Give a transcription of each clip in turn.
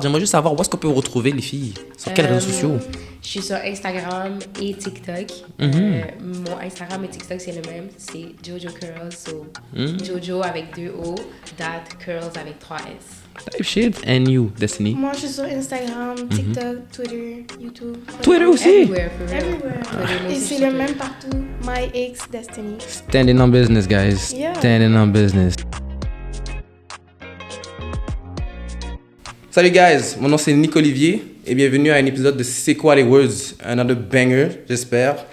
J'aimerais juste savoir où est-ce qu'on peut vous retrouver, les filles? Sur quels réseaux sociaux? Je suis sur Instagram et TikTok. Mon Instagram et TikTok, c'est le même. C'est Jojo Curls. So, Jojo avec 2 O, dot curls avec 3 S. Type shit. And you, Destiny? Moi, je suis sur Instagram, TikTok, Twitter, YouTube. Twitter aussi? Everywhere, for real. Everywhere. Twitter, moi Et aussi, c'est je le suis même partout. My Ex Destiny. Standing on business, guys. Yeah. Standing on business. Salut guys, mon nom c'est Nick Olivier et bienvenue à un épisode de C'est quoi les words? Another banger, j'espère.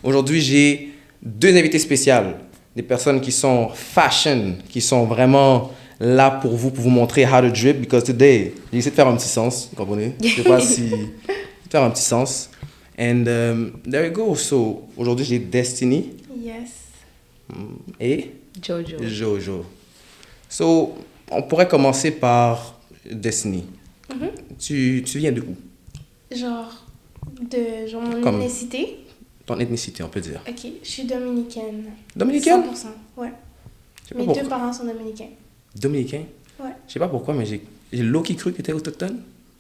Aujourd'hui, j'ai deux invités spéciales, des personnes qui sont fashion, qui sont vraiment là pour vous montrer how to drip, because today, j'ai essayé de faire un petit sens, vous comprenez? Je sais pas si... faire un petit sens. And there you go. So, aujourd'hui, j'ai Destiny Yes. et Jojo. Jojo. So, on pourrait commencer par Destiny. Tu viens de où? Genre mon Comme- ethnicité. Ton ethnicité, on peut dire. Ok, je suis dominicaine. Dominicaine? 100%. Ouais. Je sais pas Mes pourquoi. deux parents sont dominicains. Dominicain? Ouais. Je sais pas pourquoi, mais j'ai low-key cru que t'étais autochtone.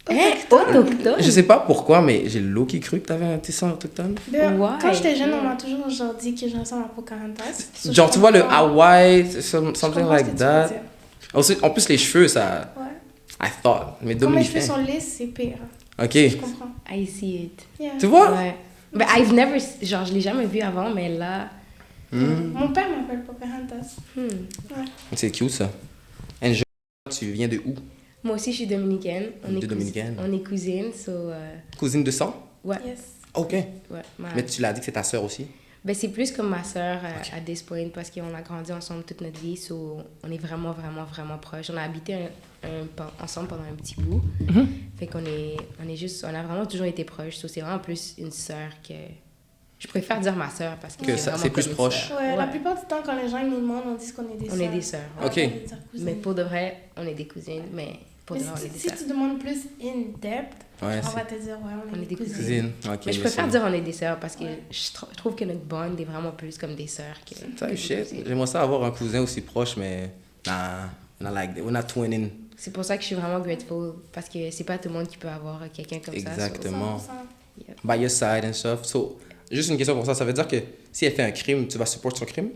Hein? Autochtone? Je sais pas pourquoi, mais j'ai low-key cru que t'avais un petit sang autochtone. Ben, Why? quand j'étais jeune, on m'a toujours genre dit que je ressemble à Pocahontas. So, Genre, je tu vois le comprends- Hawaii, je something comprends like ce que tu that. veux dire. Aussi, en plus, les cheveux, ça... Ouais. I thought. Mais Quand mes cheveux dominicain. sont lisses, c'est pire. Ok. Je comprends. I see it. Yeah. Tu vois? Ouais. Mais I've never... Genre, je l'ai jamais vu avant, mais là... Mon père m'appelle Pocahontas. C'est cute, ça. And Jo, tu viens de où? Moi aussi, je suis dominicaine. T'es dominicaine. On est cousines, so... Cousine de sang? ouais. Yes. Ok. Ouais. Mais tu l'as dit que c'est ta sœur aussi? Ben, c'est plus comme ma sœur à this point parce qu'on a grandi ensemble toute notre vie. So, on est vraiment, vraiment, vraiment proches. On a habité ensemble pendant un petit bout. Fait qu'on est, on a vraiment toujours été proches. So, c'est vraiment plus une sœur que... Je préfère dire ma sœur parce que, Que ça, vraiment c'est plus comme une proche. sœur. Ouais, la plupart du temps, quand les gens ils nous demandent, on dit qu'on est des On est des sœurs. Ouais, Ok. on veut dire cousines. Mais pour de vrai, on est des cousines. Mais pour Mais de vrai, on est des si sœurs. tu demandes plus in depth, Ouais, on c'est va te dire, ouais, on est des cousines. cousine. Ok. Mais je préfère c'est- dire on est des sœurs parce que je trouve que notre bond est vraiment plus comme des sœurs que... Ça, que shit. des cousines. J'aimerais ça avoir un cousin aussi proche, mais nah, not like that. We're not twinning. C'est pour ça que je suis vraiment grateful parce que c'est pas tout le monde qui peut avoir quelqu'un comme ça. Exactement. 100%. By your side and stuff. So, juste une question pour ça. Ça veut dire que si elle fait un crime, tu vas support son crime?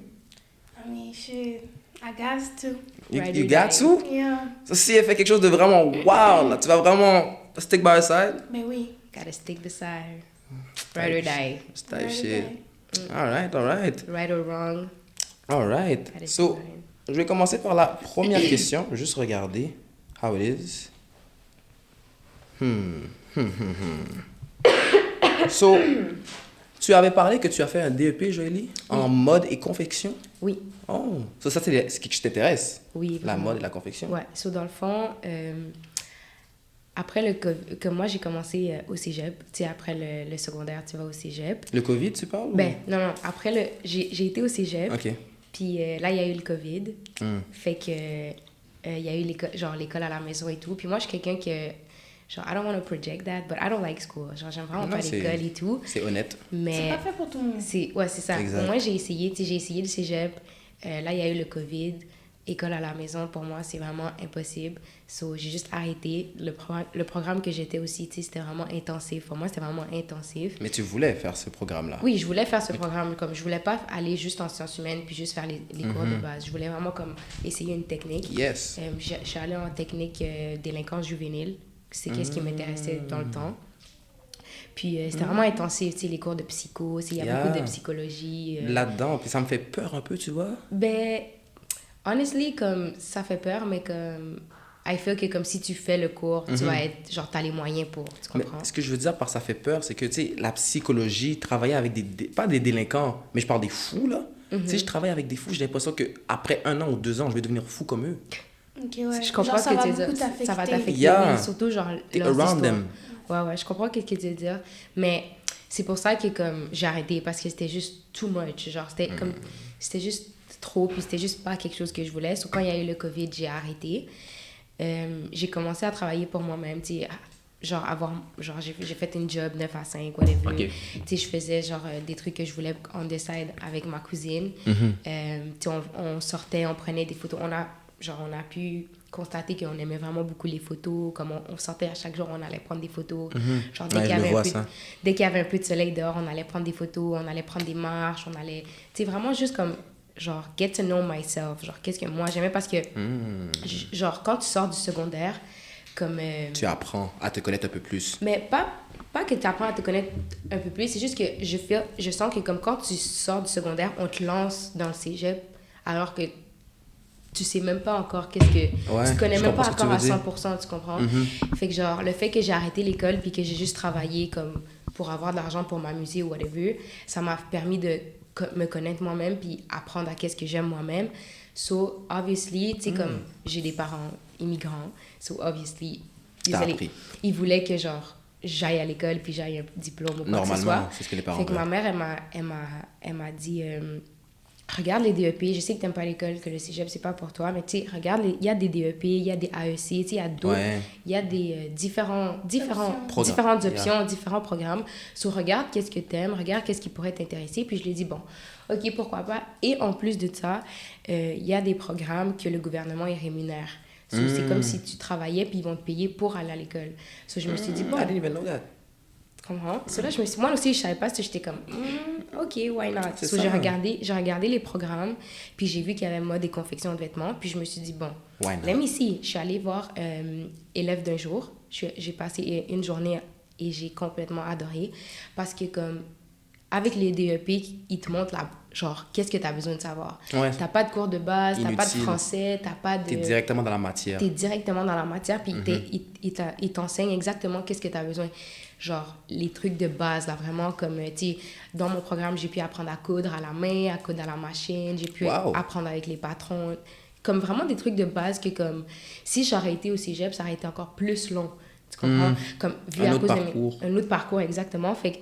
I mean, shit, I got to. You, Ride you or got die. to? Yeah. So, si elle fait quelque chose de vraiment wow, là, tu vas vraiment stick by her side? Mais oui. Gotta stick beside her. Right or die. It's type Right, shit. right. Alright, alright. Right or wrong. Alright. Gotta So, stick behind. je vais commencer par la première question. Je vais juste regarder how it is. So, tu avais parlé que tu as fait un DEP, Joëlie, en mode et confection? Oui, Oh, so ça, c'est ce qui t'intéresse, oui. la vraiment. mode et la confection? Ouais, so dans le fond, après le COVID, que moi j'ai commencé au cégep, tu sais, après le secondaire, tu vas au cégep. Le COVID, tu parles? ou- Ben, non, après j'ai été au cégep, OK. puis là il y a eu le COVID. Hmm. Fait que il y a eu l'école à la maison et tout. Puis moi je suis quelqu'un que, genre, I don't want to project that, but I don't like school. Genre, j'aime vraiment Non, pas c'est- l'école et tout. C'est honnête. C'est Mais pas fait pour tout le monde. c'est ça. Exact. Moi, j'ai essayé, tu sais, j'ai essayé le cégep. Là, il y a eu le COVID. École à la maison, pour moi, c'est vraiment impossible. So, j'ai juste arrêté. Le programme que j'étais aussi, tu sais, c'était vraiment intensif. Pour moi, c'était vraiment intensif. Mais tu voulais faire ce programme-là. Oui, je voulais faire ce programme. Comme je voulais pas aller juste en sciences humaines puis juste faire les cours de base. Je voulais vraiment comme essayer une technique. Yes. Je suis allée en technique délinquance juvénile. C'est qu'est-ce qui m'intéressait dans le temps. Puis c'était vraiment intensif, tu sais, les cours de psycho, il y a Yeah. beaucoup de psychologie. Là-dedans, puis ça me fait peur un peu, tu vois? Ben, honestly, comme, ça fait peur, mais comme, I feel que comme si tu fais le cours, tu vas être, genre, t'as les moyens pour, tu Mais comprends? ce que je veux dire par ça fait peur, c'est que, tu sais, la psychologie, travailler avec pas des délinquants, mais je parle des fous, là. Tu sais, je travaille avec des fous, j'ai l'impression qu'après 1 an ou 2 ans, je vais devenir fou comme eux. Ok, ouais. Je comprends Genre, ça ce va que tu veux beaucoup dire. t'affecter. Ça va t'affecter, Yeah. oui, surtout, genre, T'es leurs around histoires. them. Ouais, je comprends ce que tu veux dire. Mais c'est pour ça que, comme, j'ai arrêté, parce que c'était juste too much. Genre, c'était comme, c'était juste trop, puis c'était juste pas quelque chose que je voulais. So, quand il y a eu le COVID, j'ai arrêté. J'ai commencé à travailler pour moi-même, tu sais, genre j'ai fait une job 9 à 5, whatever. Ok. Tu sais, je faisais genre des trucs que je voulais on the side avec ma cousine. Tu sais, on sortait, on prenait des photos. genre, on a pu constater qu'on aimait vraiment beaucoup les photos, comme on sortait à chaque jour, on allait prendre des photos. Genre, dès qu'il y avait un peu de soleil dehors, on allait prendre des photos, on allait prendre des marches, on allait... Tu sais, vraiment juste comme, genre, get to know myself. Genre, qu'est-ce que moi j'aimais, parce que, genre, quand tu sors du secondaire, comme... tu apprends à te connaître un peu plus. Mais pas que tu apprends à te connaître un peu plus, c'est juste que je sens que comme quand tu sors du secondaire, on te lance dans le cégep, alors que tu sais même pas encore qu'est-ce que... tu connais même pas encore à 100%, tu comprends? Fait que genre, le fait que j'ai arrêté l'école puis que j'ai juste travaillé comme pour avoir de l'argent pour m'amuser ou whatever, ça m'a permis de me connaître moi-même puis apprendre à qu'est-ce que j'aime moi-même. So, obviously, tu sais, comme j'ai des parents immigrants, so, obviously, ils voulaient que genre j'aille à l'école puis j'aille un diplôme ou quoi que ce soit. Normalement, c'est ce que les parents veulent. Fait que ma mère, elle m'a dit... regarde les DEP, je sais que t'aimes pas l'école, que le cégep, c'est pas pour toi, mais tu sais, regarde, il y a des DEP, il y a des AEC, tu sais, il y a d'autres, il y a des différentes options, différents programmes. So, regarde qu'est-ce que t'aimes, regarde qu'est-ce qui pourrait t'intéresser, puis je lui ai dit, bon, ok, pourquoi pas. Et en plus de ça, il y a des programmes que le gouvernement il rémunère. So, c'est comme si tu travaillais, puis ils vont te payer pour aller à l'école. So, je me suis dit, bon... I didn't even know that. Comment? So là, moi aussi, je savais pas si j'étais comme, OK, why not? So, j'ai regardé les programmes, puis j'ai vu qu'il y avait mode et confection de vêtements, puis je me suis dit, bon, let me see. Je suis allée voir élève d'un jour. J'ai passé une journée et j'ai complètement adoré, parce que comme, avec les DEP, ils te montrent genre, qu'est-ce que tu as besoin de savoir. T'as pas de cours de base, t'as pas de français, t'as pas de... T'es directement dans la matière. Puis ils t'enseignent exactement qu'est-ce que tu as besoin. Genre, les trucs de base, là, vraiment, comme, tu sais, dans mon programme, j'ai pu apprendre à coudre à la main, à coudre à la machine, j'ai pu apprendre avec les patrons, comme vraiment des trucs de base que, comme, si j'aurais été au cégep, ça aurait été encore plus long, tu comprends? Comme, vu un autre parcours, exactement, fait que,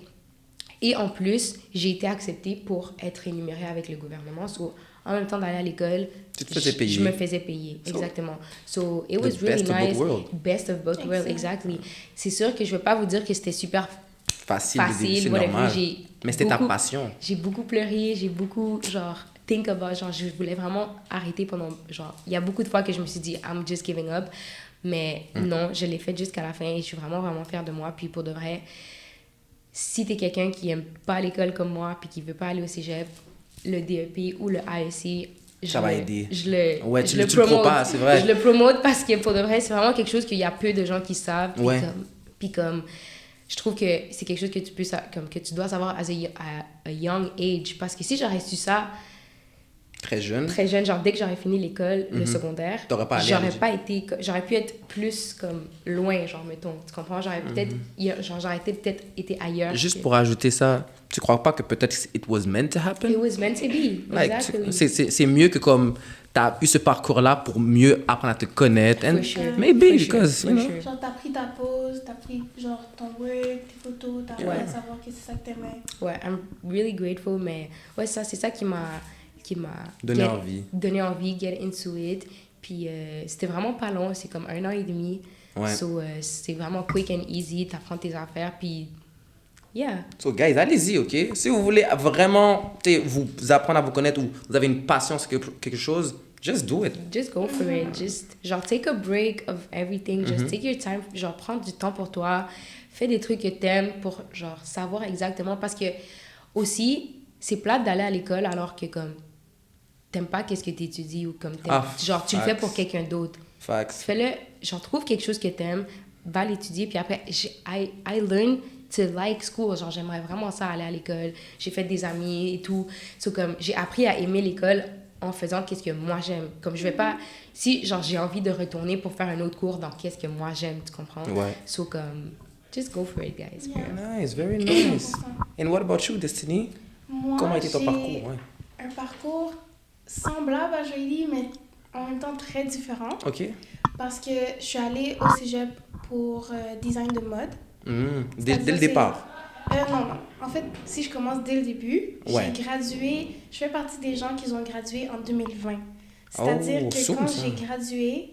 et en plus, j'ai été acceptée pour être rémunérée avec le gouvernement, so, en même temps d'aller à l'école, je me faisais payer, exactement. So, it was really nice. Best of both worlds, exactly. C'est sûr que je ne vais pas vous dire que c'était super facile c'est normal. Mais c'était ta passion. J'ai beaucoup pleuré, j'ai beaucoup, genre, think about, genre, je voulais vraiment arrêter pendant, genre, il y a beaucoup de fois que je me suis dit, I'm just giving up. Mais non, je l'ai fait jusqu'à la fin et je suis vraiment, vraiment fière de moi. Puis pour de vrai, si t'es quelqu'un qui aime pas l'école comme moi puis qui veut pas aller au cégep, le DEP ou le AEC, ça va aider. Je le promote, c'est vrai. Je le promote parce que pour de vrai, c'est vraiment quelque chose qu'il y a peu de gens qui savent. Puis comme, je trouve que c'est quelque chose que tu peux, comme, que tu dois savoir as a young age. Parce que si j'aurais su ça très jeune, genre dès que j'aurais fini l'école, le secondaire, j'aurais pu être plus comme loin, genre, mettons, tu comprends? J'aurais peut-être, j'aurais peut-être été ailleurs. Juste pour ajouter ça, tu crois pas que peut-être it was meant to happen? It was meant to be, exactly. C'est mieux que comme t'as eu ce parcours-là pour mieux apprendre à te connaître. For sure. Maybe, because, you know. Genre, t'as pris ta pause, t'as pris, genre, ton work, tes photos, t'as appris à savoir que c'est ça que t'aimais. Ouais, I'm really grateful, mais ouais, ça, c'est ça qui m'a donné envie, get into it. Puis c'était vraiment pas long, c'est comme 1 an et demi. So, c'est vraiment quick and easy, t'apprends tes affaires, puis yeah. So guys, allez-y, ok? Si vous voulez vraiment vous apprendre à vous connaître ou vous avez une passion sur quelque chose, just do it. Just go for it. Just, genre, take a break of everything. Just take your time. Genre, prends du temps pour toi. Fais des trucs que t'aimes pour, genre, savoir exactement. Parce que, aussi, c'est plate d'aller à l'école alors que, comme, t'aimes pas qu'est-ce que t'étudies ou comme genre, tu le fais pour quelqu'un d'autre. Facts. Fais-le, genre, trouve quelque chose que t'aimes, va l'étudier, puis après, I learned to like school. Genre, j'aimerais vraiment ça, aller à l'école. J'ai fait des amis et tout. So, comme, j'ai appris à aimer l'école en faisant qu'est-ce que moi j'aime. Comme je vais pas... Si, genre, j'ai envie de retourner pour faire un autre cours dans qu'est-ce que moi j'aime, tu comprends? So, comme... Just go for it, guys. Yeah. Nice, very nice. And what about you, Destiny? Moi, comment a été ton parcours? Un parcours semblable à Joëlie, mais en même temps très différent. OK. Parce que je suis allée au cégep pour design de mode. Dès le départ? Non. En fait, si je commence dès le début, j'ai gradué... Je fais partie des gens qui ont gradué en 2020. C'est-à-dire que quand j'ai gradué,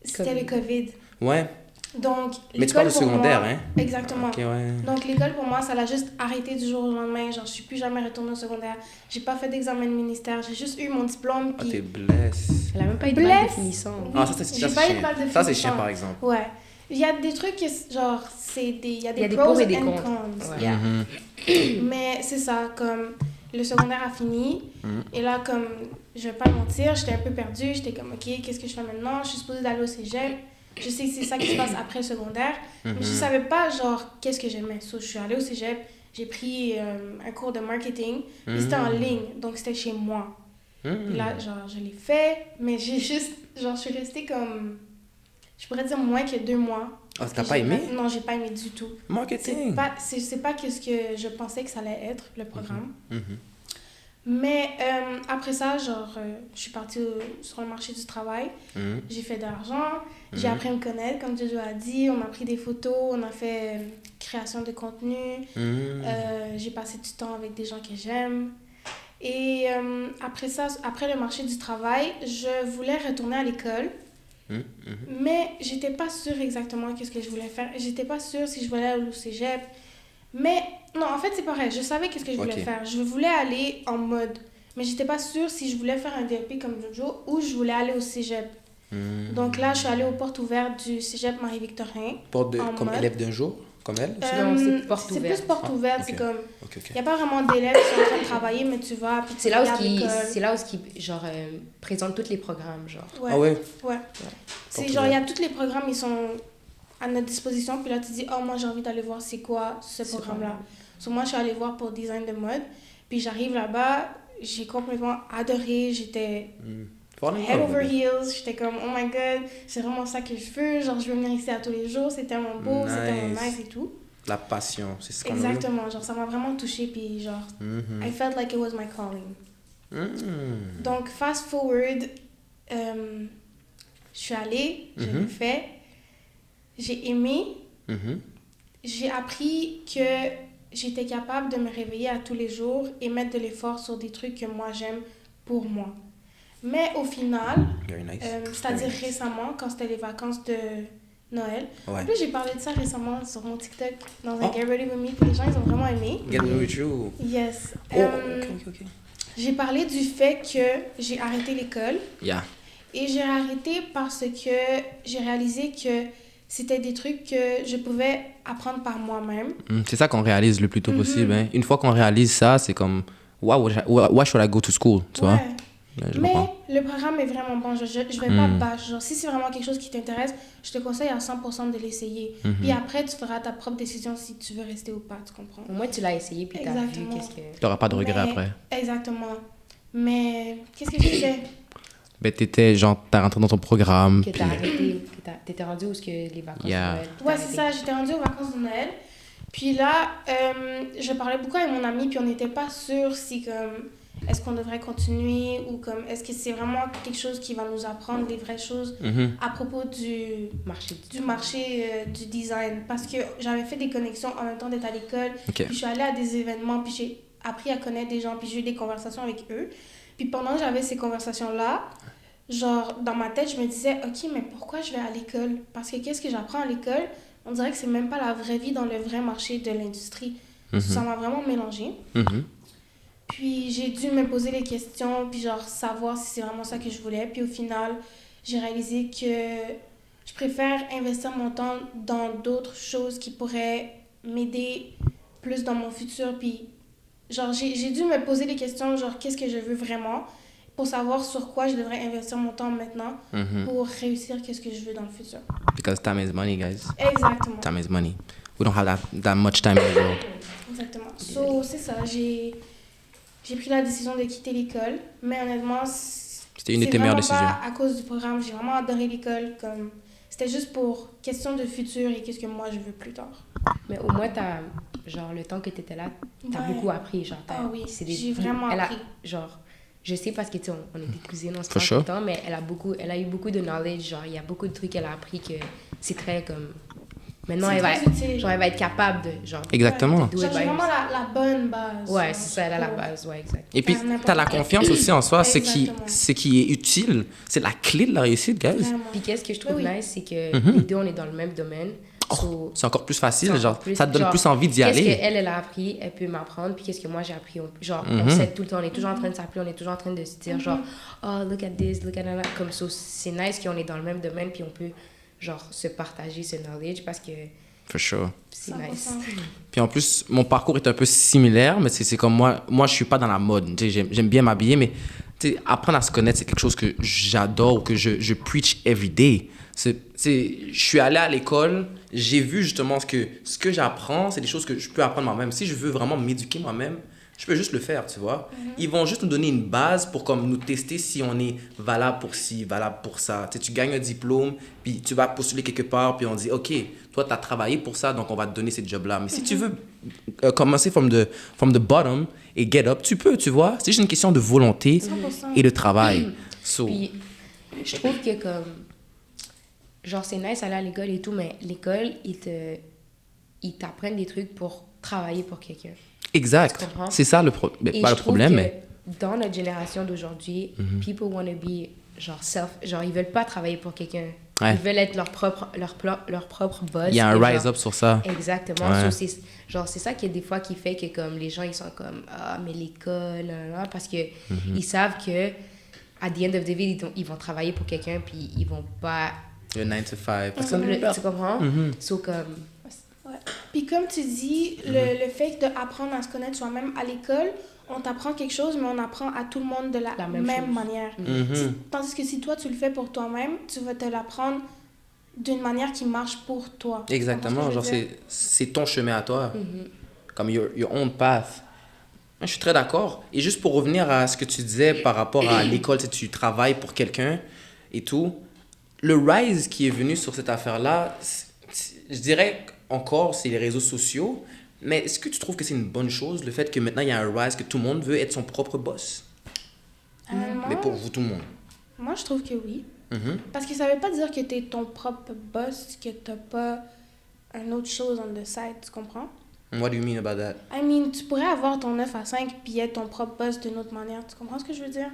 c'était le COVID. Ouais. Donc, Mais tu parles de pour secondaire, moi, hein? Exactement. Ok, ouais. Donc, l'école, pour moi, ça l'a juste arrêté du jour au lendemain. Genre, je suis plus jamais retournée au secondaire. J'ai pas fait d'examen de ministère. J'ai juste eu mon diplôme. Ah, Puis... t'es blesse. Elle a même pas eu de balle de finissant. Oui, Ah, ça, c'est j'ai pas eu de balle de chiant. Ça, c'est finissant. chiant, par exemple. Ouais. Il y a des trucs, genre, il y a des pour pros et des and contre. cons. Ouais. Yeah. Mhm. Mais c'est ça, comme le secondaire a fini. Mhm. Et là, comme, je vais pas mentir, j'étais un peu perdue. J'étais comme, OK, qu'est-ce que je fais maintenant? Je suis supposée d'aller au cégep. Je sais que c'est ça qui se passe après le secondaire. Mais je savais pas, genre, qu'est-ce que j'aimais. So, je suis allée au cégep. J'ai pris un cours de marketing. Puis c'était en ligne. Donc, c'était chez moi. Puis là, genre, je l'ai fait. Mais j'ai juste, genre, je suis restée comme, je pourrais dire moins que 2 mois. Ah, t'as pas aimé? Non, j'ai pas aimé du tout. Marketing. C'est pas ce que je pensais que ça allait être, le programme. Mhm. Mais après ça, genre, je suis partie sur le marché du travail. Mhm. J'ai fait de l'argent. J'ai appris à me connaître, comme Jojo a dit. On a pris des photos, on a fait création de contenu. Mhm. J'ai passé du temps avec des gens que j'aime. Et après ça, après le marché du travail, je voulais retourner à l'école. Mais j'étais pas sûre exactement qu'est-ce que je voulais faire. J'étais pas sûre si je voulais aller au cégep. Mais non, en fait, c'est pareil. Je savais qu'est-ce que je voulais faire. Je voulais aller en mode. Mais j'étais pas sûre si je voulais faire un DEP comme Jojo ou je voulais aller au cégep. Donc là, je suis allée aux portes ouvertes du cégep Marie-Victorin. Comme mode. élève d'un jour? Comme elle? Non, c'est porte C'est ouverte. plus porte ouverte. C'est comme. Ok. Il n'y a pas vraiment d'élèves qui sont en train de travailler, mais tu vas. Puis tu C'est là regardes l'école. où genre, présente tous les programmes, genre. Ouais. Ah ouais? Ouais. C'est Porte genre, il y a ouverte. tous les programmes, ils sont à notre disposition. Puis là, tu dis, oh, moi, j'ai envie d'aller voir c'est quoi ce programme-là. Donc, moi, je suis allée voir pour design de mode. Puis j'arrive là-bas, j'ai complètement adoré. J'étais head over heels. J'étais comme, oh my god, c'est vraiment ça que je veux. Genre, je veux venir ici à tous les jours. C'est tellement beau, c'est tellement nice et tout. La passion, c'est ce qu'on veut. Exactement. Genre, ça m'a vraiment touchée. Puis genre, I felt like it was my calling. Donc, fast forward, je suis allée, je l'ai fait. J'ai aimé. J'ai appris que j'étais capable de me réveiller à tous les jours et mettre de l'effort sur des trucs que moi j'aime pour moi. Mais au final, c'est-à-dire récemment, quand c'était les vacances de Noël, en plus j'ai parlé de ça récemment sur mon TikTok dans un Get Ready With Me, puis les gens ils ont vraiment aimé. Get Ready With You. Yes. Ok. J'ai parlé du fait que j'ai arrêté l'école. Yeah. Et j'ai arrêté parce que j'ai réalisé que c'était des trucs que je pouvais apprendre par moi-même. C'est ça qu'on réalise le plus tôt possible. Hein. Une fois qu'on réalise ça, c'est comme, why should I go to school? Tu vois? Mais le programme est vraiment bon. Je vais pas bâcher. Genre, si c'est vraiment quelque chose qui t'intéresse, je te conseille à 100% de l'essayer. Puis après, tu feras ta propre décision si tu veux rester ou pas, tu comprends? Au moins, tu l'as essayé, puis t'as vu qu'est-ce que... Tu n'auras pas de regret après. Exactement. Mais qu'est-ce que je disais? Ben, t'as rentré dans ton programme. Que t'as arrêté, t'étais rendu où est-ce que les vacances de Noël? Ouais, c'est ça. J'étais rendue aux vacances de Noël. Puis là, je parlais beaucoup avec mon ami, puis on n'était pas sûr si, comme, est-ce qu'on devrait continuer ou, comme, est-ce que c'est vraiment quelque chose qui va nous apprendre les vraies choses à propos du marché du design. Parce que j'avais fait des connexions en même temps d'être à l'école. Puis je suis allée à des événements, puis j'ai appris à connaître des gens, puis j'ai eu des conversations avec eux. Puis pendant que j'avais ces conversations-là, genre, dans ma tête, je me disais, OK, mais pourquoi je vais à l'école? Parce que qu'est-ce que j'apprends à l'école? On dirait que c'est même pas la vraie vie dans le vrai marché de l'industrie. Ça m'a vraiment mélangée. Puis j'ai dû me poser les questions, puis genre savoir si c'est vraiment ça que je voulais. Puis au final, j'ai réalisé que je préfère investir mon temps dans d'autres choses qui pourraient m'aider plus dans mon futur. Puis genre, j'ai dû me poser les questions, genre, qu'est-ce que je veux vraiment, pour savoir sur quoi je devrais investir mon temps maintenant pour réussir qu'est-ce que je veux dans le futur. Because time is money, guys. Exactement. Time is money. We don't have that much time in the world. Exactement. So, c'est ça. J'ai pris la décision de quitter l'école, mais honnêtement, c'était une de tes meilleures décisions. Pas à cause du programme. J'ai vraiment adoré l'école. C'était juste pour question de futur et qu'est-ce que moi je veux plus tard. Mais au moins, genre, le temps que tu étais là, t'as beaucoup appris. Genre, oui, j'ai vraiment appris. Genre, je sais parce que, tu sais, on était cousines, on se parle tout le temps, mais elle a eu beaucoup de knowledge. Genre, il y a beaucoup de trucs qu'elle a appris que c'est très, comme, Maintenant, C'est elle va, très utile. genre, elle va être capable de, genre, Exactement. do it Genre, by j'ai vraiment herself. la bonne base. Ouais, genre, c'est ça, elle a la pour- base, ouais, exact. Et puis, Faire n'importe t'as la quoi. confiance aussi en soi, Exactement. ce qui est utile. C'est la clé de la réussite, guys. Vraiment. Puis qu'est-ce que je trouve Oui, oui. nice, c'est que les deux, on est dans le même domaine. So, C'est encore plus facile, c'est genre, encore plus- ça te donne genre, plus envie d'y Qu'est-ce aller. qu'elle, elle a appris, elle peut m'apprendre, puis qu'est-ce que moi j'ai appris. Genre, on s'aide tout le temps, on est toujours en train de s'appeler, on est toujours en train de se dire, genre, oh, look at this, look at that. Comme ça, c'est nice qu'on est dans le même domaine, puis on peut, genre, se partager ce knowledge parce que For sure. c'est 100%. nice. Puis en plus, mon parcours est un peu similaire, mais c'est comme moi, je suis pas dans la mode. Tu sais, j'aime bien m'habiller, mais tu sais, apprendre à se connaître, c'est quelque chose que j'adore, que je preach every day. Je suis allé à l'école, j'ai vu justement ce que j'apprends, c'est des choses que je peux apprendre moi-même. Si je veux vraiment m'éduquer moi-même, je peux juste le faire, tu vois. Ils vont juste nous donner une base pour comme nous tester si on est valable pour ci, valable pour ça. Tu sais, tu gagnes un diplôme, puis tu vas postuler quelque part, puis on dit, OK, toi, tu as travaillé pour ça, donc on va te donner ces jobs-là. Mais si tu veux commencer from the bottom et get up, tu peux, tu vois. C'est juste une question de volonté 100%. et de travail. So, Puis, je trouve que comme, genre, c'est nice aller à l'école et tout, mais l'école, ils t'apprennent des trucs pour travailler pour quelqu'un. exact. Tu comprends? C'est ça le, Et pas je le problème, trouve mais... que dans notre génération d'aujourd'hui, people want to be genre genre ils veulent pas travailler pour quelqu'un. Ouais. Ils veulent être leur propre boss. Il y a un et rise genre- up sur ça. Exactement. Ouais. So, c'est ça qui est des fois qui fait que comme les gens ils sont comme ah mais l'école là, parce que ils savent que à the end of the day ils vont travailler pour quelqu'un puis ils vont pas Le 9 to 5. Personne ne tu comprends? So comme Ouais. Puis comme tu dis, le fait d'apprendre à se connaître soi-même à l'école, on t'apprend quelque chose, mais on apprend à tout le monde de la, La même même chose. manière. Tandis que si toi, tu le fais pour toi-même, tu vas te l'apprendre d'une manière qui marche pour toi. Exactement, Tu comprends genre ce que je veux dire? c'est ton chemin à toi, comme your own path. Je suis très d'accord. Et juste pour revenir à ce que tu disais par rapport à l'école, tu sais, tu travailles pour quelqu'un et tout, le rise qui est venu sur cette affaire-là, je dirais encore, c'est les réseaux sociaux, mais est-ce que tu trouves que c'est une bonne chose, le fait que maintenant il y a un rise, que tout le monde veut être son propre boss? Mais pour vous, tout le monde. Moi, je trouve que oui. Mhm. Parce que ça veut pas dire que tu es ton propre boss, que tu pas une autre chose on the side, tu comprends? What do you mean about that? I mean, tu pourrais avoir ton 9 à 5 puis être ton propre boss d'une autre manière. Tu comprends ce que je veux dire?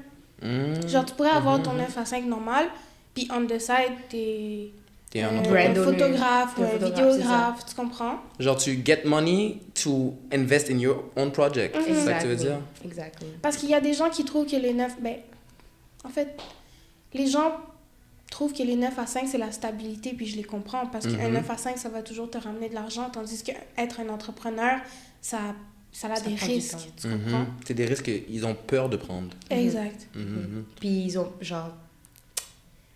Genre, tu pourrais avoir ton 9 à 5 normal, puis on the side, t'es T'es un un brand owner. photographe ou Un un photographe, vidéographe, tu comprends? Genre, tu get money to invest in your own project. C'est ça que tu veux dire? Exactly. Parce qu'il y a des gens qui trouvent que les 9... Ben, en fait, les gens trouvent que les 9 à 5, c'est la stabilité, puis je les comprends, parce qu'un 9 à 5, ça va toujours te ramener de l'argent, tandis qu'être un entrepreneur, ça a des prend du risques, temps. tu comprends? C'est des risques qu'ils ont peur de prendre. Exact. Puis ils ont genre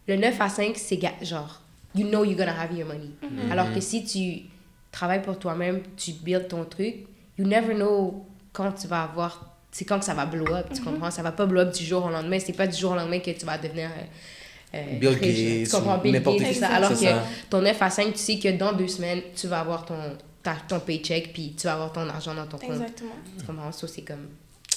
le 9 à 5 c'est genre you know you're gonna have your money. Alors que si tu travailles pour toi-même, tu builds ton truc, you never know quand tu vas avoir, c'est quand que ça va blow up, tu comprends? Ça va pas blow up du jour au lendemain, c'est pas du jour au lendemain que tu vas devenir Bill riche, Gates tu comprends? ou Bill n'importe Gates, qui. c'est ça. C'est Alors que ça. ton 9 à 5, tu sais que dans 2 semaines, tu vas avoir ton paycheck, puis tu vas avoir ton argent dans ton compte. Exactement. Tu comprends? Ça, c'est comme...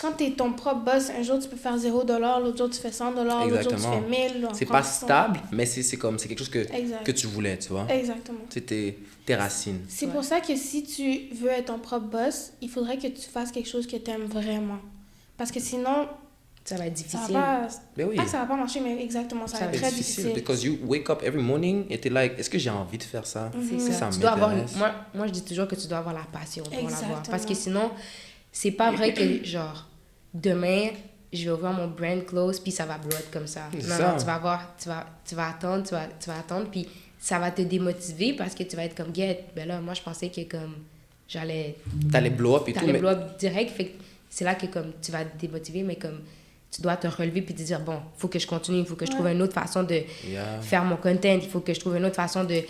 Quand tu es ton propre boss, un jour tu peux faire 0$, l'autre jour tu fais 100$, l'autre jour tu Exactement. fais 1000$. C'est pas stable, mais c'est comme, c'est quelque chose Exact. que tu voulais, tu vois? Exactement. C'est tes racines. C'est Ouais. pour ça que si tu veux être ton propre boss, il faudrait que tu fasses quelque chose que tu aimes vraiment. Parce que sinon, Ça va être ça difficile. va pas... Ben oui. Pas que ça va pas marcher, mais exactement, ça va être C'est très difficile, difficile. because you wake up every morning et t'es like, est-ce que j'ai envie de faire ça? C'est Ça ça. Tu dois avoir m'intéresse. moi, je dis toujours que tu dois avoir la passion pour l'avoir. Exactement. Parce que sinon, c'est pas vrai que, genre, demain, je vais ouvrir mon brand close, puis ça va blow up comme ça. C'est Non, ça. non, tu vas avoir, tu vas attendre, tu vas attendre, puis ça va te démotiver parce que tu vas être comme, get, ben là, moi, je pensais que, comme, j'allais T'allais blow up et tout, t'allais mais blow up direct, fait que c'est là que, comme, tu vas te démotiver, mais comme, tu dois te relever puis te dire, bon, il faut que je continue, il faut que je trouve une autre façon de yeah. faire mon content, il faut que je trouve une autre façon de...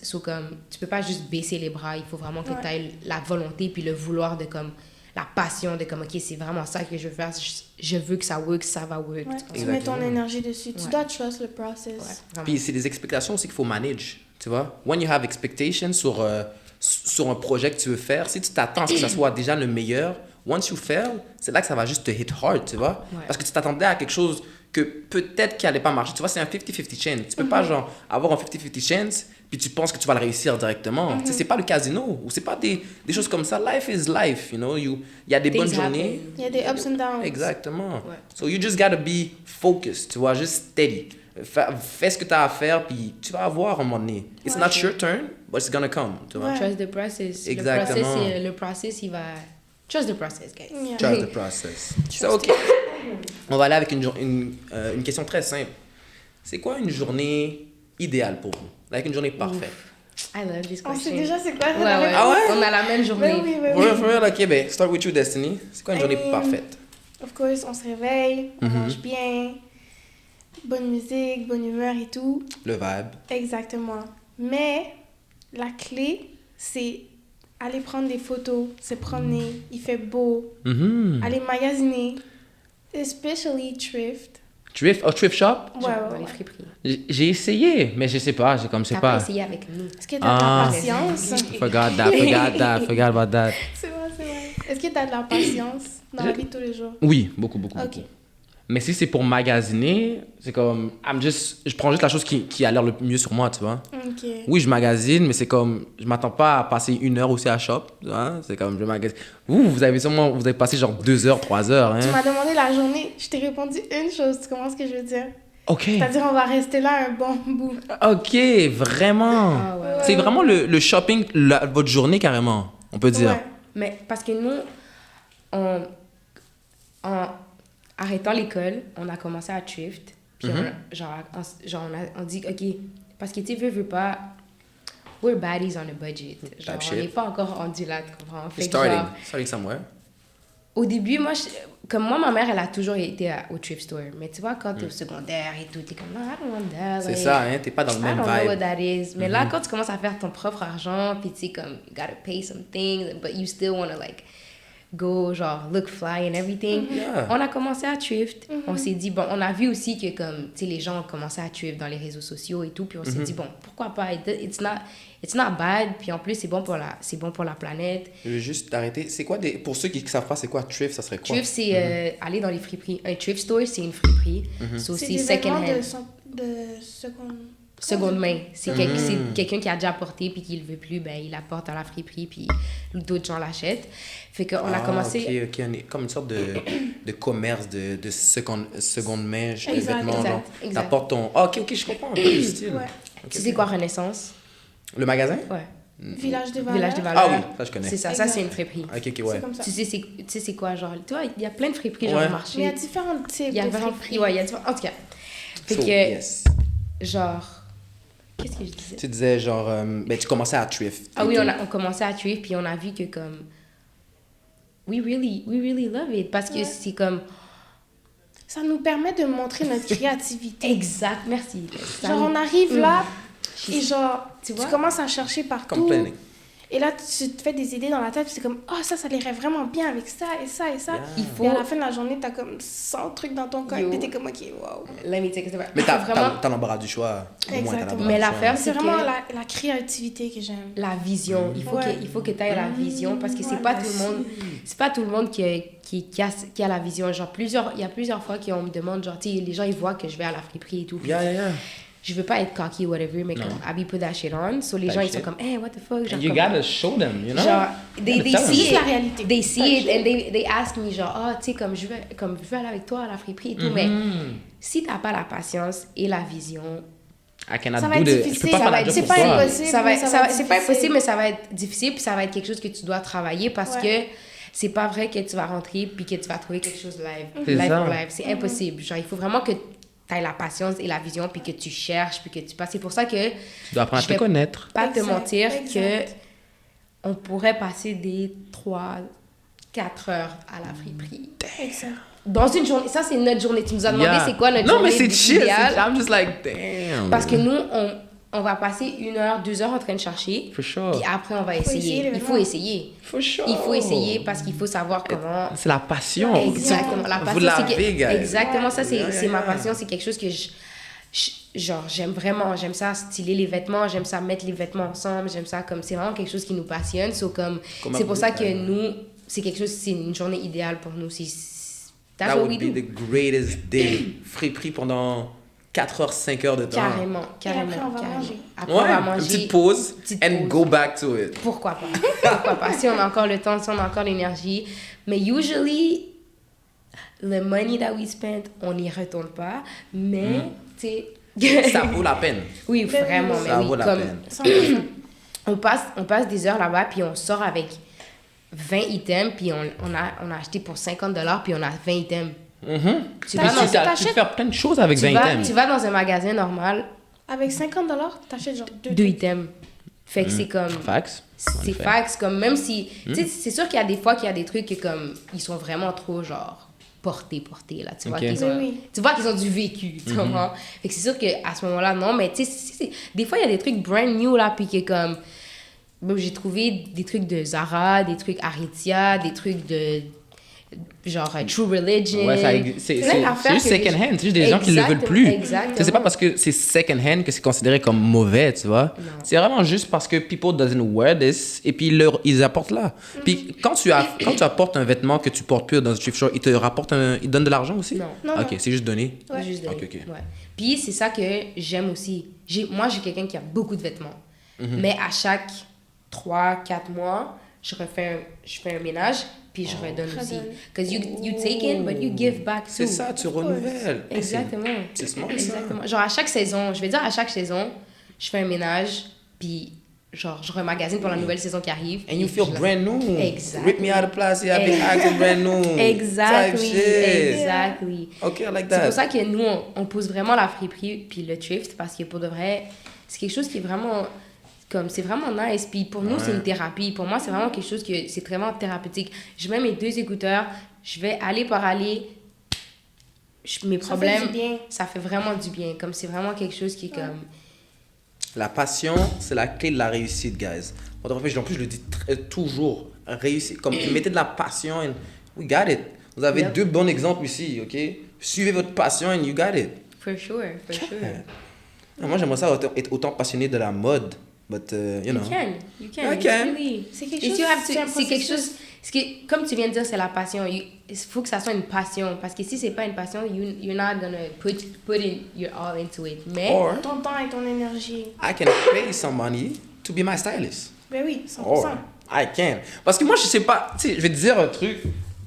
So, comme, tu peux pas juste baisser les bras, il faut vraiment que Ouais. tu aies la volonté puis le vouloir de, comme, la passion de, comme, OK, c'est vraiment ça que je veux faire, je veux que ça work, ça va work. Ouais, tu comprends? tu mets ton Exactement. énergie dessus. Tu Ouais. dois trust le process. Ouais, vraiment. Puis c'est des expectations aussi qu'il faut manage, tu vois. When you have expectations sur un projet que tu veux faire, si tu t'attends à ce que ça soit déjà le meilleur, once you fail, c'est là que ça va juste te hit hard, tu vois. Ouais. Parce que tu t'attendais à quelque chose que peut-être qui allait pas marcher. Tu vois, c'est un 50-50 chance. Tu peux pas, genre, avoir un 50-50 chance puis tu penses que tu vas le réussir directement. Tu sais, c'est pas le casino, ou c'est pas des choses comme ça. Life is life, you know. Il y a des bonnes journées. Il y a des ups and downs. Exactement. Ouais. So you just gotta be focused, tu vois, just steady. Fais ce que tu as à faire, puis tu vas avoir un moment donné. It's not your turn, but it's gonna come, tu vois. Ouais. Trust the process. Exactement. Le process, il va... Trust the process, guys. Yeah. Trust the process. So, OK. On va aller avec une question très simple. C'est quoi une journée idéale pour vous? Like une journée parfaite. I love this On question. sait déjà c'est quoi Ouais, ça, la ouais. réponse. Ah ouais? On a la même journée. Ben oui, ben For oui. real, for real, OK, ben, start with you, Destiny. C'est quoi une journée parfaite? Of course, on se réveille, on Mhm. mange bien, bonne musique, bonne humeur et tout. Le vibe. Exactement. Mais la clé, c'est aller prendre des photos, se promener, il fait beau, Mhm. aller magasiner, especially thrift. Thrift shop? Ouais, Genre, ouais, dans les ouais. friperies. J'ai essayé, mais je sais pas, c'est comme, c'est T'as pas pas... essayé avec nous. Est-ce que tu as de Ah. la patience? Forgot about that. C'est vrai, c'est vrai. Est-ce que tu as de la patience dans la vie de tous les jours? Oui, beaucoup. Ok. Mais si c'est pour magasiner, c'est comme, je prends juste la chose qui a l'air le mieux sur moi, tu vois. Ok. Oui, je magasine, mais c'est comme, je m'attends pas à passer 1 heure aussi à shop, tu vois. C'est comme, je magasine. Vous avez passé genre 2 heures, 3 heures, hein. Tu m'as demandé la journée, je t'ai répondu une chose, tu comprends ce que je veux dire? Ok. C'est-à-dire, on va rester là un bon bout. Ok, vraiment. Ah ouais. C'est vraiment le shopping, votre journée carrément, on peut dire. Ouais. Mais parce que nous, en arrêtant l'école, on a commencé à thrift. Puis on dit, OK, parce que tu veux pas, we're baddies on a budget. Genre, Type on n'est shit. pas encore rendu là, tu comprends? Fait que Starting somewhere. au début, comme moi, ma mère, elle a toujours été au thrift store. Mais tu vois, quand t'es au secondaire et tout, t'es comme, non, I don't want that. C'est like, ça, hein? T'es pas dans le I même don't know what vibe. that is. Mais là, quand tu commences à faire ton propre argent, puis tu sais, comme, you gotta pay some things, but you still want to, like, go, genre, look fly and everything. Yeah. On a commencé à thrift. On s'est dit, bon, on a vu aussi que, comme, tu sais, les gens ont commencé à thrift dans les réseaux sociaux et tout. Puis on s'est dit, bon, pourquoi pas? It's not bad. Puis en plus, c'est bon pour la planète. Je veux juste t'arrêter. C'est quoi pour ceux qui ne savent pas, c'est quoi thrift? Ça serait quoi? Thrift, c'est aller dans les friperies. Un thrift store, c'est une friperie. So, C'est c'est des second vêtements hand. de seconde... Seconde main. C'est quelqu'un qui a déjà porté puis qui le veut plus, ben il apporte à la friperie puis d'autres gens l'achètent. Fait qu'on a commencé... Ok, on est comme une sorte de commerce de seconde main, Exact, vêtements. exact, genre, exact. t'apportes ton... Ah, ok, je comprends un peu le style. Ouais. Ok, Tu sais quoi, Renaissance? Le magasin? Ouais. Village des valeurs. Village des valeurs. Ah oui, ça je connais. C'est ça, Exact. c'est une friperie. Ok, C'est ouais. comme ça. Tu sais c'est quoi, genre... Tu vois, il y a plein de friperies genre Ouais. au Mais il y a marché. différents types Il y a de vraiment... friperies. Ouais, il y a différents... En tout cas. Fait So, que, yes. genre... Qu'est-ce que je disais? Tu disais genre, ben tu commençais à thrift. Ah oui, on commençait à thrift puis on a vu que comme... We really love it. Parce que c'est comme... Ça nous permet de montrer notre créativité. Exact, merci. Genre, on arrive là Mm. et genre, Tu tu vois? commences à chercher partout. Complaining. Et là, tu te fais des idées dans la tête, puis c'est comme, oh, ça irait vraiment bien avec ça et ça et ça. Yeah. Il Et faut... à la fin de la journée, t'as comme 100 trucs dans ton corps, Yo. et t'es comme, ok, wow. Let me take a step back. Mais Il faut vraiment... t'as l'embarras du choix. Au moins, t'as Exactement. l'embarras Mais du l'affaire, choix. C'est c'est vraiment que la créativité que j'aime. la vision, il faut Ouais. que tu aies la vision parce que c'est Ouais, pas merci. tout le monde, c'est pas tout le monde qui a la vision. Genre il y a plusieurs fois qu'on me demande, genre, tu sais, les gens ils voient que je vais à la friperie et tout. puis Yeah. je veux pas être cocky ou whatever, mais comme, I be put that shit on. So les That gens, ils sont shit. comme, hey, what the fuck? Genre, And you comme- gotta show them, you know? genre, they tell them. see C'est it. la réalité. They see it and they ask me, genre, ah, tu sais, comme je veux aller avec toi à la friperie et tout. Mais si t'as pas la patience et la vision, I cannot Ça va do être the... Je difficile, peux pas ça faire va la être- job c'est pour pas toi. impossible. c'est pas difficile. impossible, mais ça va être difficile, puis ça va être quelque chose que tu dois travailler parce Ouais. que c'est pas vrai que tu vas rentrer puis que tu vas trouver quelque chose live. C'est Live ça. pour live. C'est impossible. Genre, il faut vraiment que tu aies la patience et la vision puis que tu cherches puis que tu passes. C'est pour ça que Tu dois apprendre à je te vais connaître. pas te Exact, mentir exact. que on pourrait passer des 3-4 heures à la friperie. Exact. Dans une journée, ça c'est notre journée. Tu nous as demandé Yeah. c'est quoi notre Non, journée mais c'est chill. idéale. I'm just like, damn. Parce que nous, on va passer 1 heure, 2 heures en train de chercher. For sure. Puis après, on va essayer essayer. les Il faut vêtements. essayer. For sure. Il faut essayer parce qu'il faut savoir comment... C'est la passion. Exactement. La Vous passion, l'avez, c'est guys. exactement ça, Yeah, c'est ma yeah. passion. C'est quelque chose que genre, j'aime vraiment. J'aime ça styler les vêtements. J'aime ça mettre les vêtements ensemble. J'aime ça comme... C'est vraiment quelque chose qui nous passionne. So, comme, Comme c'est pour ça que un- nous, c'est quelque chose... C'est une journée idéale pour nous. That's That what would we be do. the greatest day. Friperie pendant 4 heures, 5 heures de temps. Carrément. après, on va manger. Après, on va Ouais, manger. une petite pause Petite and pause. go back to it. Pourquoi pas? Pourquoi pas? Si on a encore le temps, si on a encore l'énergie. Mais usually, le money that we spend, on n'y retourne pas. Mais, tu sais... Ça vaut la peine. Oui, vraiment. Mais Ça oui, vaut la comme peine. 100%. on passe des heures là-bas, puis on sort avec 20 items, puis on a acheté pour $50, puis on a 20 items. Tu vas dans- Tu peux faire plein de choses avec 20 items. tu vas dans un magasin normal, Avec $50, t'achètes genre 2 2 items. Fait que c'est comme... Fax. C'est fax, comme même si... Tu sais, c'est sûr qu'il y a des fois qu'il y a des trucs que comme... Ils sont vraiment trop, genre, portés, là. Tu vois Ok. qu'ils ont... Oui. Tu vois qu'ils ont du vécu, tu comprends? Fait que c'est sûr qu'à ce moment-là, non, mais tu sais, des fois, il y a des trucs brand new, là, puis que comme... Bon, j'ai trouvé des trucs de Zara, des trucs Aritzia, des trucs de... Genre True Religion. Ouais, c'est Plein d'affaires juste que second hand. C'est juste des gens qui le veulent plus. Exactement. C'est pas parce que c'est second hand que c'est considéré comme mauvais, tu vois. C'est vraiment juste parce que people doesn't wear this et puis ils apportent là. Puis quand tu apportes un vêtement que tu portes plus dans un thrift store, ils te donnent de l'argent aussi? Non. Non, Ok, non. c'est juste donné. Ouais. Juste Ok, donner. ok. Ouais. Puis c'est ça que j'aime aussi. Moi, j'ai quelqu'un qui a beaucoup de vêtements. Mais à chaque 3-4 mois, je fais un ménage, puis je redonne aussi. Redonne. Because you take in, but you give back too. C'est ça, tu renouvelles. Exactement. C'est smart, ça. Exactement. Genre, à chaque saison, je vais dire à chaque saison, je fais un ménage, puis genre, je remagasine pour la nouvelle saison qui arrive. And you puis feel je la- brand new. Exactly. Rip me out of plastic, I've been acting brand new. Exactly. Type shit. Exactly. Ok, I like C'est that. pour ça que nous, on pousse vraiment la friperie puis le thrift parce que pour de vrai, c'est quelque chose qui est vraiment comme c'est vraiment nice puis pour nous c'est une thérapie. Pour moi, c'est vraiment quelque chose que c'est vraiment thérapeutique. Je mets mes 2 écouteurs, je vais aller par aller mes Ça problèmes, fait du bien. ça fait vraiment du bien. Comme c'est vraiment quelque chose qui est comme La passion, c'est la clé de la réussite, guys. En plus, je le dis toujours. Réussir, comme mettez de la passion and we got it. Vous avez Yep. 2 bons exemples ici, ok? Suivez votre passion and you got it. for sure. Moi, j'aimerais ça être autant passionné de la mode, but you know. You can. I It's can. really- C'est quelque If chose- you have to- c'est un c'est quelque processus. chose. Comme tu viens de dire, c'est la passion. Il faut que ça soit une passion. Parce que si c'est pas une passion, you're not gonna put in your all into it. Mais. Or Ton temps et ton énergie. I can pay somebody to be my stylist. Ben oui, 100%. Or I can. Parce que moi, je sais pas, tu sais, je vais te dire un truc.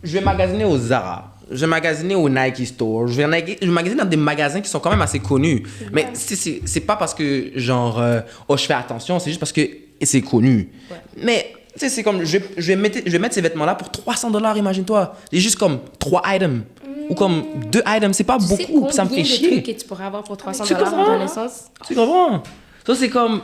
Je vais magasiner au Zara. Je vais magasiner au Nike Store. Je vais magasiner dans des magasins qui sont quand même assez connus. Mais c'est pas parce que, genre, oh, je fais attention, c'est juste parce que c'est connu. Ouais. Mais, tu sais, c'est comme, je vais mettre ces vêtements-là pour $300, imagine-toi. J'ai juste comme 3 items. Ou comme 2 items. C'est pas Tu sais beaucoup, ça me fait combien de chier. trucs que tu pourrais avoir pour $300 Tu comprends? à ton naissance? Tu comprends? Ça, c'est comme...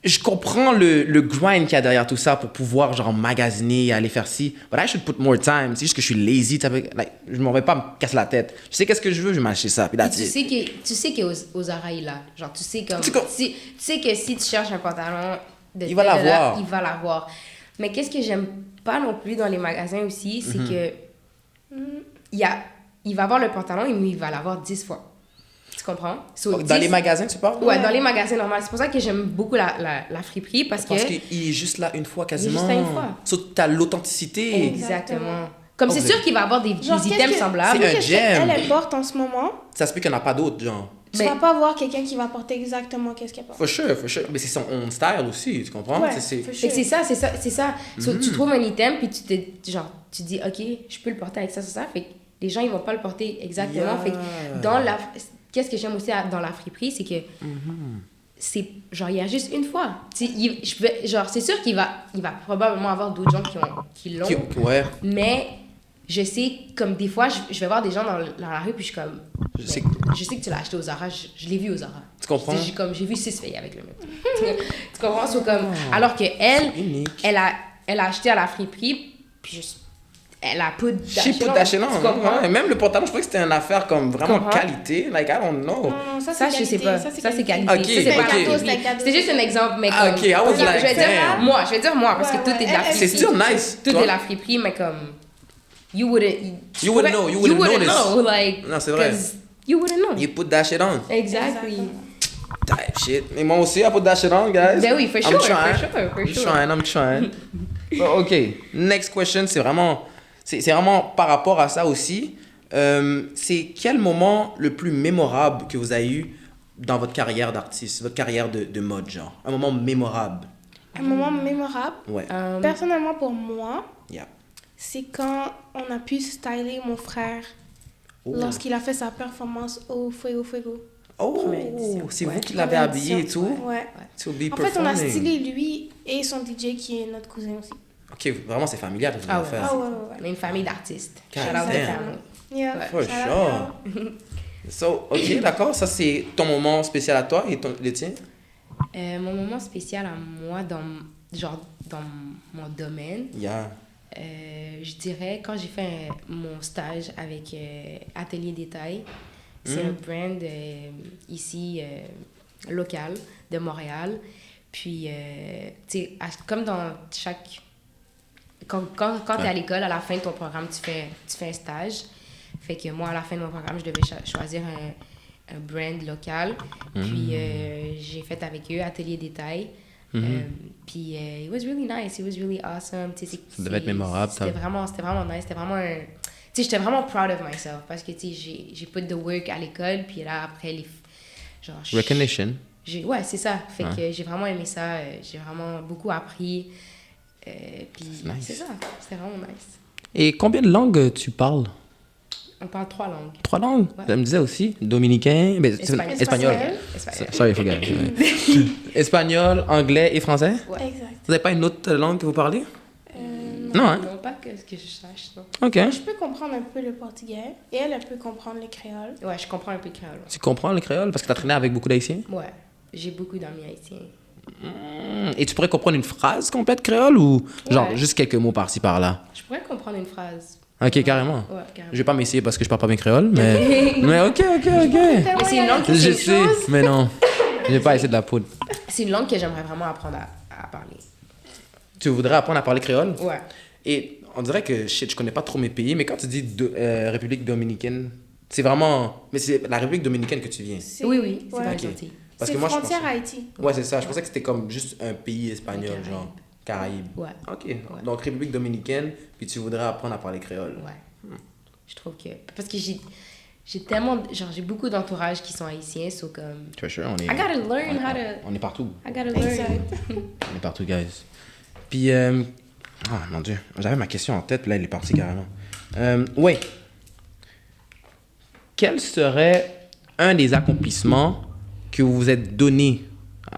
Je comprends le grind qu'il y a derrière tout ça pour pouvoir, genre, magasiner et aller faire ci. But I should put more time. C'est juste que je suis lazy. Like, je m'en vais pas me casser la tête. Je sais qu'est-ce que je veux, je vais m'acheter ça. Puis Puis that's it. tu sais qu'au Zara, il a. Genre, tu sais comme. C'est comme- Tu sais que si tu cherches un pantalon, Il va l'avoir. il va l'avoir. Mais qu'est-ce que j'aime pas non plus dans les magasins aussi, c'est que. Il va avoir le pantalon, mais il va l'avoir 10 fois. Tu comprends? So, Dans 10 les magasins, tu parles? Ouais, dans les magasins normaux. C'est pour ça que j'aime beaucoup la friperie parce Parce que. qu'il est juste là une fois quasiment. juste là une fois. So, t'as l'authenticité. Exactement. Comme Oh, c'est mais- sûr qu'il va avoir des Genre, items qu'est-ce que- semblables. C'est un qu'est-ce gem. qu'elle porte en ce moment, Ça se peut qu'il n'y en a pas d'autres, genre. tu Mais- vas pas voir quelqu'un qui va porter exactement qu'est-ce qu'elle porte. For sure, for sure. Mais c'est son own style aussi, tu comprends? Ouais, C'est- for Fait sure. que c'est ça. So, tu trouves un item, puis tu dis, OK, je peux le porter avec ça. Fait que les gens, ils vont pas le porter exactement. Yeah. Fait que qu'est-ce que j'aime aussi dans la friperie, c'est que c'est, genre, il y a juste une fois. Tu sais, genre, c'est sûr qu'il va probablement avoir d'autres gens qui l'ont, Ouais. mais je sais, comme des fois, je vais voir des gens dans la rue, puis je suis comme, Je sais je sais que tu l'as acheté au Zara, je l'ai vu au Zara. Tu comprends? J'ai vu 6 filles avec le même. Tu comprends? So, comme, alors que elle, unique. elle a acheté à la friperie, puis elle a pas She put that shit on. Tu comprends? Ouais, même le pantalon, je croyais que c'était une affaire comme vraiment Comprends? qualité. Like, I don't know. Non, Ça, c'est je sais qualité. pas. Ça, c'est qualité. Ok, Ça, c'est pas ok. cadeau, C'est un cadeau. C'était juste un exemple, mais Ah, comme... ok, I was je like, vais dire damn. moi, parce Ouais, que tout ouais. est de la Elle, C'est friperie. still nice. Tout toi. est de la friperie, mais comme... You wouldn't know, you wouldn't notice. know, like... Non, c'est vrai. 'cause You wouldn't know. You put that shit on. Exactly. Exactement. Type shit. Mais moi aussi, I put that shit on, guys. Ben oui, for I'm sure, trying. for sure. I'm trying. So, OK. Next question, c'est vraiment par rapport à ça aussi. C'est quel moment le plus mémorable que vous avez eu dans votre carrière d'artiste, votre carrière de mode, genre? Un moment mémorable. Un moment mémorable. Ouais. Personnellement, pour moi, Yeah. c'est quand on a pu styler mon frère Oh. lorsqu'il a fait sa performance au Fuego Fuego. Oh, Première édition. c'est Ouais. vous qui l'avez Première habillé et édition. tout? Ouais. To be En fait, on a performing. stylé lui et son DJ qui est notre cousin aussi. Ok, vraiment, c'est familial que vous Ah avez ouais. fait. Ah ouais, ouais, On est une famille d'artistes. God Shout out the damn. family. Yeah. Ouais. For Shout out, sure. So, ok, d'accord, ça c'est ton moment spécial à toi et le tien? Mon moment spécial à moi, dans mon domaine, Yeah. je dirais quand j'ai fait mon stage avec Atelier Détail. C'est un brand ici local de Montréal. Puis, tu sais, comme dans chaque... Quand tu es à l'école, à la fin de ton programme, tu fais un stage. Fait que moi, à la fin de mon programme, je devais choisir un brand local. Puis, j'ai fait avec eux Atelier Détail. Puis, it was really nice. It was really awesome. Tu sais, Ça devait être mémorable. C'était vraiment nice. C'était vraiment un... Tu sais, j'étais vraiment proud of myself parce que, tu sais, j'ai put the work à l'école. Puis là, après, genre... Recognition. Ouais, c'est ça. Fait Ouais. que j'ai vraiment aimé ça. J'ai vraiment beaucoup appris. Puis nice. c'est ça. C'était vraiment nice. Et combien de langues tu parles? On parle 3 langues. 3 langues? Ouais. Ça me disait aussi. Dominicain, ben, Espagnol. espagnol. Espagnol. Sorry, forget. Espagnol, anglais et français? Ouais. Exact. Vous n'avez pas une autre langue que vous parlez? Non. Non, hein? Non, pas que je sache. Non. Ok. Je peux comprendre un peu le portugais et elle peut comprendre le créole. Ouais, je comprends un peu le créole. Tu comprends le créole parce que tu as traîné avec beaucoup d'Haïtiens? Ouais. J'ai beaucoup d'amis haïtiens. Et tu pourrais comprendre une phrase complète créole ou genre Ouais. juste quelques mots par-ci par-là? Je pourrais comprendre une phrase. Ok, carrément. Ouais, carrément. Je vais pas m'essayer parce que je parle pas bien créole, mais. Mais ok. Mais c'est une langue que Je c'est sais, mais non. Je vais pas essayer de la poudre. C'est une langue que j'aimerais vraiment apprendre à parler. Tu voudrais apprendre à parler créole? Ouais. Et on dirait que, shit, je connais pas trop mes pays, mais quand tu dis République dominicaine, c'est vraiment... Mais c'est la République dominicaine que tu viens. C'est- Oui, c'est ouais. pas Ok. gentil. Parce C'est que moi, je frontière pensais... Haïti. Ouais, c'est ça. Je pensais que c'était comme juste un pays espagnol, Caraïbes. genre Caraïbes. Ouais. Ok. Donc, République dominicaine, puis tu voudrais apprendre à parler créole. Ouais. Je trouve que... Parce que j'ai tellement... Genre, j'ai beaucoup d'entourage qui sont haïtiens, so comme... Tu vois, on est. I gotta learn how to... On est partout. I gotta learn. Exact. On est partout, guys. Puis, oh mon Dieu, j'avais ma question en tête, puis là, elle est partie carrément. Oui. Quel serait un des accomplissements que vous vous êtes donné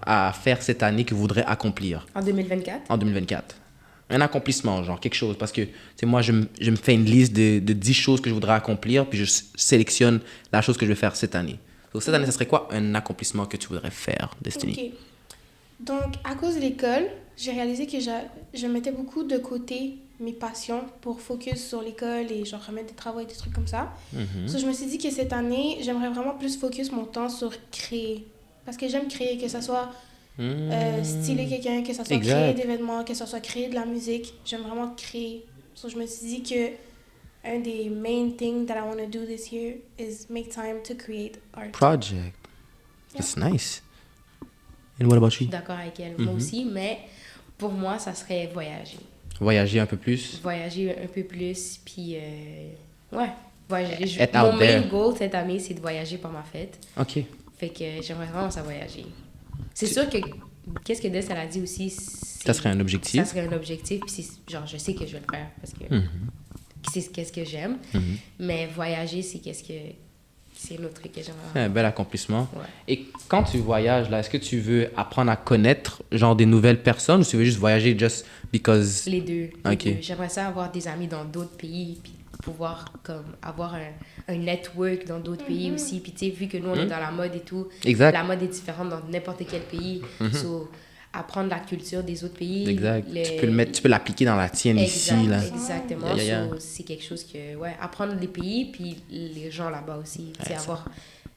à faire cette année que vous voudrez accomplir En 2024? en 2024? Un accomplissement, genre quelque chose. Parce que, tu sais, moi, je me fais une liste de 10 choses que je voudrais accomplir, puis je sélectionne la chose que je vais faire cette année. Donc, cette année, ça serait quoi un accomplissement que tu voudrais faire, Destiny? Ok. Donc, à cause de l'école, j'ai réalisé que je mettais beaucoup de côté mes passions pour focus sur l'école et genre remettre des travaux et des trucs comme ça. So, je me suis dit que cette année, j'aimerais vraiment plus focus mon temps sur créer. Parce que j'aime créer, que ça soit styler quelqu'un, que ça soit Exact. créer des vêtements, que ça soit créer de la musique. J'aime vraiment créer. So, je me suis dit que un des main things that I want to do this year is make time to create art. Project. That's nice. And what about Je suis you? d'accord avec elle. Moi aussi, mais pour moi, ça serait voyager. Voyager un peu plus. Voyager un peu plus, puis... ouais, voyager. Être Mon out there. main goal cette année, c'est de voyager pour ma fête. OK. Fait que j'aimerais vraiment ça voyager. C'est sûr que... Qu'est-ce que Des, elle a dit aussi? Ça serait un objectif. Ça serait un objectif, puis genre, je sais que je vais le faire, parce que c'est qu'est-ce que j'aime. Mais voyager, c'est c'est un autre truc que j'aimerais C'est un bel accomplissement. Ouais. Et quand tu voyages, là, est-ce que tu veux apprendre à connaître, genre, des nouvelles personnes ou tu veux juste voyager just because... Les deux. Ok. J'aimerais ça avoir des amis dans d'autres pays, puis pouvoir comme avoir un network dans d'autres pays aussi. Puis tu sais, vu que nous, on est dans la mode et tout, Exact. la mode est différente dans n'importe quel pays. So, apprendre la culture des autres pays. Exact. Tu peux l'appliquer dans la tienne ici, là. Exactement. Yeah, yeah, yeah. So, c'est quelque chose que, ouais, apprendre les pays, puis les gens là-bas aussi. Tu sais,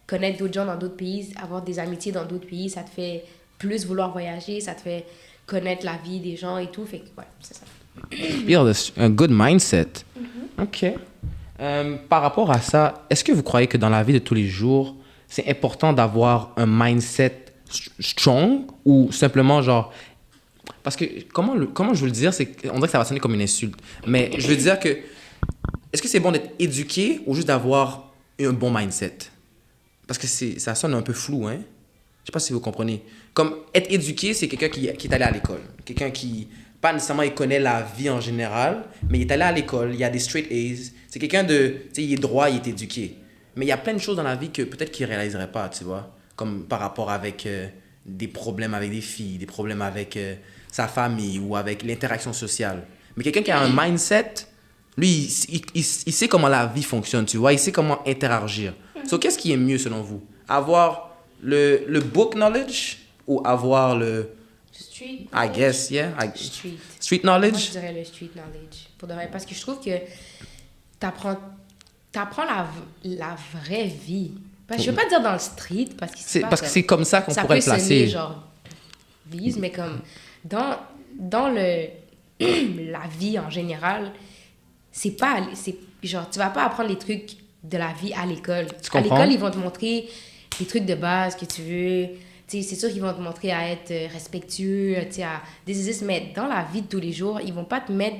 connaître d'autres gens dans d'autres pays, avoir des amitiés dans d'autres pays, ça te fait plus vouloir voyager, ça te fait connaître la vie des gens et tout. Fait que, ouais, c'est ça. Build un good mindset. OK. Par rapport à ça, est-ce que vous croyez que dans la vie de tous les jours, c'est important d'avoir un mindset strong ou simplement genre... Parce que comment je veux le dire, c'est on dirait que ça va sonner comme une insulte. Mais je veux dire que est-ce que c'est bon d'être éduqué ou juste d'avoir un bon mindset? Parce que ça sonne un peu flou, hein? Je sais pas si vous comprenez. Comme être éduqué, c'est quelqu'un qui est allé à l'école. Quelqu'un qui, pas nécessairement, il connaît la vie en général, mais il est allé à l'école, il y a des straight A's. C'est quelqu'un de, tu sais, il est droit, il est éduqué. Mais il y a plein de choses dans la vie que peut-être qu'il réaliserait pas, tu vois. Comme par rapport avec des problèmes avec des filles, des problèmes avec sa famille ou avec l'interaction sociale. Mais quelqu'un qui a un mindset, lui, il sait comment la vie fonctionne, tu vois. Il sait comment interagir. So, qu'est-ce qui est mieux selon vous? Avoir le book knowledge ou avoir le... Street. I guess, yeah. Street Moi, knowledge? je dirais le street knowledge. Pour de vrai. Parce que je trouve que t'apprends la vraie vie. Parce que je veux pas dire dans le street, parce que C'est pas parce que comme- c'est comme ça qu'on ça pourrait peut le placer. sonner genre vise, mais comme dans le la vie en général, c'est genre tu vas pas apprendre les trucs de la vie à l'école. Tu À comprends? l'école, ils vont te montrer les trucs de base que tu veux. Tu sais, c'est sûr qu'ils vont te montrer à être respectueux, tu sais, à mais dans la vie de tous les jours, ils vont pas te mettre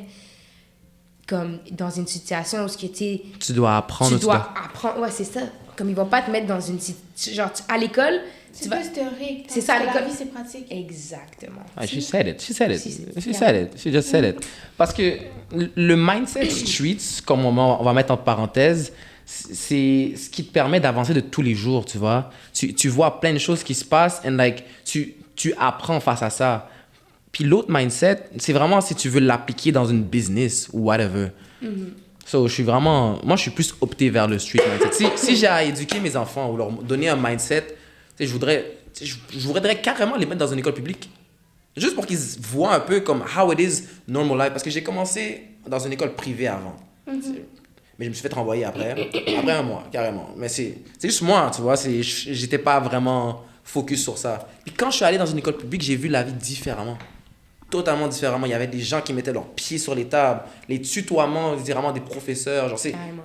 comme dans une situation où ce que Tu dois apprendre. tu dois apprendre. Ouais, c'est ça. Comme ils vont pas te mettre dans une genre à l'école, C'est tu vas plus théorique. C'est ça, tandis que l'école. La vie, c'est pratique. exactement. Ah, she said it. She said it. Si, She yeah. said it. She just said it. Parce que le mindset streets, comme on va mettre entre parenthèses, c'est ce qui te permet d'avancer de tous les jours, tu vois. Tu vois plein de choses qui se passent and like, tu apprends face à ça. Puis l'autre mindset, c'est vraiment si tu veux l'appliquer dans une business ou whatever. So, moi, je suis plus opté vers le street mindset. Si j'ai à éduquer mes enfants ou leur donner un mindset, tu sais, je voudrais carrément les mettre dans une école publique. Juste pour qu'ils voient un peu comme how it is normal life. Parce que j'ai commencé dans une école privée avant. Mais je me suis fait renvoyer après un mois, carrément. Mais c'est juste moi, tu vois. J'étais pas vraiment focus sur ça. Puis quand je suis allé dans une école publique, j'ai vu la vie différemment. Totalement différemment. Il y avait des gens qui mettaient leurs pieds sur les tables, les tutoiements, littéralement des professeurs. Genre, Carrément.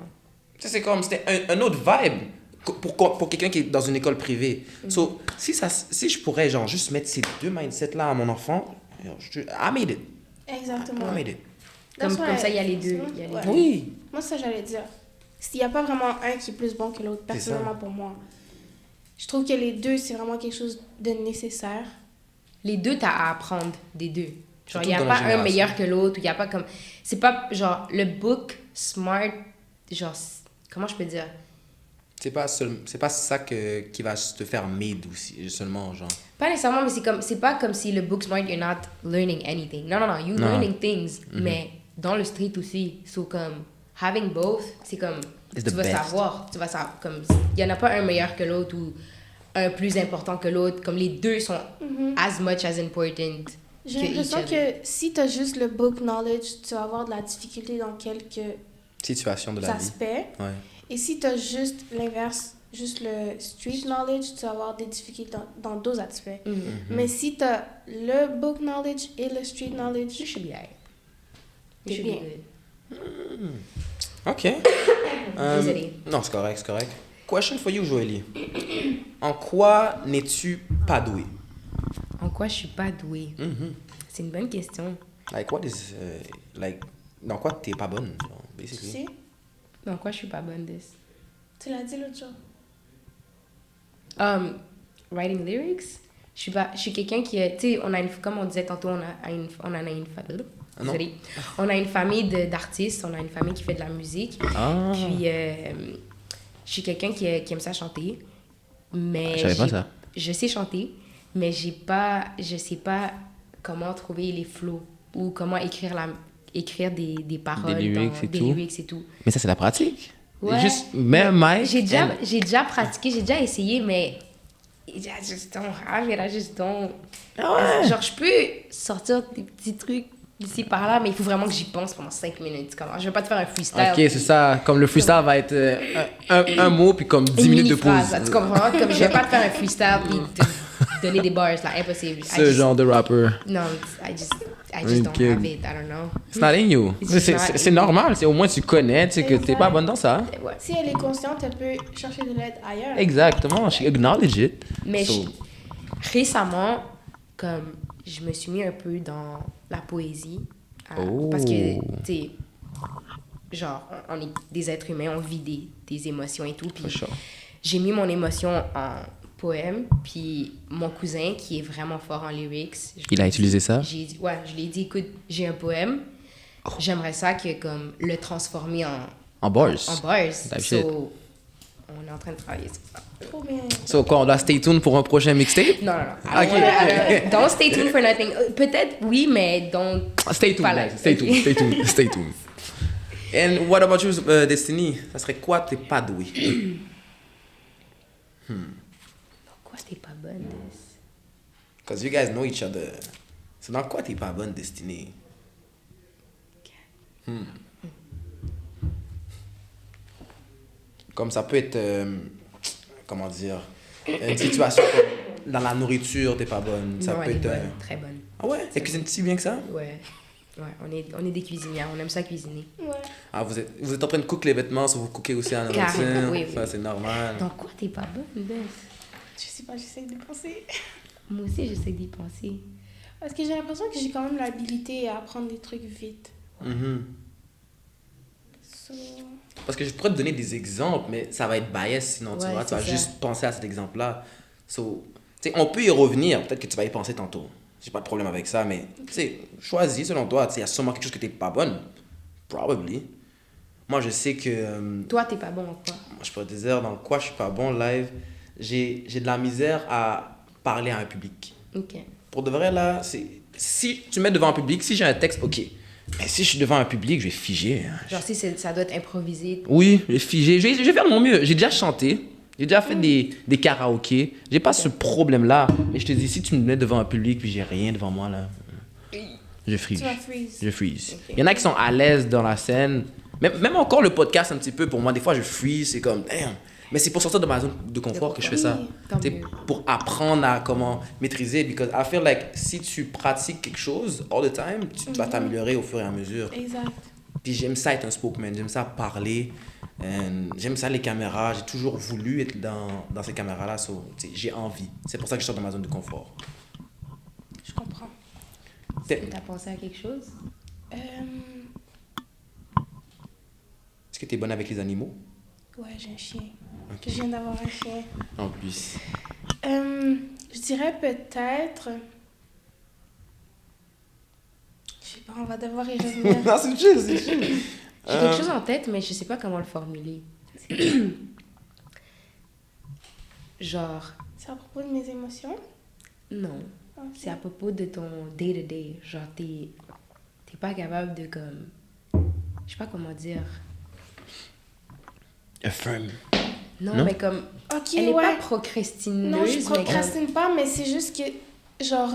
c'était un autre vibe pour quelqu'un qui est dans une école privée. So, si je pourrais genre juste mettre ces deux mindsets-là à mon enfant, I made it. Exactement. I made it. Comme That's why- ça, il y a les deux. Il y a les Ouais. deux. Oui. Moi, ça, j'allais dire. Il n'y a pas vraiment un qui est plus bon que l'autre, C'est ça. personnellement, pour moi. Je trouve que les deux, c'est vraiment quelque chose de nécessaire. Les deux, t'as à apprendre des deux. Genre, Surtout il n'y a dans pas la un génération. meilleur que l'autre. Il n'y a pas comme... C'est pas, genre, le book smart, genre, comment je peux dire? C'est pas ça qui va te faire made aussi, seulement, genre. Pas nécessairement, mais c'est pas comme si le book smart, you're not learning anything. Non, you're Non. learning things. Mais dans le street aussi. So, comme, having both, c'est comme, It's tu the vas best. savoir. Tu vas savoir, comme, il n'y en a pas un meilleur que l'autre ou un plus important que l'autre. Comme les deux sont as much as important. J'ai que l'impression each other. que si tu as juste le book knowledge, tu vas avoir de la difficulté dans quelques Situation de la vie. aspects. Ouais. Et si tu as juste l'inverse, juste le street knowledge, tu vas avoir des difficultés dans d'autres aspects. Mais si tu as le book knowledge et le street knowledge, You should be alright. You T'es should bien. be good. OK. Désolée. Non, c'est correct, c'est correct. Question for you, Joëlie. En quoi n'es-tu pas doué? En quoi je suis pas douée? C'est une bonne question. Like, what is... like, dans quoi t'es pas bonne, genre, tu basically? sais, En quoi je suis pas bonne de tu l'as dit l'autre jour. Writing lyrics, je suis quelqu'un qui tu sais, comme on disait tantôt, on a une Ah non. désolée. On a une famille d'artistes, on a une famille qui fait de la musique. Ah. Puis je suis quelqu'un qui aime ça chanter, mais Je savais pas ça. je sais chanter, mais je sais pas comment trouver les flows ou comment écrire des paroles, Des lyrics et des tout. lyrics et tout. Mais ça, c'est la pratique. Ouais. Juste, mets un mic. J'ai déjà pratiqué, j'ai déjà essayé, mais I just don't have it, I just don't. Genre, je peux sortir des petits trucs ici par là, mais il faut vraiment que j'y pense pendant 5 minutes. Comment? Je vais pas te faire un freestyle. OK, c'est ça. Comme le freestyle va être un mot, puis comme 10 Une minutes de pause. mini-phrase, là, tu comprends? Comme je vais pas te faire un freestyle puis te donner des bars, là, impossible. Ce genre de rapper. Non, I just don't Ok. have it, I don't know. It's not in you. It's just not C'est in me. normal. Au moins, tu connais, tu sais que t'es Exact. pas bonne dans ça. Ouais. Si elle est consciente, elle peut chercher de l'aide ailleurs. Exactement. She acknowledge it. Mais So, récemment, comme je me suis mis un peu dans la poésie. Oh. Parce que, tu sais, genre, on est des êtres humains, on vit des émotions et tout. Puis For sure. j'ai mis mon émotion en poème, puis mon cousin, qui est vraiment fort en lyrics... Il a utilisé ça? Je lui ai dit, écoute, j'ai un poème, j'aimerais ça que, comme, le transformer En bars? en bars. That shit. So, on est en train de travailler sur ça. Trop bien. So, quoi, on doit stay tuned pour un prochain mixtape? Non. Ok. Don't stay tuned for nothing. Peut-être, oui, mais don't... Stay tuned, Pas là. guys. Stay tuned, stay tuned, stay tuned. And what about you, Destiny? Ça serait quoi t'es pas doué? Pourquoi t'es pas bonne, Des? Because you guys know each other. C'est dans quoi t'es pas bonne, Destiny? Comme ça peut être, comment dire, une situation comme dans la nourriture, t'es pas bonne. Ça Non, peut elle est être. bonne, très bonne. Ah ouais? Elle cuisine si bien que ça? Ouais. Ouais, on est des cuisinières, on aime ça cuisiner. Ouais. Ah, vous êtes en train de cook les vêtements, so vous cookez aussi à la Carrément, nourriture. oui, Ça, oui. c'est normal. Donc quoi, t'es pas bonne, Des? Je sais pas, j'essaie de penser. Moi aussi, j'essaie d'y penser. Parce que j'ai l'impression que j'ai quand même l'habilité à apprendre des trucs vite. Mhm. So... Parce que je pourrais te donner des exemples, mais ça va être bias sinon, tu Ouais, vois. Tu vas c'est ça. juste penser à cet exemple-là. So, tu sais, on peut y revenir. Peut-être que tu vas y penser tantôt. J'ai pas de problème avec ça, mais tu sais, choisis selon toi. Tu sais, il y a sûrement quelque chose que t'es pas bonne. Probably. Moi, je sais que... Toi, t'es pas bon en quoi? moi, je pourrais te dire dans quoi je suis pas bon live. J'ai de la misère à parler à un public. Ok. Pour de vrai, là, c'est... Si tu me mets devant un public, si j'ai un texte, ok. Mais si je suis devant un public, je vais figer. Genre, si ça doit être improvisé. Oui, je vais figer. Je vais faire de mon mieux. J'ai déjà chanté. J'ai déjà fait des karaokés. J'ai pas ce problème-là. Mais je te dis, si tu me mets devant un public puis j'ai rien devant moi, là, je freeze. Tu vas freeze. Je freeze. Ok. Il y en a qui sont à l'aise dans la scène. Même encore le podcast, un petit peu, pour moi, des fois, je freeze. C'est comme, damn. Mais c'est pour sortir de ma zone de confort que je fais ça. Oui, tant C'est mieux. pour apprendre à comment maîtriser. Because I feel like si tu pratiques quelque chose all the time, tu vas t'améliorer au fur et à mesure. Exact. Puis j'aime ça être un spokesman, j'aime ça parler, j'aime ça les caméras, j'ai toujours voulu être dans ces caméras-là, so, tu sais, j'ai envie. C'est pour ça que je sors de ma zone de confort. Je comprends. Est-ce T'as pensé à quelque chose? que tu es bonne avec les animaux? Ouais, j'ai un chien. Ok. Je viens d'avoir un chien. En plus. Je dirais peut-être... Je sais pas, on va devoir y revenir. Non, c'est chill, c'est chill. J'ai quelque chose en tête, mais je sais pas comment le formuler. Genre, C'est à propos de mes émotions. non. Ok. C'est à propos de ton day-to-day. Genre, t'es pas capable de, comme... Je sais pas comment dire. Affirm. Non, Non? mais comme... Ok, Elle est ouais. pas procrastineuse, Non, je mais comme... procrastine pas, mais c'est juste que, genre,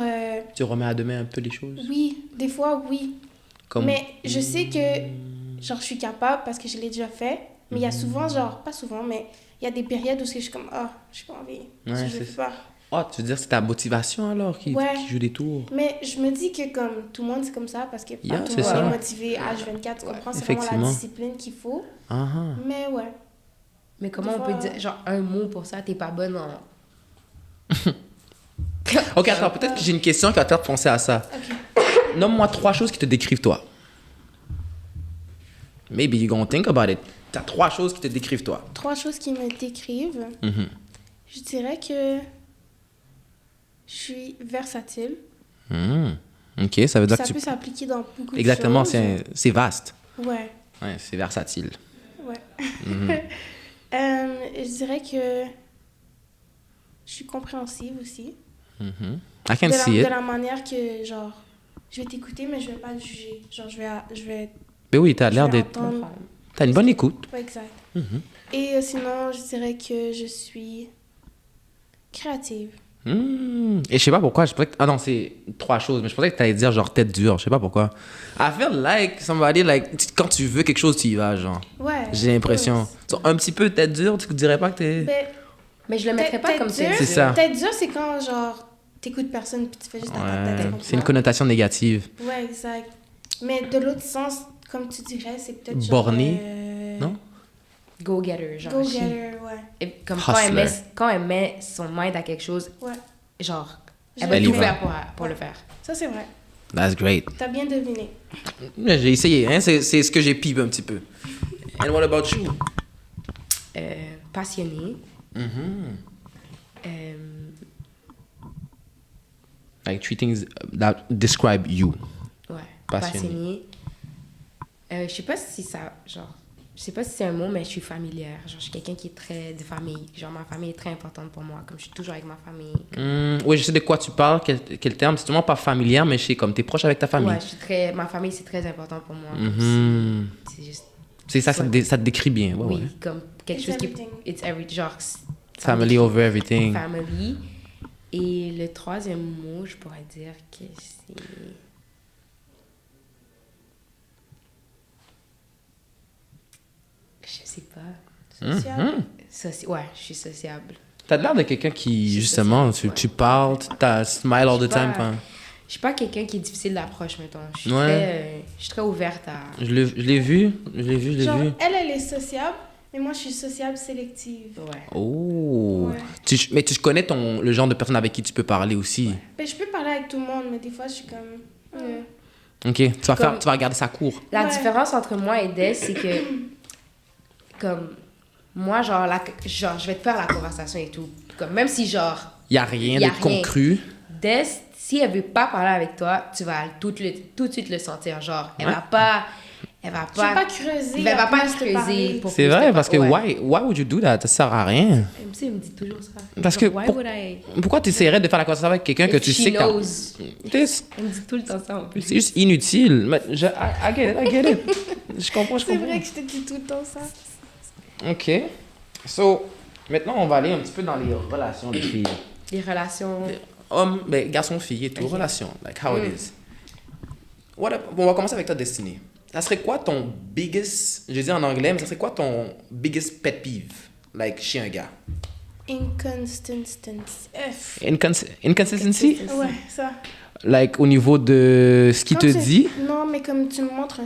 Tu remets à demain un peu les choses? oui, des fois, oui. Comme... Mais je sais que, genre, je suis capable parce que je l'ai déjà fait. Mais il y a souvent, genre, pas souvent, mais il y a des périodes où je suis comme, ah, j'ai pas envie. Ouais, Je c'est fais pas. Oh, tu veux dire c'est ta motivation alors qui Ouais. joue des tours? Mais je me dis que, comme, tout le monde, c'est comme ça parce que pas Yeah, tout c'est le monde ça. est motivé H24, tu comprends? C'est vraiment la effectivement. discipline qu'il faut. Ah ah. Mais ouais. Mais comment Des on fois- peut dire, genre, un mot pour ça, t'es pas bonne en... Ok, attends, peut-être que j'ai une question qui va te faire penser à ça. Ok. Nomme-moi 3 choses qui te décrivent toi. Maybe you gonna think about it. T'as 3 choses qui te décrivent toi. 3 choses qui me décrivent. Mhm. Je dirais que je suis versatile. Hmm. Ok, ça veut dire Ça que tu... peut s'appliquer dans beaucoup de Exactement, choses. c'est vaste. Ouais, Ouais, c'est versatile. ouais. Mhm. Je dirais que je suis compréhensive aussi. Mhm. I can see De it. la manière que, genre, je vais t'écouter, mais je vais pas te juger. Genre, je vais Mais oui, t'as l'air je vais d'être... entendre. T'as une bonne écoute. Ouais, exact. Mhm. Et sinon, je dirais que je suis créative. Hmm. Et je sais pas pourquoi, je pensais que... Ah non, c'est 3 choses, mais je pensais que t'allais dire genre tête dure, je sais pas pourquoi. I feel like somebody, like, quand tu veux quelque chose, tu y vas, genre. Ouais. J'ai l'impression. So, un petit peu tête dure, tu dirais pas que t'es... Ben, Mais je le mettrais pas tête comme dure, C'est ça. Tête dure, c'est quand, genre, t'écoutes personne puis tu fais juste dans ta tête. Ouais, tu comprends? c'est une connotation négative. Ouais, exact. Mais de l'autre sens, comme tu dirais, c'est peut-être genre... Borné, non? Go-getter, genre. she- Go-getter, ouais. Et comme Hustler. quand elle met son mind à quelque chose, Ouais. genre, Je elle va le tout fais. faire pour Ouais. le faire. Ça, c'est vrai. That's great. T'as bien deviné. J'ai essayé, hein? C'est ce que j'ai pipé un petit peu. And what about you? Passionnée. Mhm. Like three things that describe you. Ouais. Passionnée. Je sais pas si ça... Genre... Je sais pas si c'est un mot, mais je suis familière. Genre, je suis quelqu'un qui est très de famille. Genre, ma famille est très importante pour moi. Comme je suis toujours avec ma famille. Oui, je sais de quoi tu parles, quel terme. C'est vraiment pas familière, mais je sais comme t'es proche avec ta famille. Ouais, je suis très... Ma famille, c'est très important pour moi. C'est juste... C'est ça, ça te décrit bien. Ouais, Oui, ouais. comme quelque chose everything. qui... It's every... Genre... Family over everything. Family. Et le troisième mot, je pourrais dire que c'est... Je sais pas. Sociable. Ouais, je suis sociable. T'as l'air de quelqu'un qui, Je suis justement, sociable, tu parles, t'as smile all the Je suis time. pas- Quand... Je suis pas quelqu'un qui est difficile d'approche, mettons. Je suis très ouverte à... Je l'ai vu. Genre, elle est sociable, mais moi, je suis sociable sélective. Ouais. Oh. Ouais. Mais tu connais le genre de personne avec qui tu peux parler aussi. Ben, je peux parler avec tout le monde, mais des fois, je suis comme... Ok, tu vas, Comme- tu vas regarder sa cour. La Ouais. différence entre moi et Des, c'est que... Comme... Moi, genre, je vais te faire la conversation et tout. Comme, même si, genre... Il n'y a rien Y a de rien. concru. Des, si elle veut pas parler avec toi, tu vas tout de suite le sentir. Genre, elle va pas... Elle va Je vais pas... pas creuser. Elle va pas après te creuser parler. pour C'est plus vrai, te parce que ouais. why would you do that? Ça sert à rien. Elle me dit toujours ça. Parce Genre, que why pour- would I... Pourquoi tu essaierais de faire la conversation avec quelqu'un que If tu she sais que knows. This- Elle me dit tout le temps ça en plus. c'est juste inutile. Mais I get it. Je comprends. C'est vrai que je te dis tout le temps ça. OK. So, maintenant, on va aller un petit peu dans les relations des filles. Les relations... Hommes, ben, garçons-filles et tout, Ok. relations. Like, how it is. Bon, on va commencer avec toi, Destiny. Ça serait quoi ton biggest, je dis en anglais, mais ça serait quoi ton biggest pet peeve, like, chez un gars? Inconsistency. Inconsistency? Ouais, ça. Like, au niveau de ce qu'il Quand te tu- dit? Non, mais comme tu me montres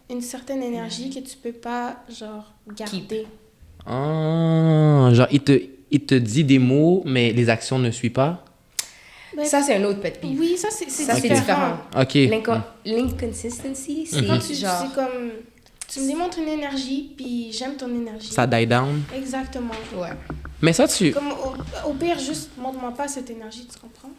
une certaine énergie que tu peux pas, genre, garder. Ah, genre, il te dit des mots, mais les actions ne suivent pas? Ben, Ça, c'est un autre pet peeve. oui, ça, c'est Ça, c'est différent. OK. L'inconsistency, c'est Quand tu, genre... c'est comme, tu me démontres une énergie, puis j'aime ton énergie. Ça die down. Exactement. Ouais. Mais ça, Comme au pire, juste montre-moi pas cette énergie, tu comprends?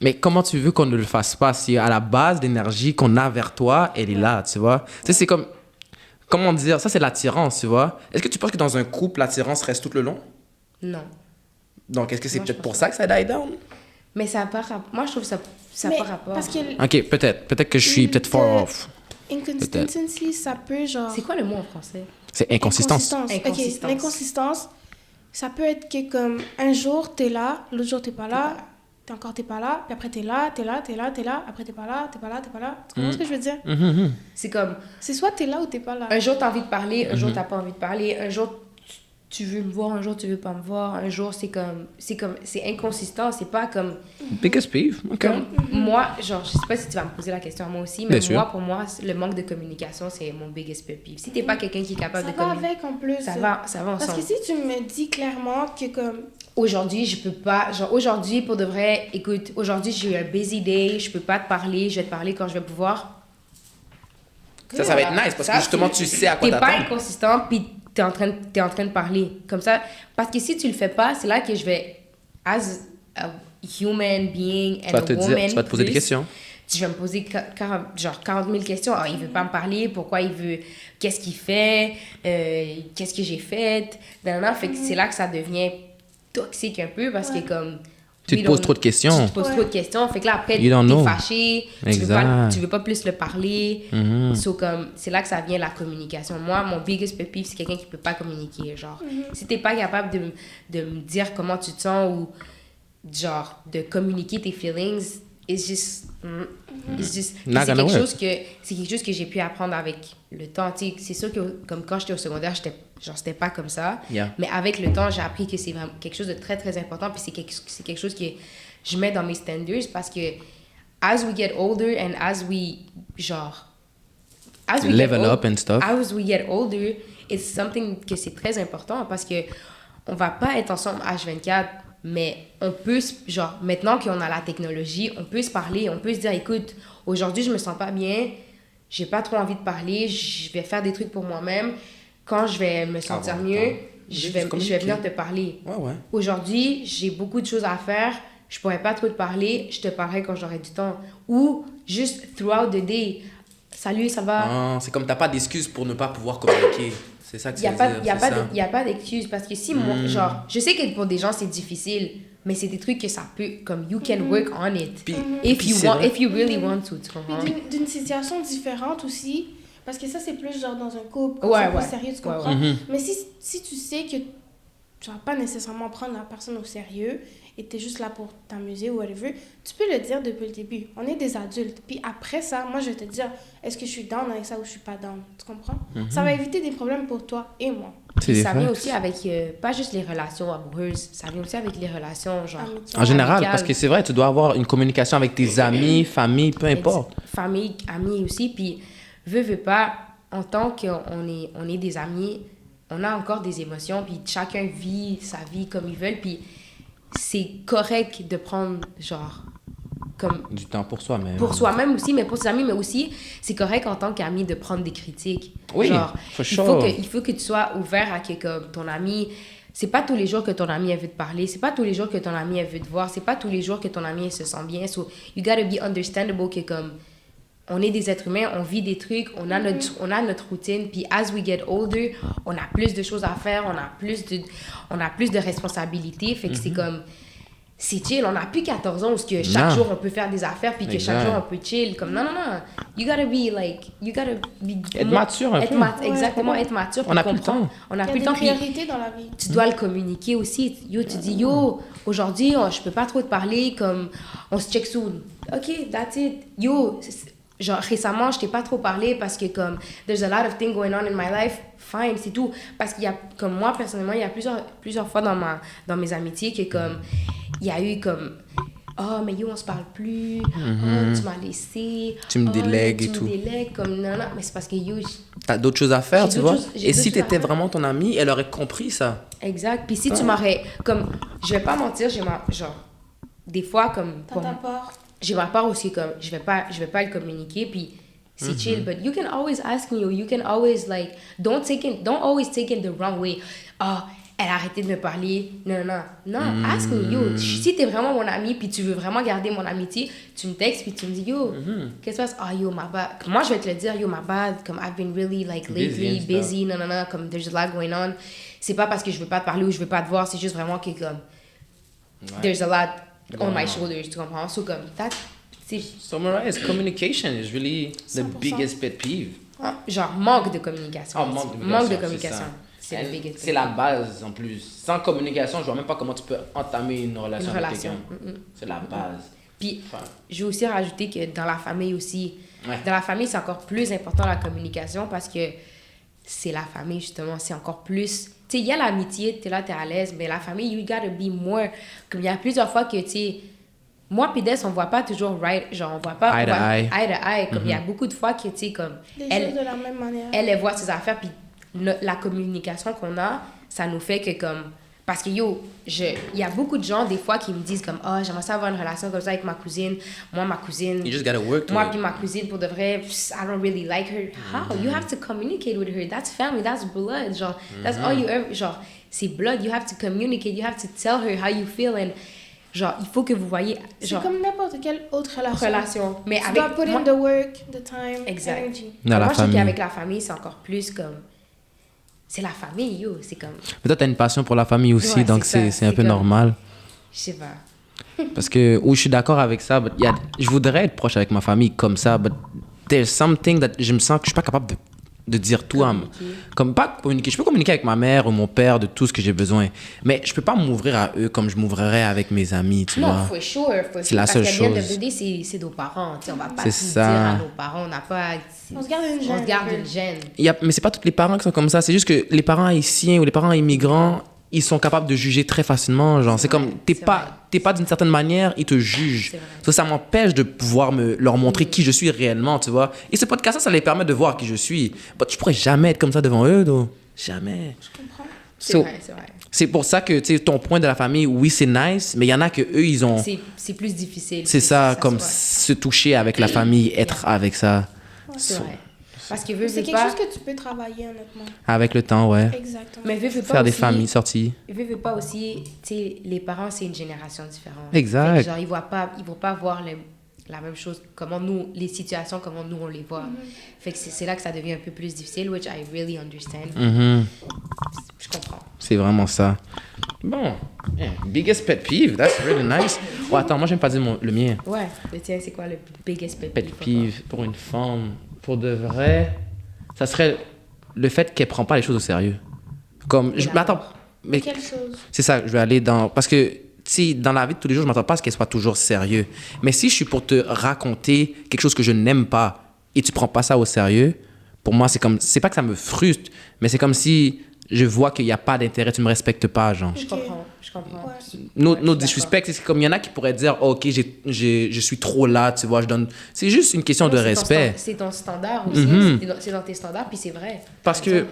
Mais comment tu veux qu'on ne le fasse pas si à la base d'énergie qu'on a vers toi, elle est là, tu vois? Tu sais, c'est comme... Comment dire? Ça, c'est l'attirance, tu vois? Est-ce que tu penses que dans un couple, l'attirance reste tout le long? Non. Donc, est-ce que c'est Moi, je peut-être pense pour ça que ça die down? Mais ça n'a pas rapport. Moi, je trouve ça n'a Mais pas rapport. parce que OK, peut-être. Peut-être que je suis peut-être far off. inconsistency, ça peut genre... C'est quoi le mot en français? C'est inconsistance. Inconsistance. Ok, l'inconsistance, ça peut être que comme un jour t'es là, l'autre jour t'es pas là, t'es pas là, puis après t'es là, après t'es pas là. Tu comprends ce que je veux dire? C'est comme, C'est soit t'es là ou t'es pas là. un jour, tu as envie de parler, un jour, tu n'as pas envie de parler, un jour, tu veux me voir, un jour, tu veux pas me voir, un jour, c'est inconsistant, c'est pas comme... Biggest peeve. OK. Comme moi, genre, je sais pas si tu vas me poser la question à moi aussi, mais Bien sûr. moi, pour moi, le manque de communication, c'est mon biggest pet peeve. Si t'es pas quelqu'un qui est capable Ça de va communiquer, avec en plus. ça va Parce ensemble. que si tu me dis clairement que comme... Aujourd'hui, je peux pas, genre, aujourd'hui, pour de vrai, écoute, aujourd'hui, j'ai eu un busy day, je peux pas te parler, je vais te parler quand je vais pouvoir. Ça va être nice parce que Ça, justement, c'est- tu sais à quoi T'es pas t'attendre. inconsistant, puis t'es en train de parler. Comme ça, parce que si tu le fais pas, c'est là que je vais, as a human being and Tu vas te a woman, dire, tu vas te poser des plus, questions. tu vas me poser 40 000 questions. Ah, il veut pas me parler, pourquoi il veut, qu'est-ce qu'il fait, qu'est-ce que j'ai fait. Fait que c'est là que ça devient toxique un peu parce que comme... Tu te poses trop de questions. Tu te poses trop de questions. Fait que là, après, You don't know. t'es fâché, Exact. tu veux pas plus le parler. So, comme, c'est là que ça vient la communication. Moi, mon biggest pet peeve, c'est quelqu'un qui peut pas communiquer. Genre, si t'es pas capable de me dire comment tu te sens ou genre de communiquer tes feelings, it's just Not c'est gonna quelque work. chose que c'est quelque chose que j'ai pu apprendre avec le temps. Tu sais, c'est sûr que comme quand j'étais au secondaire, c'était pas comme ça. Yeah. Mais avec le temps, j'ai appris que c'est vraiment quelque chose de très très important. Puis c'est quelque chose que je mets dans mes standards parce que as we get older and as we Level up and stuff. As we get older, it's something que c'est très important parce que on va pas être ensemble H24, mais on peut, genre, maintenant qu'on a la technologie, on peut se parler, on peut se dire, écoute, aujourd'hui, je me sens pas bien, j'ai pas trop envie de parler, je vais faire des trucs pour moi-même. Quand je vais me sentir Avoir le mieux, je vais venir te parler. Ouais. Aujourd'hui, j'ai beaucoup de choses à faire, je pourrais pas trop te parler, je te parlerai quand j'aurai du temps. Ou juste throughout the day, salut, ça va? Ah, c'est comme t'as pas d'excuse pour ne pas pouvoir communiquer. C'est ça que tu veux dire. Il n'y a pas d'excuse parce que si moi, genre, je sais que pour des gens c'est difficile, mais c'est des trucs que ça peut, comme, you can work on it. If you really want to, tu comprends? Puis d'une situation différente aussi, parce que ça c'est plus genre dans un couple, Ouais, c'est plus ouais. sérieux, tu comprends? Mhm. Mais si tu sais que tu vas pas nécessairement prendre la personne au sérieux et tu es juste là pour t'amuser ou whatever, tu peux le dire depuis le début. On est des adultes. Puis après ça, moi, je vais te dire, est-ce que je suis down avec ça ou je suis pas down? Tu comprends? Ça va éviter des problèmes pour toi et moi. Puis ça vient aussi avec, pas juste les relations amoureuses, ça vient aussi avec les relations, genre... En général, amicales. parce que c'est vrai, tu dois avoir une communication avec tes amis, famille, peu importe. Famille, amis aussi, puis veux pas, en tant qu'on est des amis, on a encore des émotions, puis chacun vit sa vie comme il veut, puis c'est correct de prendre, genre, comme... Du temps pour soi-même. Pour soi-même aussi, mais pour ses amis, mais aussi, c'est correct en tant qu'ami de prendre des critiques. Oui, genre, for sure. il faut que tu sois ouvert à que comme, ton ami... C'est pas tous les jours que ton ami elle veut te parler, c'est pas tous les jours que ton ami elle veut te voir, c'est pas tous les jours que ton ami elle se sent bien. So, you gotta be understandable que comme... On est des êtres humains, on vit des trucs, on a notre routine, puis as we get older, on a plus de choses à faire, on a plus de responsabilités, fait que c'est comme... C'est chill, on n'a plus 14 ans où que chaque jour on peut faire des affaires puis que chaque jour on peut chill. Comme non. You gotta be Être mature un peu. Exactement, être mature. On n'a plus le temps. On n'a Il y a plus des le temps. Puis priorités dans la vie. tu dois le communiquer aussi. Yo, tu dis, aujourd'hui, je peux pas trop te parler, comme, on se check soon. OK, that's it. Yo, genre, récemment, je t'ai pas trop parlé parce que, comme, there's a lot of things going on in my life. Fine, c'est tout. Parce qu'il y a, comme moi, personnellement, il y a plusieurs fois dans mes amitiés que, comme, il y a eu, comme, oh, mais yo, on se parle plus. Oh, tu m'as laissé. Tu me délègues et tout. Tu me délègues, comme, non. Mais c'est parce que, yo, T'as d'autres choses à faire, J'ai tu d'autres vois. choses- j'ai Et si d'autres choses à t'étais faire. vraiment ton amie, elle aurait compris ça. exact. Puis si tu m'aurais, comme, je vais pas mentir, genre, des fois, comme, T'as ta part. j'ai ma part aussi, comme, je vais pas le communiquer, puis c'est chill, but you can always ask me, or you can always, like, don't always take it the wrong way. Ah, elle a arrêté de me parler, non, ask me, yo, si t'es vraiment mon ami, puis tu veux vraiment garder mon amitié, tu me textes, puis tu me dis, yo, qu'est-ce qui se passe? Ah, yo, my bad. Moi, je vais te le dire, yo, my bad, comme, I've been really, like, lately, busy, non, comme, there's a lot going on. C'est pas parce que je veux pas te parler ou je veux pas te voir, c'est juste vraiment que, comme, there's a lot on my shoulders, tu comprends? So, comme, c'est Summarize, communication is really the 100%. biggest pet peeve. genre manque de communication. Ah, manque de communication, C'est le biggest. C'est la base en plus. Sans communication, je vois même pas comment tu peux entamer une relation avec quelqu'un. C'est la base. Puis, Enfin, je vais aussi rajouter que dans la famille aussi, Ouais. dans la famille, c'est encore plus important la communication parce que c'est la famille, justement, c'est encore plus... Tu sais, il y a l'amitié, t'es là, t'es à l'aise, mais la famille, you gotta be more... Comme il y a plusieurs fois que, tu sais, moi puis Des, on voit pas toujours genre, on voit pas... Eye to eye. Eye to eye. Comme il y a beaucoup de fois que, tu sais, comme... Les Elle, choses de la même manière. elle voit ses affaires, puis la communication qu'on a, ça nous fait que comme... Parce que yo, il y a beaucoup de gens des fois qui me disent comme « Ah, j'aimerais ça avoir une relation comme ça avec ma cousine. Moi, ma cousine... you just gotta work to Moi it. puis ma cousine, pour de vrai, I don't really like her. How? You have to communicate with her. That's family. That's blood. Genre, that's all you ever... Genre, c'est blood. You have to communicate. You have to tell her how you feel. And genre, il faut que vous voyez... C'est Genre, comme n'importe quelle autre relation. Mais Tu avec... dois put moi- in the work, the time, Exact. energy. Dans la moi, je sais famille. qu'avec la famille, c'est encore plus comme... C'est la famille, yo. C'est comme... Mais toi, t'as une passion pour la famille aussi, Ouais, donc c'est ça, c'est un c'est peu comme- normal. Je sais pas. Parce que, oui, je suis d'accord avec ça. But je voudrais être proche avec ma famille comme ça, but there's something that je me sens que je suis pas capable de dire tout à comme pas communiquer. Je peux communiquer avec ma mère ou mon père de tout ce que j'ai besoin, mais je peux pas m'ouvrir à eux comme je m'ouvrirais avec mes amis, tu Non, vois. for sure. C'est la seule Parce qu'à chose. c'est nos parents. Tu sais, on va pas C'est tout ça. dire à nos parents. On n'a pas... On se garde une gêne. On se garde un peu. une gêne. Mais c'est pas tous les parents qui sont comme ça. C'est juste que les parents haïtiens ou les parents immigrants, ils sont capables de juger très facilement. Genre, c'est comme, c'est t'es pas d'une certaine manière, ils te jugent. C'est vrai. Ça m'empêche de pouvoir leur montrer qui je suis réellement, tu vois. Et ce podcast-là, ça les permet de voir qui je suis. But je pourrais jamais être comme ça devant eux, though. Jamais. Je comprends. C'est So, vrai, c'est vrai. c'est pour ça que, tu sais, ton point de la famille, oui, c'est nice, mais il y en a que eux, ils ont... C'est plus difficile. C'est ça, comme soit. se toucher avec la famille, être avec ça. C'est So, vrai. Parce que veut C'est quelque pas... chose que tu peux travailler, honnêtement. Avec le temps, ouais. Exactement. Mais veut pas Faire des aussi- familles sorties. veut pas aussi, tu sais, les parents, c'est une génération différente. Exact. Fait que genre, ils vont pas voir la même chose, comment nous, les situations, comment nous, on les voit. Fait que c'est là que ça devient un peu plus difficile, which I really understand. Mhm. Je comprends. C'est vraiment ça. Bon, biggest pet peeve, that's really nice. Oh, attends, moi, j'aime pas dire le mien. Ouais, le tien, c'est quoi le biggest pet Pet peeve? peeve pour une femme, pour de vrai, ça serait le fait qu'elle prend pas les choses au sérieux. Comme, je m'attends... Mais Quelle chose? c'est ça, je vais aller dans... Parce que, si dans la vie de tous les jours, je m'attends pas à ce qu'elle soit toujours sérieux. Mais si je suis pour te raconter quelque chose que je n'aime pas et tu prends pas ça au sérieux, pour moi, c'est comme... C'est pas que ça me frustre, mais c'est comme si je vois qu'il y a pas d'intérêt, tu me respectes pas, genre. Je comprends, je comprends. Ouais. No, Ouais, no je suis disrespect, c'est comme il y en a qui pourraient dire, oh, ok, je suis trop là, tu vois, je donne... C'est juste une question de Non, c'est ton respect. C'est ton standard aussi. Mhm. C'est dans tes standards, puis c'est vrai. Parce que, tu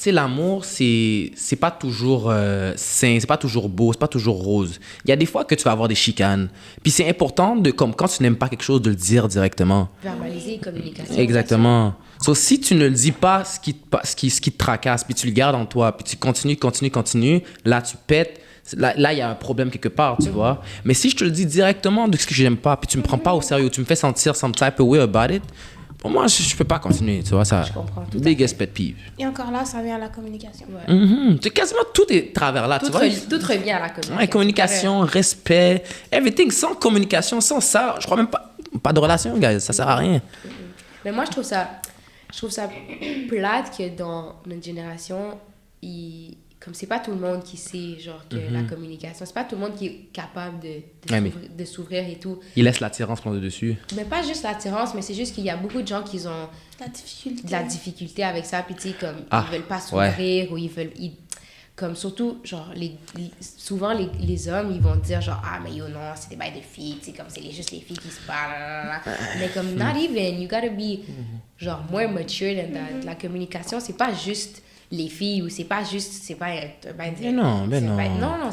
sais, l'amour, c'est pas toujours sain, c'est pas toujours beau, c'est pas toujours rose. Il y a des fois que tu vas avoir des chicanes. Puis c'est important, de, comme quand tu n'aimes pas quelque chose, de le dire directement. Verbaliser, communication. Exactement. So, si tu ne le dis pas, ce qui te tracasse, puis tu le gardes en toi, puis tu continues, là, tu pètes. Là, il y a un problème quelque part, tu vois. Mais si je te le dis directement de ce que j'aime pas, puis tu me prends pas au sérieux, tu me fais sentir some type of way about it, pour moi, je peux pas continuer, tu vois. Ça, Je comprends tout à biggest pet peeve. Et encore là, ça vient à la communication. Ouais. Mhm. C'est quasiment tout est travers là, tu Tout, vois. tout revient à la communication. Ouais, communication, respect, everything. Sans communication, sans ça, je crois même pas de relation, guys. Ça sert à rien. Mais moi, je trouve ça plate que dans notre génération, comme c'est pas tout le monde qui sait, genre, que la communication, c'est pas tout le monde qui est capable Ouais, mais- de s'ouvrir et tout. Il laisse l'attirance prendre le dessus. Mais pas juste l'attirance, mais c'est juste qu'il y a beaucoup de gens qui ont La difficulté. de la difficulté avec ça, puis tu sais, comme, Ah, ils veulent pas s'ouvrir, ou comme surtout, genre, souvent, les hommes, ils vont dire, genre, ah, mais yo, non, c'est des bails de filles, tu sais, comme, c'est juste les filles qui se parlent, là. Mais comme, not even, you gotta be, genre, more mature than that. La communication, c'est pas juste les filles, ou c'est pas un bail de... Mais non, mais c'est non. non,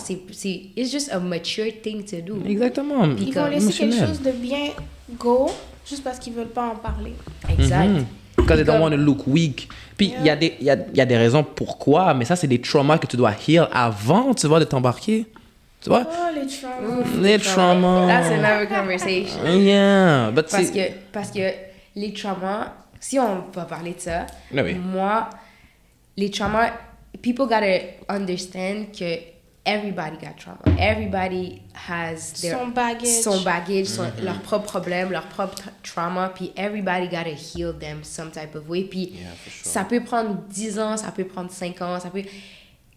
it's just a mature thing to do. Exactement. Ils vont laisser quelque chose de bien go juste parce qu'ils veulent pas en parler. Exact. Because they don't Comme- want to look weak. Puis il y a des raisons pourquoi, mais ça, c'est des traumas que tu dois heal avant, tu vois, de t'embarquer. Tu vois? Oh, les traumas. Les traumas. That's another conversation. Yeah. But Parce que les traumas, si on va parler de ça, Ah oui. moi, les traumas, people gotta understand que everybody got trauma. Everybody has Son baggage. son baggage, leurs propres problèmes, leurs propres trauma, puis everybody gotta heal them some type of way. Puis ça peut prendre 10 ans, ça peut prendre 5 ans,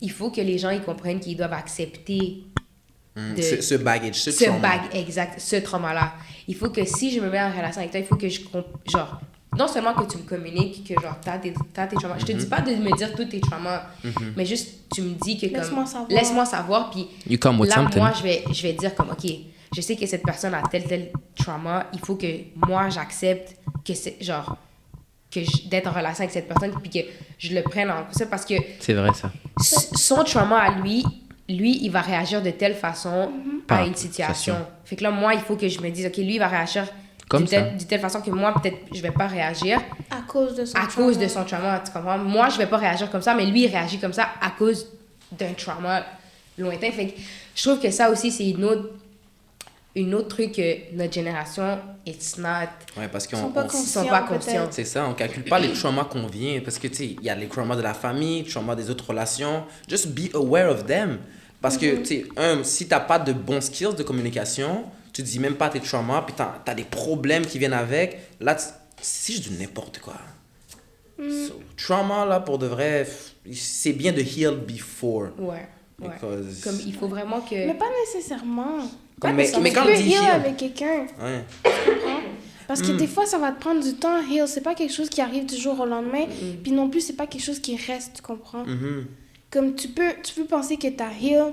il faut que les gens ils comprennent qu'ils doivent accepter Ce baggage, ce trauma. Exact, ce trauma-là. Il faut que si je me mets en relation avec toi, il faut que genre, non seulement que tu me communiques, que genre, t'as tes traumas. Je te dis pas de me dire tous tes traumas, mais juste, tu me dis que comme... Laisse-moi savoir, puis You come with là, something. moi, je vais dire comme, OK, je sais que cette personne a tel trauma, il faut que moi, j'accepte que c'est, genre, d'être en relation avec cette personne, puis que je le prenne en ça, parce que C'est vrai, ça. son trauma à lui, il va réagir de telle façon à une situation. Fait que là, moi, il faut que je me dise, OK, lui, il va réagir Comme de ça. telle façon que moi, peut-être, je vais pas réagir À cause de son à trauma. cause de son trauma, tu comprends? Moi, je vais pas réagir comme ça, mais lui, il réagit comme ça à cause d'un trauma lointain. Fait que je trouve que ça aussi, c'est une autre truc que notre génération, it's not... Ouais, parce Ils qu'on sont pas Ils conscients. sont pas peut-être. conscients. c'est ça, on calcule pas les traumas qu'on vient parce que tu sais, il y a les traumas de la famille, les traumas des autres relations. Just be aware of them. Parce que tu sais, si t'as pas de bons skills de communication, tu dis même pas tes traumas, puis t'as des problèmes qui viennent avec. Là, si je dis n'importe quoi. So, trauma là pour de vrai, c'est bien de heal before. Ouais. Because- Comme il faut vraiment que... Mais pas nécessairement. Comme- mais Tu quand peux on dit heal heal, avec quelqu'un. ouais. Parce que des fois, ça va te prendre du temps, heal. C'est pas quelque chose qui arrive du jour au lendemain. Puis non plus, c'est pas quelque chose qui reste, tu comprends? Mhm. Comme tu peux penser que t'as heal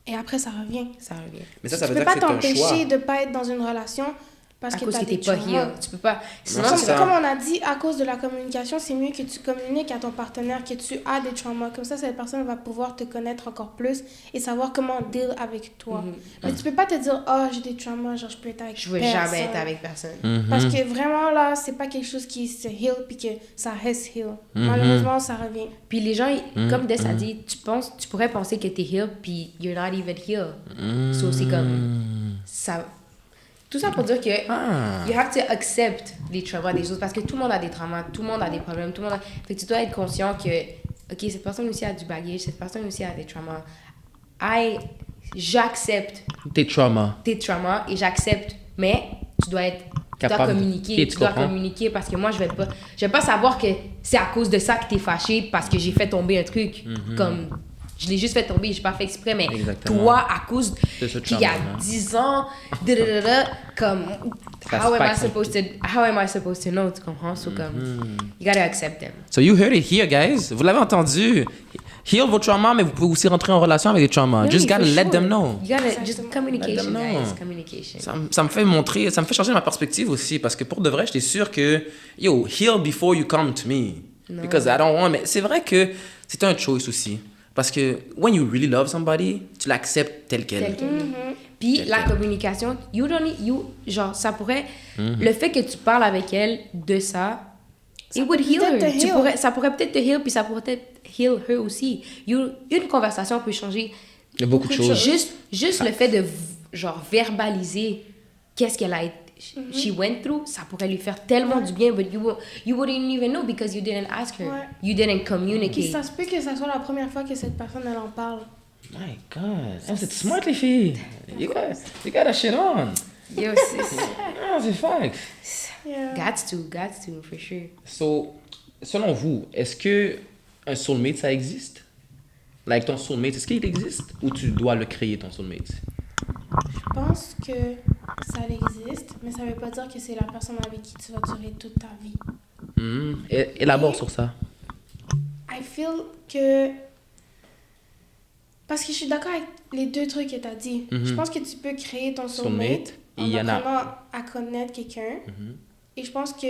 et après, ça revient. Ça revient. Mais ça Tu veut peux dire pas que c'est un choix. t'empêcher de pas être dans une relation parce À que cause t'as que t'es des pas traumas. heal. Tu peux pas. Sinon, Comme, c'est ça. comme on a dit, à cause de la communication, c'est mieux que tu communiques à ton partenaire que tu as des traumas. Comme ça, cette personne va pouvoir te connaître encore plus et savoir comment deal avec toi. Mais tu peux pas te dire, oh, j'ai des traumas, genre je peux être avec je veux personne. jamais être avec personne. Parce que vraiment, là, c'est pas quelque chose qui se heal puis que ça reste heal. Malheureusement, ça revient. Puis les gens, comme Des a dit, tu pourrais penser que t'es heal, puis you're not even heal. So c'est comme ça. Tout ça pour dire que you have to accept les traumas des autres parce que tout le monde a des traumas, tout le monde a des problèmes, tout le monde a... Fait que tu dois être conscient que, ok, cette personne aussi a du bagage, cette personne aussi a des traumas. J'accepte Tes traumas. tes traumas et j'accepte, mais tu dois être... Tu dois Capable de- communiquer, Ok, tu tu dois comprends. communiquer parce que moi, je vais pas savoir que c'est à cause de ça que t'es fâché parce que j'ai fait tomber un truc. Comme, je l'ai juste fait tomber, j'ai pas fait exprès, mais Exactement. toi, à cause De ce qu'il y a trauma-là. 10 ans, comme, Ça how se am passe un I supposed to know, tu comprends? So, comme, you gotta accept them. So you heard it here, guys. Vous l'avez entendu. Heal vos traumas, mais vous pouvez aussi rentrer en relation avec des traumas. Just gotta let them know. You gotta, just Exactement. communication, Let them know. guys, communication. Ça me fait montrer, ça me fait changer ma perspective aussi, parce que pour de vrai, j'étais sûr que, yo, heal before you come to me. Because I don't want, mais c'est vrai que c'est un choice aussi. Parce que when you really love somebody, tu l'acceptes tel quel. Tel quel. Puis la communication, genre, ça pourrait, le fait que tu parles avec elle de ça, it would heal peut-être her. te heal. Ça pourrait peut-être te heal, puis ça pourrait peut-être heal her aussi. Une conversation peut changer. Il y a beaucoup de choses. Juste le fait de, genre, verbaliser qu'est-ce qu'elle a été, she went through, ça pourrait lui faire tellement du bien, but you wouldn't even know because you didn't ask her. Ouais. You didn't Puis communicate. ça se peut que ça soit la première fois que cette personne, elle en parle. My God. Ah, c'est smart, les filles. You got that shit on. Yo, c'est... Ah, c'est fact. Yeah. Got to, for sure. So, selon vous, est-ce que un soulmate, ça existe? Like ton soulmate, est-ce qu'il existe? Ou tu dois le créer, ton soulmate? Je pense que ça existe, mais ça veut pas dire que c'est la personne avec qui tu vas durer toute ta vie. Élabore sur ça. I feel que... Parce que je suis d'accord avec les deux trucs que tu as dit. Je pense que tu peux créer ton soulmate Il y en en a. apprenant à connaître quelqu'un. Et je pense que...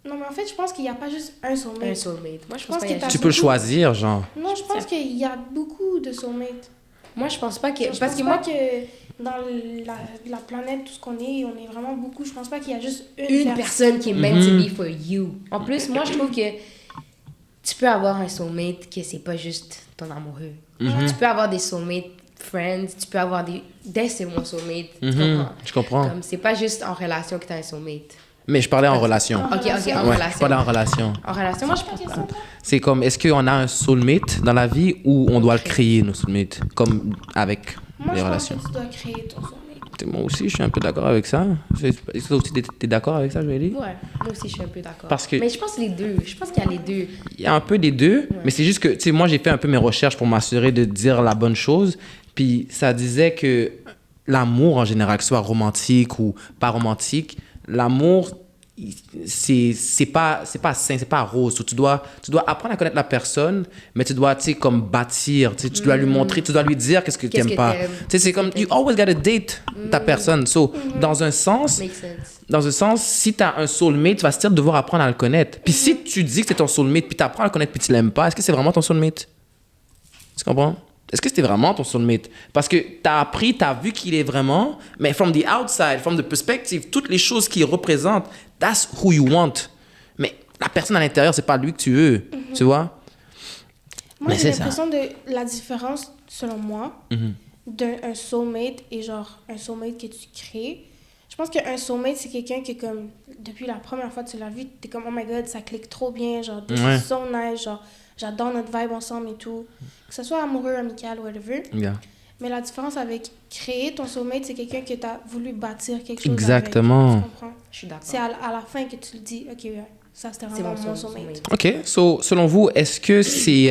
Non, mais en fait, je pense qu'il n'y a pas juste un soulmate. Un soulmate. Moi, je pense pense pas que qu'il y a t'as- Tu peux le choisir, genre. Non, je pense qu'il y a beaucoup de soulmates. Moi, je pense pas que... Je Parce pense que pas moi, que dans la planète, tout ce qu'on est vraiment beaucoup. Je pense pas qu'il y a juste une personne qui est meant to be for you. En plus, moi, je trouve que tu peux avoir un soulmate que c'est pas juste ton amoureux. Tu peux avoir des soulmates friends, tu peux avoir des... c'est mon soulmate, tu comprends? Je comprends. Comme, c'est pas juste en relation que t'as un soulmate. Mais je parlais en relation. Ok, en Ouais, je relation. parlais en relation. En relation, moi, je pense pas. C'est comme, est-ce qu'on a un soulmate dans la vie ou on doit le créer, nos soulmates, comme avec Moi, les je pense relations? que tu dois créer ton soulmate. Moi aussi, je suis un peu d'accord avec ça. Est-ce que toi aussi, t'es d'accord avec ça, Joëlie? Ouais, moi aussi, je suis un peu d'accord. Parce que- Mais je pense les deux. Je pense qu'il y a les deux. Il y a un peu des deux, mais c'est juste que, tu sais, moi, j'ai fait un peu mes recherches pour m'assurer de dire la bonne chose. Puis ça disait que l'amour, en général, que ce soit romantique ou pas romantique, l'amour, c'est pas sain, c'est pas rose. Tu dois apprendre à connaître la personne, mais tu dois, tu sais, comme bâtir. Tu sais, tu dois lui montrer, tu dois lui dire qu'est-ce que tu Qu'est-ce n'aimes que pas. t'aimes, Tu sais, c'est comme, you always gotta date ta personne. So, dans un sens, Makes sense. si tu as un soulmate, tu vas se dire devoir apprendre à le connaître. Puis si tu dis que c'est ton soulmate, puis tu apprends à le connaître, puis tu l'aimes pas, est-ce que c'est vraiment ton soulmate? Tu comprends? Est-ce que c'était vraiment ton soulmate? Parce que tu as appris, tu as vu qu'il est vraiment, mais from the outside, from the perspective, toutes les choses qu'il représente, that's who you want. Mais la personne à l'intérieur, c'est pas lui que tu veux. Tu vois? Moi, Mais j'ai c'est ça. l'impression de la différence, selon moi, d'un soulmate et genre un soulmate que tu crées. Je pense qu'un soulmate, c'est quelqu'un qui, comme, depuis la première fois que tu l'as vu, t'es comme, oh my god, ça clique trop bien, genre, this Ouais. is so nice, genre, j'adore notre vibe ensemble et tout. Que ce soit amoureux, amical, whatever. Yeah. Mais la différence avec créer ton soulmate, c'est quelqu'un que t'as voulu bâtir quelque chose Exactement. avec. Tu comprends? Je suis d'accord. C'est à la fin que tu le dis, ok, ouais, ça c'était C'est vraiment mon soulmate. soulmate. OK. So, selon vous, est-ce que c'est...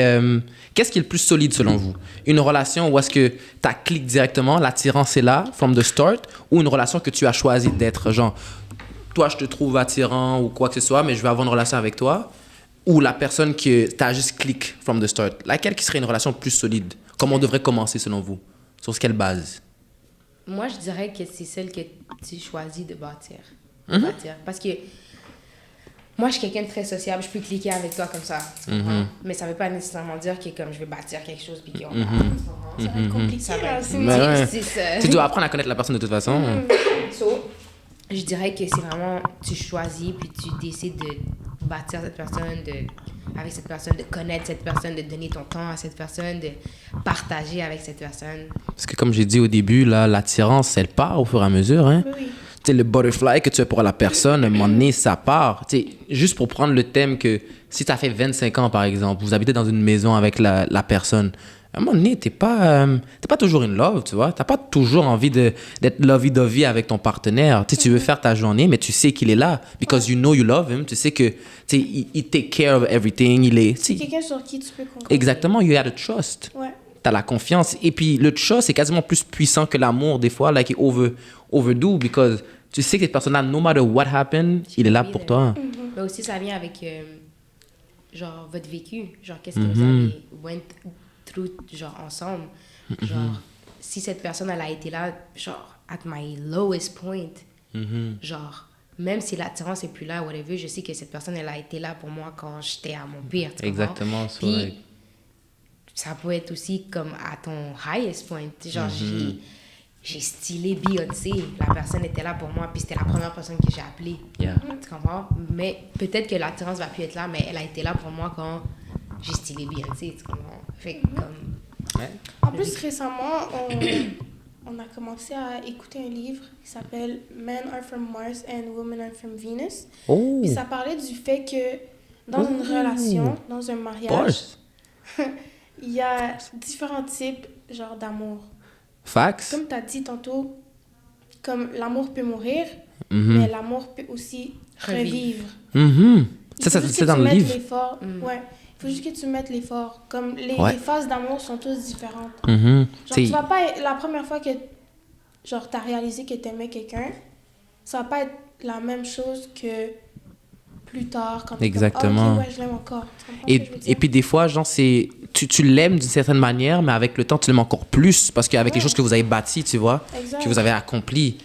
qu'est-ce qui est le plus solide selon vous? Une relation où est-ce que tu cliques directement, l'attirance est là, from the start, ou une relation que tu as choisi d'être, genre, toi, je te trouve attirant ou quoi que ce soit, mais je veux avoir une relation avec toi, ou la personne que tu as juste click from the start? Laquelle qui serait une relation plus solide? Comment on devrait commencer selon vous? Sur quelle base? Moi, je dirais que c'est celle que tu choisis de bâtir. bâtir. Parce que moi, je suis quelqu'un de très sociable, je peux cliquer avec toi comme ça. Tu comprends? Mais ça veut pas nécessairement dire que comme je vais bâtir quelque chose puis qu'on va... Ça va être compliqué, Ça va là. être... C'est Mais ouais. C'est ça. Tu dois apprendre à connaître la personne de toute façon. So, je dirais que c'est vraiment, tu choisis, puis tu décides de bâtir cette personne, avec cette personne, de connaître cette personne, de donner ton temps à cette personne, de partager avec cette personne. Parce que comme j'ai dit au début, là, l'attirance, elle part au fur et à mesure. Hein? Oui, oui. Tu sais, le butterfly que tu as pour la personne, à un moment donné, ça part. Tu sais, juste pour prendre le thème que si tu as fait 25 ans, par exemple, vous habitez dans une maison avec la personne, à un moment donné, t'es pas toujours in love, tu vois. T'as pas toujours envie d'être lovey-dovey avec ton partenaire. Tu sais, tu veux faire ta journée, mais tu sais qu'il est là. Because you know you love him. Tu sais que, tu sais, il take care of everything. Il est... tu C'est sais, quelqu'un sur qui tu peux compter. exactement, you have the trust. Ouais. T'as la confiance. Et puis, le trust est quasiment plus puissant que l'amour, des fois, like, overdo, because tu sais que cette personne-là, no matter what happened, il est là pour toi. Mais aussi, ça vient avec, genre, votre vécu. Genre, qu'est-ce que vous avez went through, genre, ensemble. Genre, si cette personne, elle a été là, genre, at my lowest point, genre, même si l'attirance est plus là, whatever, je sais que cette personne, elle a été là pour moi quand j'étais à mon pire, tu comprends? Exactement. So, Puis, like, ça peut être aussi comme à ton highest point. Genre, j'ai stylé Beyoncé. La personne était là pour moi, puis c'était la première personne que j'ai appelée. yeah. Tu comprends? Mais peut-être que l'attirance va plus être là, mais elle a été là pour moi quand j'ai stylé Beyoncé. Tu comprends? Fait que comme... Ouais. En plus, récemment, on a commencé à écouter un livre qui s'appelle Men Are From Mars and Women Are From Venus. Oh, Puis ça parlait du fait que dans une relation, dans un mariage, bars. il y a différents types genre d'amour. Facts. Comme tu as dit tantôt, comme l'amour peut mourir, Mhm. mais l'amour peut aussi revivre. Mhm. Il Ça, faut juste c'est que dans tu le mettes livre. l'effort. Ouais. Il faut juste que tu mettes l'effort. Comme Ouais. les phases d'amour sont toutes différentes. Mhm. Genre, C'est- tu vas pas... La première fois que genre, tu as réalisé que tu aimais quelqu'un, ça va pas être la même chose que plus tard. Quand t'es comme, Exactement. ah, ok, ouais, je l'aime encore. Tu comprends ce que je veux Et dire? puis des fois, genre, c'est... Tu l'aimes d'une certaine manière, mais avec le temps, tu l'aimes encore plus parce qu'avec les choses que vous avez bâties, tu vois, Exact. que vous avez accomplies.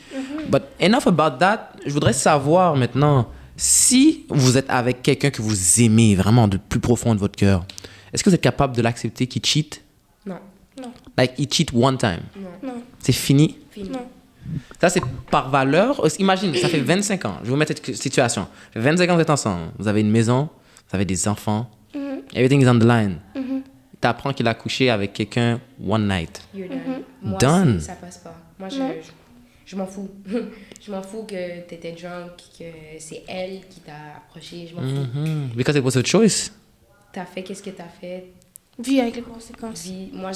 But enough about that. Je voudrais savoir maintenant, si vous êtes avec quelqu'un que vous aimez vraiment du plus profond de votre cœur, est-ce que vous êtes capable de l'accepter qu'il cheat? Non, Non, Like, he cheat one time. non, C'est fini? fini. non. Ça, c'est par valeur. Imagine, ça fait 25 ans. Je vais vous mettre cette situation. Ça fait 25 ans que vous êtes ensemble. Vous avez une maison, vous avez des enfants. Everything is on the line. Tu apprends qu'il a couché avec quelqu'un one night. You're done. Moi, Done. ça passe pas. Moi, Non. je m'en fous. Je m'en fous que t'étais drunk, que c'est elle qui t'a approché. Je m'en fous. Mhm. Because it was a choice. T'as fait qu'est-ce que t'as fait. Vis avec les conséquences. Puis, moi,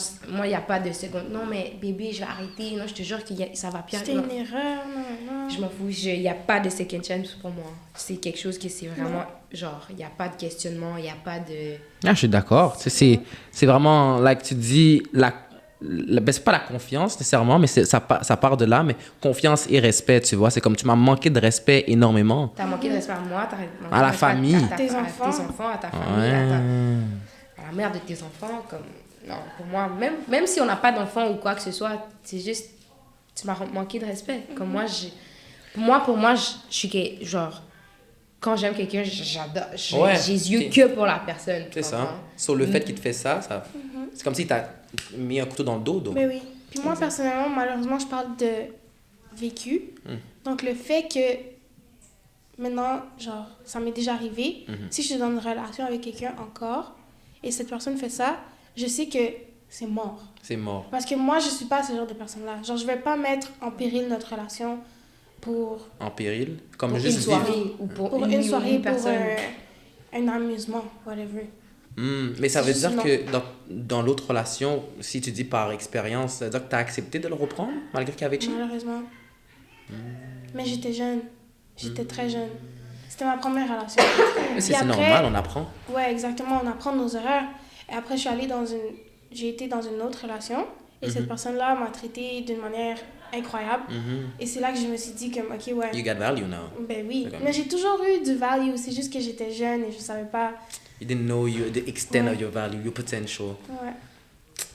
il n'y a pas de seconde. Non, mais bébé, je vais arrêter. Non, je te jure que ça va pire. C'était Non. une erreur, non. Je m'en fous. Il n'y a pas de second chance pour moi. C'est quelque chose que c'est vraiment... Genre, il n'y a pas de questionnement, il n'y a pas de... Ah, je suis d'accord. Tu sais, c'est vraiment, like tu dis, ben, c'est pas la confiance nécessairement, mais ça part de là, mais confiance et respect, tu vois. C'est comme tu m'as manqué de respect énormément. T'as manqué de respect à moi, t'as manqué À la de respect famille. à Tes à enfants. tes enfants, à ta famille, Ouais. à la mère de tes enfants. Comme... Non, pour moi, même si on n'a pas d'enfants ou quoi que ce soit, c'est juste... Tu m'as manqué de respect. Comme moi, pour moi, je suis genre... Quand j'aime quelqu'un, j'adore. Ouais. J'ai les yeux T'es- que pour la personne. tu C'est ça. comprends? Sur le fait qu'il te fait ça, c'est comme si t'as mis un couteau dans le dos. donc. Mais oui. Puis moi, personnellement, malheureusement, je parle de vécu. Donc, le fait que maintenant, genre, ça m'est déjà arrivé, si je suis dans une relation avec quelqu'un encore, et cette personne fait ça, je sais que c'est mort. C'est mort. Parce que moi, je suis pas ce genre de personne-là. Genre, je vais pas mettre en péril notre relation pour En péril. Comme Pour juste une vivre. soirée ou pour, une une soirée, une pour personne. un amusement, whatever. Mais ça veut dire Non. que dans l'autre relation, si tu dis par expérience, ça veut dire que tu as accepté de le reprendre malgré qu'il y avait cheat? Malheureusement. Mais j'étais jeune. J'étais très jeune. C'était ma première relation. Mais Puis c'est après- normal, on apprend. Ouais, exactement. On apprend nos erreurs. Et après, j'ai été dans une autre relation. Et cette personne-là m'a traité d'une manière incroyable. Et c'est là que je me suis dit comme, ok, ouais. You got value now. Ben oui. C'est comme- Mais j'ai toujours eu du value. C'est juste que j'étais jeune et je savais pas. You didn't know the extent Ouais. of your value, your potential. Ouais.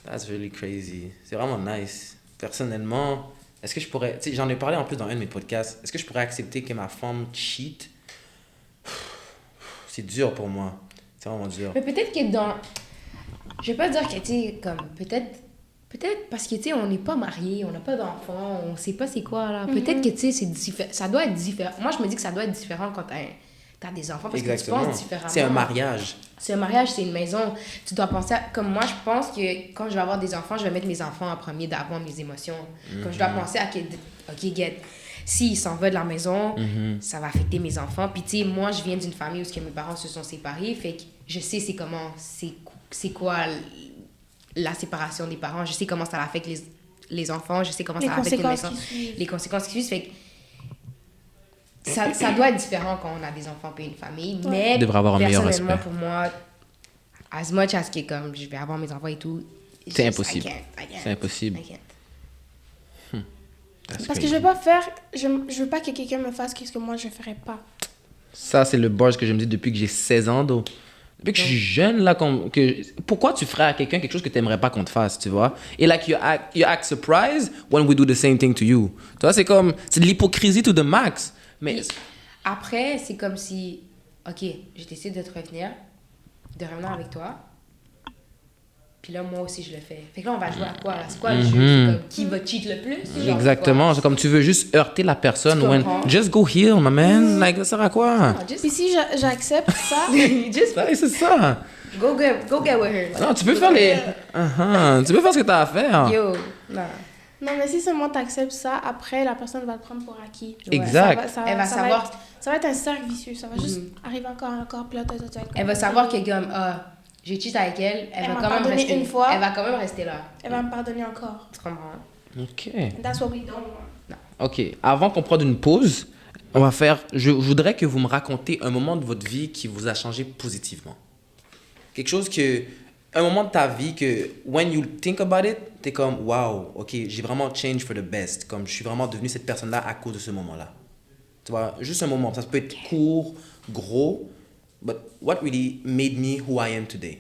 That's really crazy. C'est vraiment nice. Personnellement, est-ce que je pourrais... Tu sais, j'en ai parlé en plus dans un de mes podcasts. Est-ce que je pourrais accepter que ma femme cheat? C'est dur pour moi. C'est vraiment dur. Mais peut-être que dans... Je vais pas dire que, tu sais, comme, peut-être parce que, tu sais, on n'est pas mariés, on n'a pas d'enfants, on sait pas c'est quoi, là. Peut-être que, tu sais, ça doit être différent. Moi, je me dis que ça doit être différent quand t'as des enfants, parce que tu penses différemment. C'est un mariage. C'est un mariage, c'est une maison. Tu dois penser comme moi, je pense que quand je vais avoir des enfants, je vais mettre mes enfants en premier d'avant mes émotions. Comme je dois penser à, OK, get, s'il s'en va de la maison, ça va affecter mes enfants. Puis, tu sais, moi, je viens d'une famille où mes parents se sont séparés, fait que je sais c'est quoi la séparation des parents. Je sais comment ça affecte les enfants, je sais comment ça affecte une maison. Les conséquences qui suivent, fait que ça doit être différent quand on a des enfants et une famille, mais devrait avoir un meilleur respect. personnellement, pour moi, as much as que comme je vais avoir mes enfants et tout, c'est impossible. I can't. C'est impossible. I can't. Parce que je veux pas que quelqu'un me fasse ce que moi je ferais pas. Ça, c'est le buzz que je me dis depuis que j'ai 16 ans, donc. Depuis que je suis jeune, là, pourquoi tu ferais à quelqu'un quelque chose que tu n'aimerais pas qu'on te fasse, tu vois? Et like, you act surprised when we do the same thing to you. Tu vois, c'est de l'hypocrisie to the max. Mais puis, après, c'est comme si, OK, je décide de revenir avec toi. Puis là, moi aussi, je le fais. Fait que là, on va jouer à quoi? C'est quoi le jeu? C'est comme qui va cheat le plus? Genre, exactement. C'est comme tu veux juste heurter la personne. Just go heal, my man. Like, ça sert à quoi? Puis si j'accepte ça... c'est ça. Go get with her. Non, tu peux faire tu peux faire ce que tu as à faire. Yo, non. Non, mais si seulement t'acceptes ça, après, la personne va te prendre pour acquis. Exact. Elle va savoir... Ça va être un cercle vicieux. Ça va juste arriver encore, puis là, elle va savoir que comme... j'ai cheat avec elle, elle va quand même rester une fois. Elle va quand même rester là. Elle va me pardonner encore. Tu comprends? OK. That's what we don't want. Non. OK. Avant qu'on prenne une pause, je voudrais que vous me racontiez un moment de votre vie qui vous a changé positivement. Quelque chose un moment de ta vie que, when you think about it, t'es comme, wow, OK, j'ai vraiment changed for the best. Comme, je suis vraiment devenu cette personne-là à cause de ce moment-là. Tu vois, juste un moment. Ça peut être court, gros, but what really made me who I am today?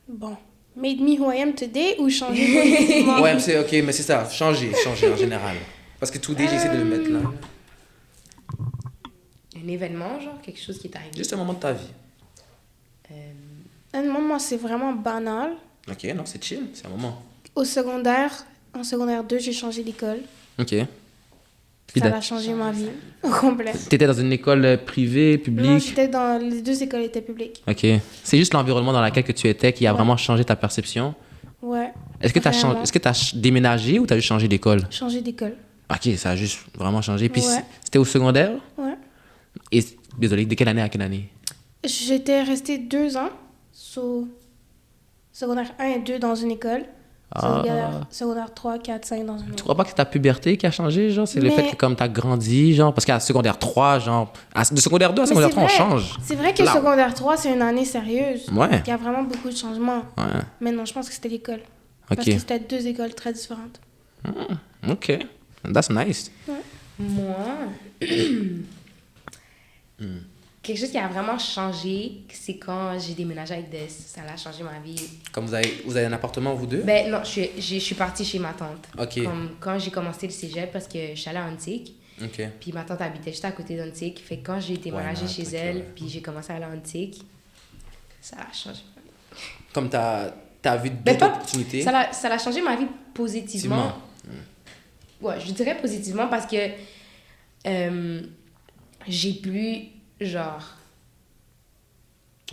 Bon. Made me who I am today ou changer positivement? Ouais, c'est OK, mais c'est ça. Changer en général. Parce que today, j'essaie de le mettre là. Un événement, genre, quelque chose qui est arrivé. Juste un moment de ta vie. Un moment, c'est vraiment banal. OK, non, c'est chill. C'est un moment. En secondaire 2, j'ai changé d'école. OK. Ça a changé ma vie au complet. T'étais dans une école privée, publique? Non, j'étais dans... Les deux écoles étaient publiques. OK. C'est juste l'environnement dans lequel tu étais qui a vraiment changé ta perception? Ouais. Est-ce que t'as déménagé ou t'as juste changé d'école? Changé d'école. OK, ça a juste vraiment changé. Puis Ouais. c'était au secondaire? Ouais. Et, désolé, de quelle année à quelle année? J'étais restée 2 ans, secondaire 1 et 2 dans une école. Secondaire 3, 4, 5 dans une autre. Tu crois pas que c'est ta puberté qui a changé, genre? C'est le fait que comme t'as grandi, genre, parce qu'à secondaire 3, genre, de secondaire 2 à secondaire 3, on change. C'est vrai que Là. secondaire 3, c'est une année sérieuse. Ouais. Il y a vraiment beaucoup de changements. Ouais. Mais non, je pense que c'était l'école. OK. Parce que c'était 2 écoles très différentes. OK. That's nice. Moi, quelque chose qui a vraiment changé, c'est quand j'ai déménagé avec Des. Ça a changé ma vie. Comme vous avez un appartement, vous deux? Ben non, je suis partie chez ma tante. OK. Comme quand j'ai commencé le cégep, parce que je suis allée à Antique. OK. Puis ma tante habitait juste à côté d'Antique. Fait que quand j'ai déménagé chez elle, puis j'ai commencé à aller à Antique, ça a changé ma vie. Comme t'as vu d'autres opportunités? Ça a changé ma vie positivement. Ouais, je dirais positivement parce que j'ai pu, genre,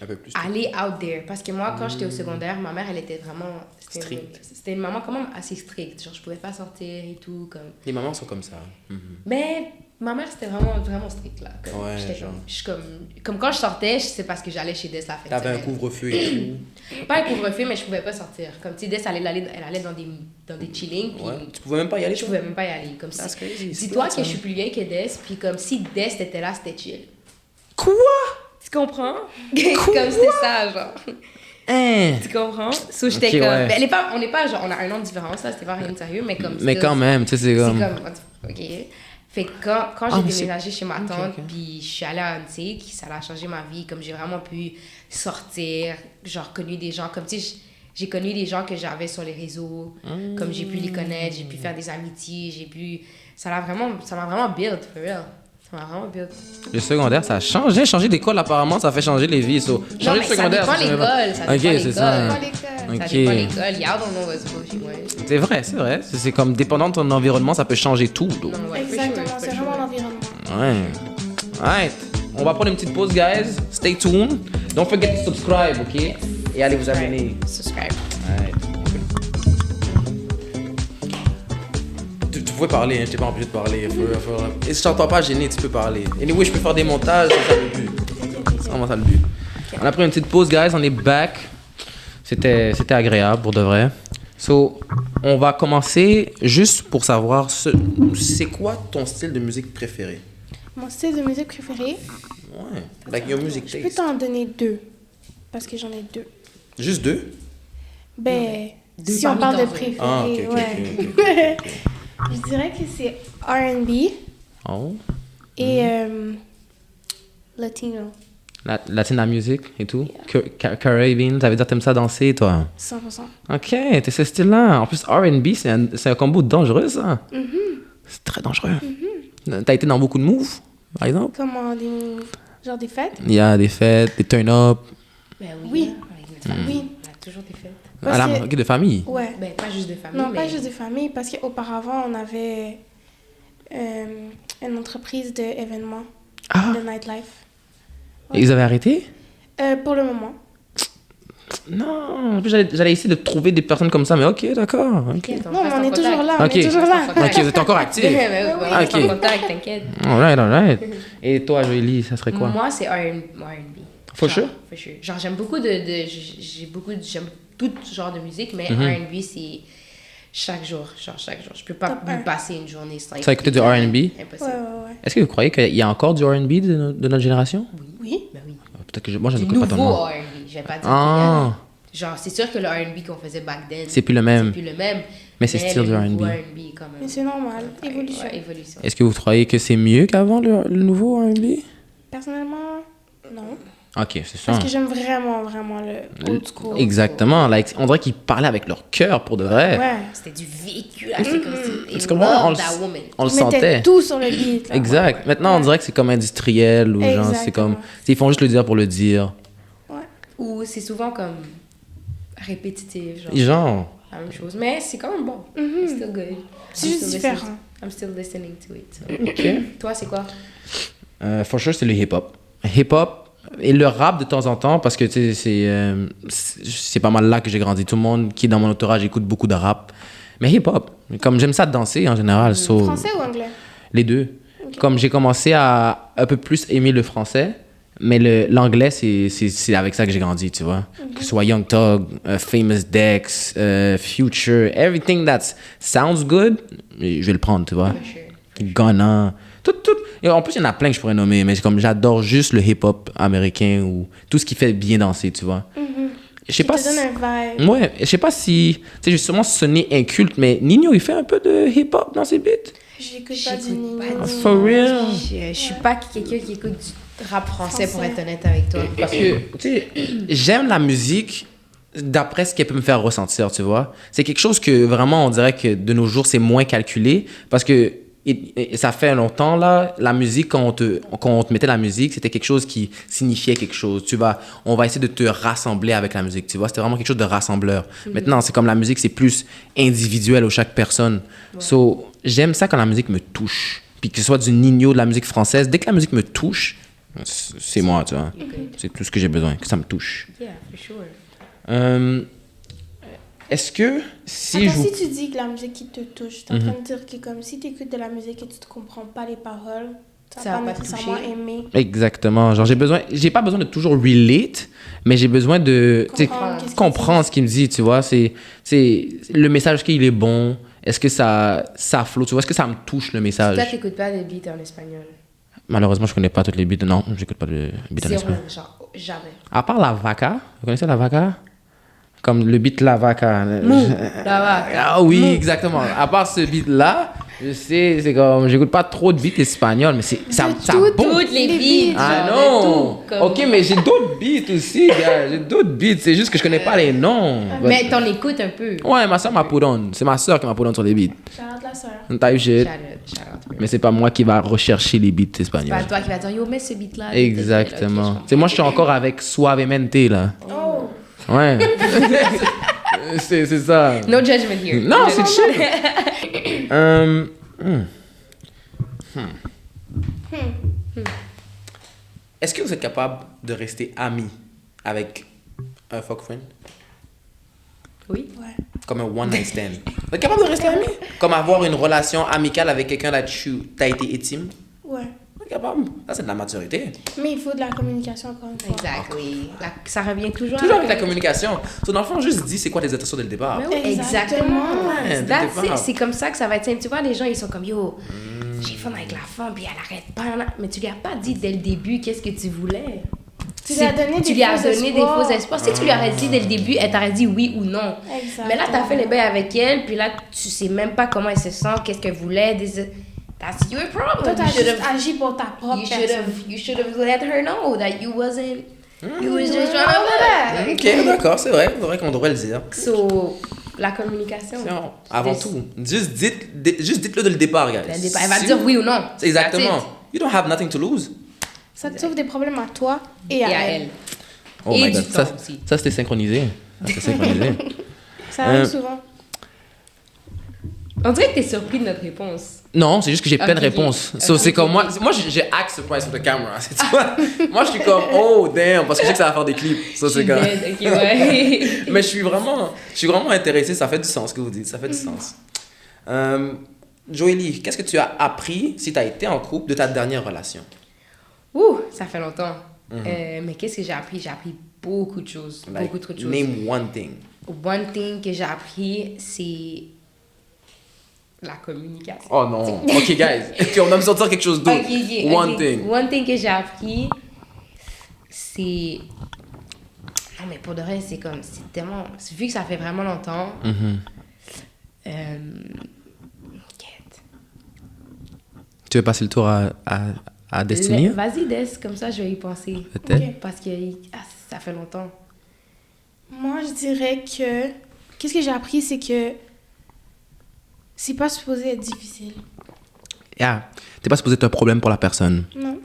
un peu plus. aller out there. Parce que moi, quand j'étais au secondaire, ma mère, elle était vraiment... Stricte. C'était une maman quand même assez stricte. Genre, je pouvais pas sortir et tout, comme... Les mamans sont comme ça. Mais ma mère, c'était vraiment, vraiment strict, là. Comme, Ouais, j'étais genre. comme quand je sortais, c'est parce que j'allais chez Des la fin de T'avais un semaine. couvre-feu et tout. Pas un couvre-feu, mais je pouvais pas sortir. Comme, tu sais, Des, elle allait dans des chillings, puis Ouais. Tu pouvais même pas y aller, je toi? pouvais même pas y aller. Comme That's si... crazy. Dis-toi que je suis plus vieille que Des, puis comme si Des était là, c'était chill. Quoi? Tu comprends? Comme c'était ça, genre. Hein? Tu comprends? So, j'étais Ok, comme... ouais. Ben, on n'est pas, genre, on a un an de différence, là, c'était pas rien de sérieux, mais comme... Mais quand même, tu sais, c'est comme... OK. Fait que quand Ah, j'ai mais déménagé chez ma tante, ok. puis je suis allée à Antique, ça a changé ma vie. Comme j'ai vraiment pu sortir, genre connu des gens. Comme tu sais, j'ai connu des gens que j'avais sur les réseaux, comme j'ai pu les connaître, j'ai pu faire des amitiés, ça m'a vraiment build, for real. Ça m'a vraiment build. Le secondaire, ça a changé. Changer d'école, apparemment, ça fait changer les vies. So, changer de secondaire, ça dépend l'école, ça dépend l'école. c'est ça. Pas l'école. Ça Ok. dépend l'école. Y'all don't know what's bullshit, ouais. C'est vrai, c'est vrai. C'est comme dépendant de ton environnement, ça peut changer tout. Donc. Non, ouais, for Exactement, sure, c'est for sure. vraiment l'environnement. Ouais. Alright. On va prendre une petite pause, guys. Stay tuned. Don't forget to subscribe, ok? Et allez vous abonner. Subscribe. Alright. Tu pouvais parler, hein, t'es pas obligé de parler. Et si t'entends pas gêné, tu peux parler. Anyway, je peux faire des montages, c'est ça le but. C'est vraiment ça le but. On a pris une petite pause, guys, on est back. C'était agréable pour de vrai. So, on va commencer juste pour savoir, c'est quoi ton style de musique préféré? Mon style de musique préféré, Ouais, like your music je peux taste. t'en donner 2. Parce que j'en ai 2. Juste 2? Ben, Deux si on parmi parle de tant préféré, Ah, ok, ouais. ok. Je dirais que c'est R&B Oh. et Latino, Latina music et tout? Caribbean, ça veut dire t'aimes ça danser, toi? 100%. Ok, t'es ce style-là. En plus, R&B, c'est un combo dangereux, ça. C'est très dangereux. T'as été dans beaucoup de moves, par exemple? Comment genre des fêtes? Il y a des fêtes, des turn-up, Ben Oui. avec notre famille. Oui. On a toujours des fêtes. Parce à la que- ok, de famille. Ouais. Ben, pas juste de famille, Non, mais... pas juste de famille, parce qu'auparavant, on avait une entreprise d'événements, Ah, de nightlife. ils avaient arrêté? Pour le moment. Non, en plus, j'allais essayer de trouver des personnes comme ça, mais ok, d'accord. Ok, T'inquiète, Non, mais reste on en est toujours contact. là, on Ok. est toujours là. Ok, vous êtes encore actifs. Ouais, ouais, ouais, Ah, ok. reste en contact, t'inquiète. Alright. Et toi, Joélie, ça serait quoi? Moi, c'est R&B. For Genre, sure? For sure. Genre, j'aime tout genre de musique, mais Mm-hmm. R&B, c'est chaque jour. Je peux pas Top me un. passer une journée sans Ça écouter du R&B? Ouais, Impossible. ouais. Est-ce que vous croyez qu'il y a encore du R&B de notre génération? Oui. Ben oui. Peut-être que moi, je Du n'écoute pas nouveau tellement. R&B, je vais pas dire. Ah. Genre, c'est sûr que le R&B qu'on faisait back then, C'est plus le même. c'est plus le même. Mais c'est style le du nouveau R&B. R&B quand même. Mais c'est normal. Évolution. Ouais, évolution. Est-ce que vous croyez que c'est mieux qu'avant le nouveau R&B? Personnellement, non. Ok, c'est ça. Parce que j'aime vraiment, vraiment le old school. Exactement. Like, on dirait qu'ils parlaient avec leur cœur pour de vrai. Ouais. C'était du vécu, là, c'est comme si... Tu comprends? On le, that woman. on le Ils mettaient sentait. tout sur le beat. Là. Exact. Maintenant, on dirait que c'est comme industriel ou genre, c'est Exactement. comme. Ils font juste le dire pour le dire. Ou c'est souvent comme répétitif, genre Genre. la même chose. Mais c'est quand même bon. It's still good. C'est I'm juste still différent. listening- I'm still listening to it. so. Ok. Toi, c'est quoi? For sure, c'est le hip-hop. Hip-hop et le rap de temps en temps, parce que tu sais, c'est pas mal là que j'ai grandi. Tout le monde qui est dans mon entourage écoute beaucoup de rap. Mais hip-hop, comme j'aime ça danser en général. so- Français ou anglais? Les deux. Comme j'ai commencé à un peu plus aimer le français, mais l'anglais, c'est avec ça que j'ai grandi, tu vois. Que ce soit Young Thug, Famous Dex, Future, everything that sounds good, je vais le prendre, tu vois. For sure. Ghana, tout. Et en plus, il y en a plein que je pourrais nommer, mais comme j'adore juste le hip-hop américain ou tout ce qui fait bien danser, tu vois. Je sais Qui pas te si... donne un vibe. Ouais, je sais pas si... Tu sais, j'ai sûrement sonné inculte, mais Nino, il fait un peu de hip-hop dans ses beats. J'écoute pas du J'écoute Nino. pas du- For real? Je suis pas quelqu'un qui écoute du rap français, pour Français. être honnête avec toi. Parce que, tu sais, j'aime la musique d'après ce qu'elle peut me faire ressentir, tu vois. C'est quelque chose que vraiment, on dirait que de nos jours, c'est moins calculé. Parce que et ça fait longtemps, là, la musique, quand on te mettait la musique, c'était quelque chose qui signifiait quelque chose. On va essayer de te rassembler avec la musique, tu vois. C'était vraiment quelque chose de rassembleur. Maintenant, c'est comme la musique, c'est plus individuel aux chaque personne. So, j'aime ça quand la musique me touche. Puis que ce soit du Nino, de la musique française, dès que la musique me touche, c'est moi, tu vois. C'est tout ce que j'ai besoin, que ça me touche. Yeah, for sure. Est-ce que si Attends, je vous... si tu dis que la musique qui te touche, t'es en train de dire que comme si t'écoutes de la musique et tu ne comprends pas les paroles, tu Ça vas va pas pas te nécessairement toucher. aimer. Exactement. Genre, j'ai pas besoin de toujours relate, mais j'ai besoin de tu sais, Comprendre qu'est-ce qu'il comprendre ce qu'il me dit, tu vois. C'est le message qu'il est bon. Est-ce que ça flotte, tu vois? Est-ce que ça me touche, le message? Toi, t'écoutes pas de beats en espagnol. Malheureusement, je connais pas toutes les beats. Non, j'écoute pas de beats en Zéro, espagnol. genre, jamais. À part la vaca. Vous connaissez la vaca? Comme le beat La Vaca. Là-bas. Ah oui, exactement. À part ce beat-là, Je sais, c'est comme, j'écoute pas trop de beats espagnols, mais ça tout- bombe. Toutes les Les beats. beats. Ah genre, non! de tout, comme- Ok, mais j'ai d'autres beats aussi, gars. J'ai d'autres beats, c'est juste que je connais pas les noms. Mais t'en écoutes un peu. Ouais, ma soeur m'a put on. C'est ma soeur qui m'a put on sur les beats. Shout-out la sœur. Type shit. Shout out. Mais c'est pas moi qui va rechercher les beats C'est pas espagnols. toi qui vas dire, yo, mets ce beat-là. Exactement. Ok, Tu sais, moi, je suis encore avec Suavemente, là. Oh. Ouais. c'est ça. No judgment here. Non, c'est chill. Est-ce que vous êtes capable de rester ami avec un fuck friend? Oui. Ouais. Comme un one night stand. Vous êtes capable de rester ami? Comme avoir une relation amicale avec quelqu'un là t'as été intime? Ouais. Vous êtes capable. Ça, c'est de la maturité. Mais il faut de la communication encore une fois. Exact, oui. Ça revient toujours Toujours avec la communication. So, dans le fond, juste dis c'est quoi tes intentions dès le départ. Ben oui, Exactement. exactement. Ouais, dès le That's départ. it. C'est comme ça que ça va être simple. Tu vois, les gens, ils sont comme, yo, j'ai fun avec la femme, puis elle arrête pas. Là. Mais tu lui as pas dit dès le début qu'est-ce que tu voulais. Tu lui as donné Tu des lui as faux donné des espoirs. faux espoirs. Si tu lui aurais dit dès le début, elle t'aurait dit oui ou non. Exactement. Mais là, t'as fait les bails avec elle, puis là, tu sais même pas comment elle se sent, qu'est-ce qu'elle voulait. That's your problem. Toi, t'as You should juste have- agi pour ta propre you personne. should have let her know that you wasn't. You was just trying to. Ok, d'accord, c'est vrai qu'on devrait le dire. So, la communication. Non, avant C'était- tout, juste dites-le dès le départ, guys. dès le départ. Elle va Si dire vous- oui ou non. C'est exactement. That's You don't have nothing to lose. Ça te sauve des problèmes à toi et it. à Et à elle. elle. Oh Et my du god. Ça, temps aussi. ça c'était synchronisé. Ça, c'était synchronisé. Ça arrive Euh, souvent. On dirait que t'es surpris de notre réponse. Non, c'est juste que j'ai plein de Ok. réponses. Ok. So, c'est comme moi j'ai act surprise sur the camera. Tu vois? Moi, je suis comme, oh damn, parce que je sais que ça va faire des clips. Ça, Je c'est suis comme. dead, ok, ouais. Mais je suis vraiment intéressé. Ça fait du sens ce que vous dites. Ça fait du sens. Joélie, qu'est-ce que tu as appris si tu as été en couple de ta dernière relation? Ouh, ça fait longtemps. Mais qu'est-ce que j'ai appris? J'ai appris beaucoup de choses. Like, beaucoup trop de choses. Name one thing. One thing que j'ai appris, c'est la communication. Oh non. Ok, guys. Et puis on va me sortir quelque chose d'autre. Ok, One ok. thing. One thing que j'ai appris, c'est... Non, mais pour de vrai, c'est comme... C'est tellement... Vu que ça fait vraiment longtemps... Quête. Tu veux passer le tour à Destiny? Vas-y, Des, comme ça, je vais y penser. Peut-être. Ok. Parce que ça fait longtemps. Moi, je dirais que... Qu'est-ce que j'ai appris, c'est que c'est pas supposé être difficile. Yeah. T'es pas supposé être un problème pour la personne. Non.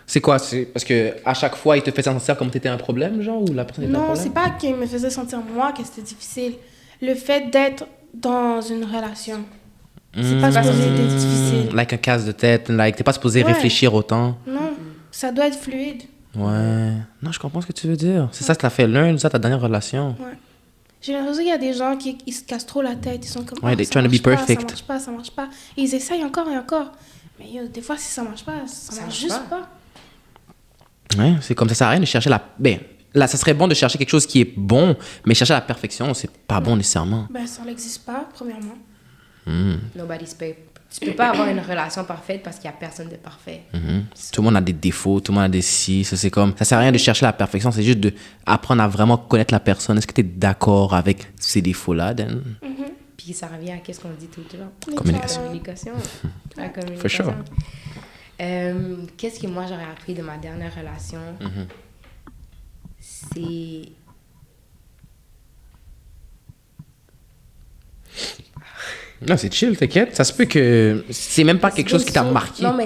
C'est quoi? C'est parce que à chaque fois, il te fait sentir comme t'étais un problème, genre, ou la personne était un Non, problème? c'est pas qu'il me faisait sentir moi que c'était difficile. Le fait d'être dans une relation. C'est pas supposé être difficile. Like un casse de tête, like t'es pas supposé Ouais. réfléchir autant. Non, ça doit être fluide. Ouais. Non, je comprends ce que tu veux dire. C'est ça que t'as fait l'un, ça, ta dernière relation. Ouais. J'ai l'impression qu'il y a des gens qui ils se cassent trop la tête. Ils sont comme, Ouais, ah, they ça trying to be marche pas, perfect. Ça marche pas, ça marche pas. Et ils essayent encore et encore. Mais yo, des fois, si ça marche pas, ça marche juste pas. Ouais, c'est comme ça sert à rien de chercher la... Ben, là, ça serait bon de chercher quelque chose qui est bon, mais chercher la perfection, c'est pas bon nécessairement. Ben, ça n'existe pas, premièrement. Nobody's perfect. Tu peux pas avoir une relation parfaite parce qu'il y a personne de parfait. Tout le monde a des défauts, tout le monde a des si. Ça, c'est comme... Ça sert à rien de chercher la perfection, c'est juste d'apprendre à vraiment connaître la personne. Est-ce que tu es d'accord avec ces défauts-là, Dan? Puis ça revient à qu'est-ce qu'on dit tout le temps. Communication. Communication. La communication. For sure. Qu'est-ce que moi j'aurais appris de ma dernière relation? C'est... Non, c'est chill, t'inquiète. Ça se peut que c'est même pas quelque chose qui t'a marqué. Non, mais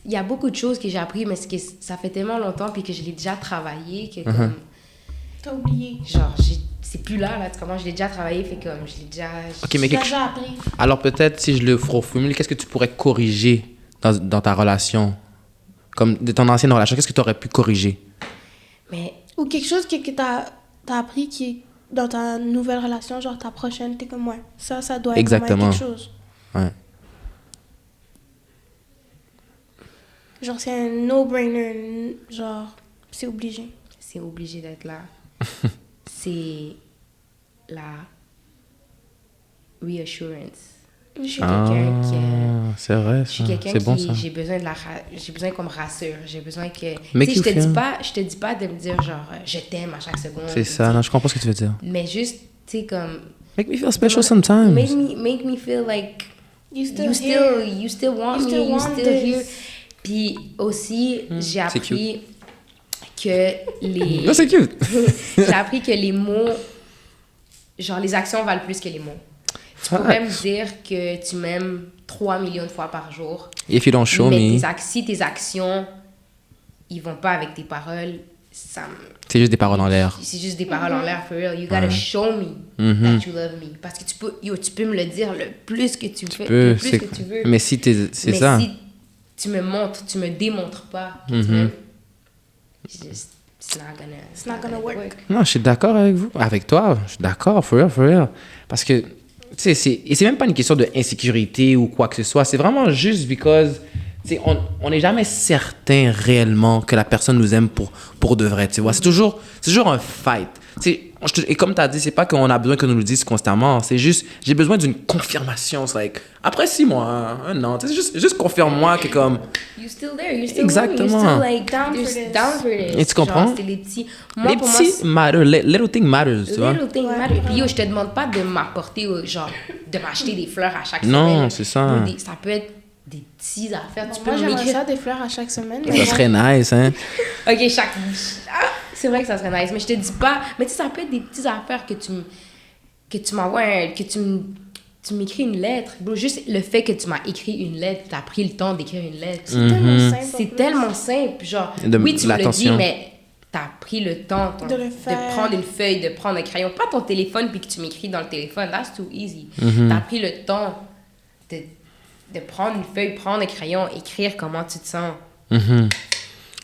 il y a beaucoup de choses que j'ai appris, mais ça fait tellement longtemps puis que je l'ai déjà travaillé que comme, T'as oublié. genre, c'est plus là, tu comprends? Je l'ai déjà travaillé, fait comme, je l'ai déjà... Ok, mais Tu l'as quelque... déjà appris. Alors peut-être, si je le reformule, qu'est-ce que tu pourrais corriger dans ta relation? Comme de ton ancienne relation, qu'est-ce que tu aurais pu corriger? Mais Ou quelque chose que t'as appris qui est dans ta nouvelle relation, genre ta prochaine, t'es comme, ouais, ça doit être Exactement. vraiment quelque chose. Ouais. Genre, c'est un no-brainer, genre, c'est obligé. c'est obligé d'être là. C'est la reassurance. Je suis quelqu'un qui... c'est vrai, Je suis ça. quelqu'un C'est bon, qui... ça. J'ai besoin qu'on me rassure. J'ai besoin que... Make Tu sais, you feel. je te dis pas de me dire, genre, je t'aime à chaque seconde. C'est ça, non, je comprends ce que tu veux dire. Mais juste, tu sais, comme... Make me feel special sometimes. Make me feel like You still you here. still want You me, still you want still this. here. Puis aussi, j'ai c'est appris que les... Non, c'est cute. j'ai appris que les mots... Genre, les actions valent plus que les mots. Tu pourrais me dire que tu m'aimes 3 millions de fois par jour. If you don't show mais me, si tes actions, ils vont pas avec tes paroles, ça me... c'est juste des paroles en l'air. C'est juste des paroles en l'air, for real. You gotta show me that you love me. Parce que tu peux me le dire le plus que tu veux. Le plus que tu veux. Mais si c'est Mais ça. si tu me démontres pas que tu m'aimes, it's not gonna work. Non, je suis d'accord avec vous. Avec toi, je suis d'accord, for real. Parce que, tu sais, et c'est même pas une question d'insécurité ou quoi que ce soit. C'est vraiment juste because, tu sais, on n'est jamais certain réellement que la personne nous aime pour de vrai, tu vois. C'est toujours un fight. Tu sais, et comme tu as dit, c'est pas qu'on a besoin que nous le dise constamment. C'est juste, j'ai besoin d'une confirmation. C'est like, après 6 mois, 1 an, tu sais, juste confirme-moi que comme... You still there, you still Exactement. want me, you still like Down for you're this. down for this. Et tu comprends? Genre, c'est les petits. Moi, Les pour moi, petits matter, little thing matters, tu vois. little thing matter. Puis yo, je te demande pas de m'apporter, genre, de m'acheter des fleurs à chaque Non, semaine. c'est ça. Ça peut être des petites affaires. Tu Moi, peux j'aimerais m'écrire. ça, des fleurs à chaque semaine. Ça serait nice, hein. Ok, c'est vrai que ça serait nice, mais je te dis pas. Mais tu sais, ça peut être des petites affaires que tu m'envoies, tu m'écris une lettre. Bro, juste le fait que tu m'as écrit une lettre, tu as pris le temps d'écrire une lettre. C'est tellement simple. en C'est plus. tellement simple. Genre, De oui, tu me le dis, l'attention. mais tu as pris le temps De le faire. prendre une feuille, de prendre un crayon. Pas ton téléphone puis que tu m'écris dans le téléphone. That's too easy. Tu as pris le temps de prendre une feuille, prendre un crayon, écrire comment tu te sens.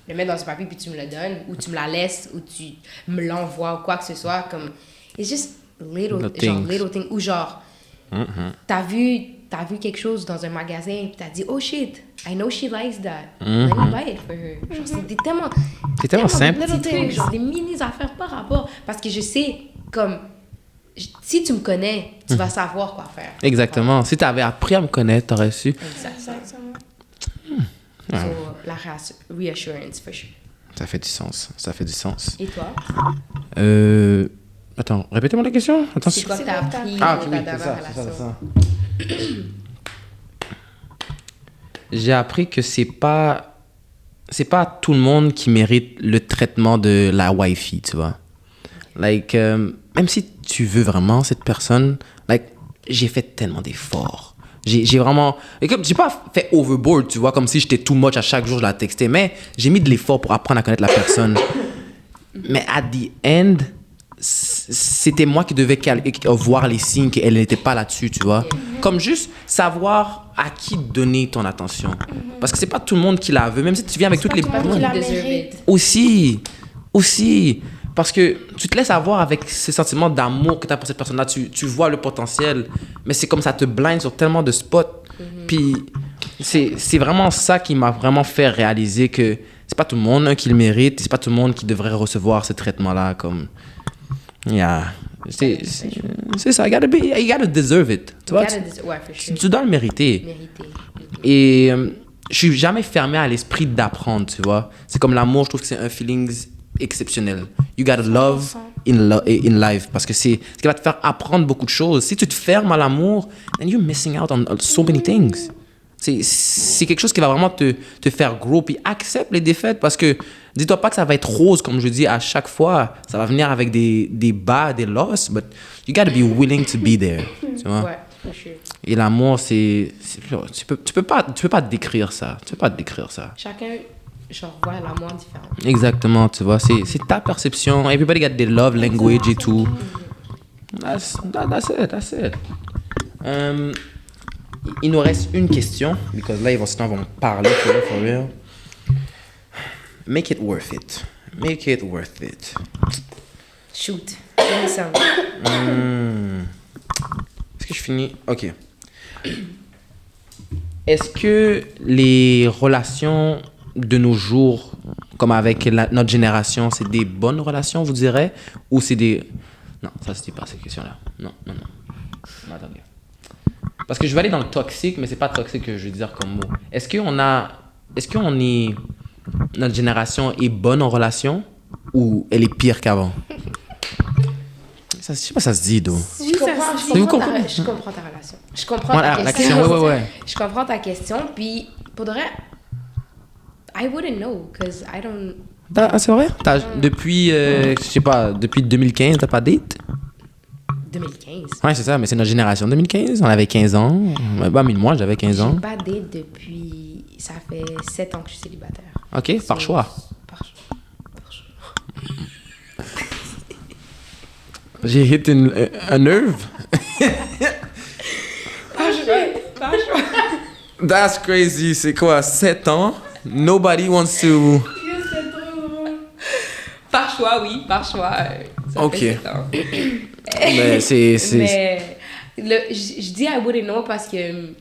Le mettre dans un papier puis tu me le donnes, ou tu me la laisses, ou tu me l'envoies, ou quoi que ce soit. Comme, it's just little things. Ou genre, t'as vu quelque chose dans un magasin, puis t'as dit, oh shit, I know she likes that. Let me buy it for her. Genre, C'est tellement simple. de petits trucs, genre des mini-affaires par rapport. Parce que je sais, comme, si tu me connais, tu vas savoir quoi faire. Exactement. Si tu avais appris à me connaître, tu aurais su. Exactement. Exactement. So, la reassurance, for sure. Ça fait du sens. Ça fait du sens. Et toi? Attends, répétez-moi la question. Attends. C'est quoi que t'as appris de Ah, ta oui, dernière c'est relation? ça. J'ai appris que c'est pas tout le monde qui mérite le traitement de la wifi, tu vois. Like, même si tu veux vraiment cette personne, like, j'ai fait tellement d'efforts. J'ai vraiment... Et comme, j'ai pas fait overboard, tu vois, comme si j'étais too much à chaque jour, je la textais, mais j'ai mis de l'effort pour apprendre à connaître la personne. Mais at the end, c'était moi qui devais voir les signes qu'elle n'était pas là-dessus, tu vois. Comme juste savoir à qui donner ton attention. Parce que c'est pas tout le monde qui la veut, même si tu viens avec toutes les... tout le monde qui la Deserve mérite. it. Aussi. Parce que tu te laisses avoir avec ce sentiment d'amour que tu as pour cette personne-là. Tu vois le potentiel, mais c'est comme ça te blind sur tellement de spots. Puis c'est vraiment ça qui m'a vraiment fait réaliser que c'est pas tout le monde qui le mérite, c'est pas tout le monde qui devrait recevoir ce traitement-là. Comme, yeah. C'est ça, you gotta deserve it. Tu vois, Ouais, for sure. tu dois le mériter. Mérité. Et je suis jamais fermé à l'esprit d'apprendre, tu vois. C'est comme l'amour, je trouve que c'est un feeling exceptionnel. You gotta love in life, parce que c'est ce qui va te faire apprendre beaucoup de choses. Si tu te fermes à l'amour, then you're missing out on so many things. C'est quelque chose qui va vraiment te faire grow, puis accepte les défaites, parce que dis-toi pas que ça va être rose, comme je dis à chaque fois. Ça va venir avec des bas, des losses, but you gotta be willing to be there. Tu vois? Ouais, for sure. Et l'amour, tu peux pas décrire ça. Tu peux pas décrire ça. Chacun, genre, voit l'amour différent. Exactement, tu vois, c'est ta perception. Everybody got their love language et tout. That's it. Il nous reste une question, because là, sinon, ils vont parler for real. Make it worth it. Make it worth it. Shoot. Give me some. Est-ce que je finis? OK. Est-ce que les relations de nos jours, comme avec notre génération, c'est des bonnes relations, vous direz? Ou c'est des... Non, ça, c'était pas cette question-là. Non. Attendez. Parce que je vais aller dans le toxique, mais c'est pas toxique que je veux dire comme mot. Est-ce qu'on est... Notre génération est bonne en relation ou elle est pire qu'avant? je sais pas, ça se dit, d'où. Oui, Je ça comprends, se dit. je comprends ta relation. Je comprends Voilà, ta la question. question, ouais. Je comprends ta question, puis pour de vrai, I wouldn't know, because I don't... C'est vrai? Depuis, je sais pas, depuis 2015, t'as pas de date? 2015. Ouais, c'est ça, mais c'est notre génération. 2015, on avait 15 ans. Bah, mais moi, j'avais 15 ans. J'ai pas date depuis... Ça fait 7 ans que je suis célibataire. OK, par choix. Par choix. J'ai hit un nerve. Par choix. That's crazy. C'est quoi, 7 ans? Nobody wants to... Par choix, oui, par choix. Ça Ok. fait 7 ans. Mais c'est... Mais je dis I wouldn't know parce que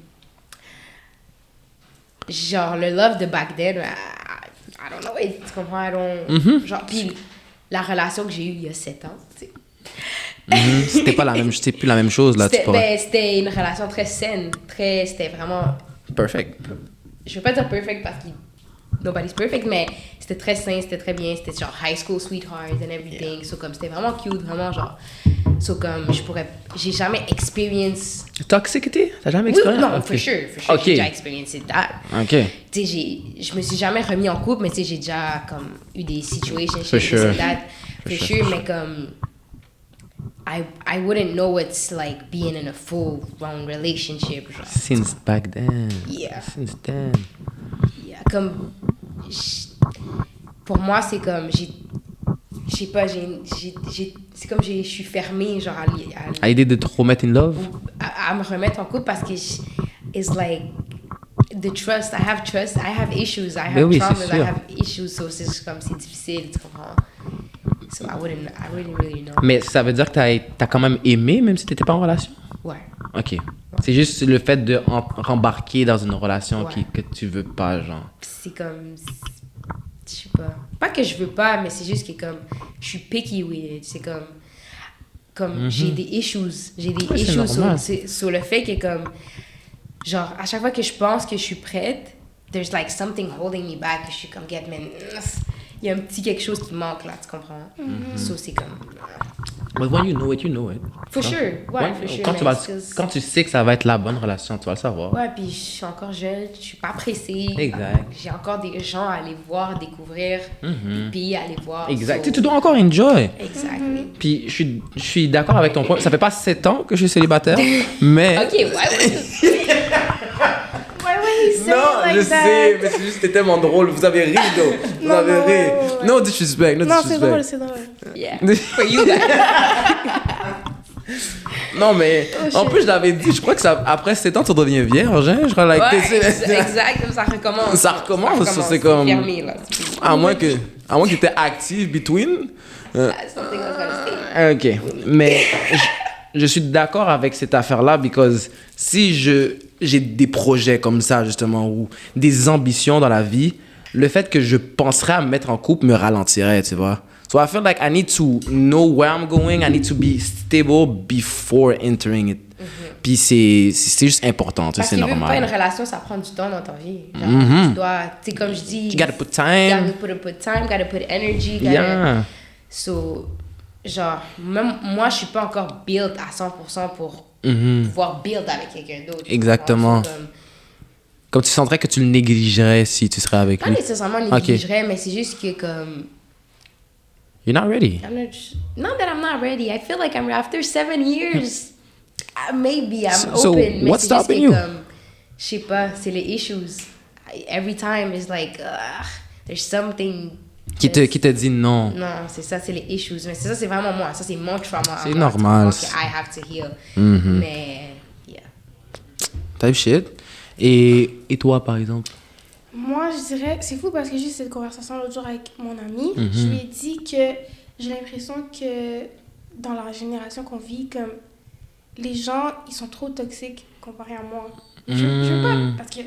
genre le love de back then, I don't know it, tu comprends? I don't, genre, puis la relation que j'ai eue il y a 7 ans, tu sais. C'était pas la même... C'était plus la même chose, là, tu pourrais... C'était une relation très saine, c'était vraiment, Perfect. je veux pas dire perfect parce que nobody's perfect, mais c'était très sain, c'était très bien, c'était genre high school sweethearts and everything, so comme c'était vraiment cute, vraiment genre, so comme j'ai jamais experience. Toxicity? T'as jamais Oui, expérimenté? non, for sure, Ok. j'ai déjà experienced that. OK. Tu sais, je me suis jamais remis en couple, mais tu sais, j'ai déjà comme eu des situations, For sure. for sure, mais comme I wouldn't know what it's like being in a full-blown relationship. Genre. Since back then. Yeah. Since then. Yeah, comme pour moi, c'est comme je sais pas, c'est comme je suis fermée genre À l'idée de te remettre in love? à me remettre en couple parce que it's like the trust, I have issues, I have oui, c'est traumas, I sûr. have issues, so c'est juste comme c'est difficile, tu comprends? So I wouldn't really know. Mais ça veut dire que t'as quand même aimé, même si t'étais pas en relation? Ouais. OK. C'est juste le fait de rembarquer dans une relation Ouais. que tu veux pas, genre. C'est comme, je sais pas que je veux pas, mais c'est juste que comme je suis picky with it, c'est comme j'ai des issues, Ouais, c'est normal. sur le fait que comme genre à chaque fois que je pense que je suis prête, there's like something holding me back, je suis comme get man, il y a un petit quelque chose qui manque là, tu comprends? So c'est comme But when you know it, you know it. for sure, ouais, for sure. Quand mais quand tu sais que ça va être la bonne relation, tu vas le savoir. ouais, puis je suis encore jeune, je suis pas pressée. Exact. J'ai encore des gens à aller voir, découvrir, des pays à aller voir. Exact. so- Tu dois encore enjoy. Exactly. Puis je suis d'accord avec ton point. Ça fait pas 7 ans que je suis célibataire, mais... Ok, ouais. Why would he say Non, it like je that? sais, mais c'est juste c'était tellement drôle. Vous avez ri, though. Vous Non, avez non, ri. ouais. No disrespect, no Non, c'est disrespect. drôle, c'est drôle. Yeah. For you guys. Non, mais en plus, je l'avais dit, je crois que ça, après 7 ans, tu redeviens vierge, hein? Je crois, like, Ouais, t'es- exact, comme ça recommence. Ça recommence, c'est c'est comme- fermé, là. à moins que tu étais active between. Something else gonna stay. OK. Mais je suis d'accord avec cette affaire-là, because si j'ai des projets comme ça, justement, ou des ambitions dans la vie, le fait que je penserais à me mettre en couple me ralentirait, tu vois. So I feel like I need to know where I'm going, I need to be stable before entering it. Puis c'est juste important, tu sais, Parce c'est que même pas une normal. relation, ça prend du temps dans ta vie. Genre, tu dois, tu sais, comme je dis, You gotta put you time. gotta put time, gotta put energy, gotta... Yeah. So, genre, même moi, je suis pas encore built à 100% pour pouvoir build avec quelqu'un d'autre. Exactement. C'est comme- Comme tu sentirais que tu le négligerais si tu serais avec Pas lui. nécessairement Ok. négligerais, mais c'est juste que comme... You're not ready. Not that I'm not ready. I feel like I'm after 7 years. Maybe I'm So, open. Mais what's c'est juste stopping que you? comme, je sais pas, c'est les issues. Every time it's like, there's something. Qui te dit non. Non, c'est ça, c'est les issues. Mais c'est ça, c'est vraiment moi. Ça, c'est mon trauma. C'est normal. Que I have to heal. Mhm. Mais, yeah. Type shit. Et toi, par exemple? Moi, je dirais, c'est fou parce que j'ai eu cette conversation l'autre jour avec mon ami. Je lui ai dit que j'ai l'impression que dans la génération qu'on vit, comme les gens, ils sont trop toxiques comparé à moi. Je veux pas, parce que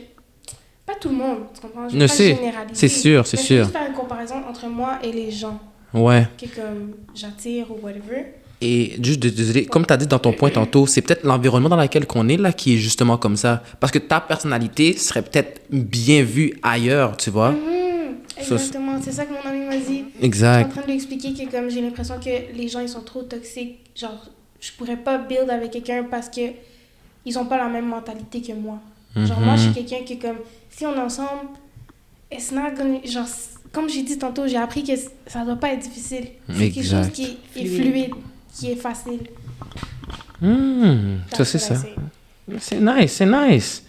pas tout le monde, tu comprends? Je veux Ne pas sais, généraliser. c'est sûr, c'est Mais sûr. Je veux juste faire une comparaison entre moi et les gens Ouais. que comme j'attire ou whatever. Et juste, désolé, comme tu as dit dans ton point tantôt, c'est peut-être l'environnement dans lequel on est là qui est justement comme ça. Parce que ta personnalité serait peut-être bien vue ailleurs, tu vois. Exactement, c'est ça que mon ami m'a dit. Je suis en Exact. train de lui expliquer que comme j'ai l'impression que les gens, ils sont trop toxiques. Genre, je pourrais pas build avec quelqu'un parce que ils ont pas la même mentalité que moi. Genre, moi, je suis quelqu'un qui, comme, si on est ensemble, it's not gonna... Genre, comme j'ai dit tantôt, j'ai appris que ça doit pas être difficile. C'est quelque chose qui est fluide, qui est facile. Ça, c'est ça. C'est nice, c'est nice.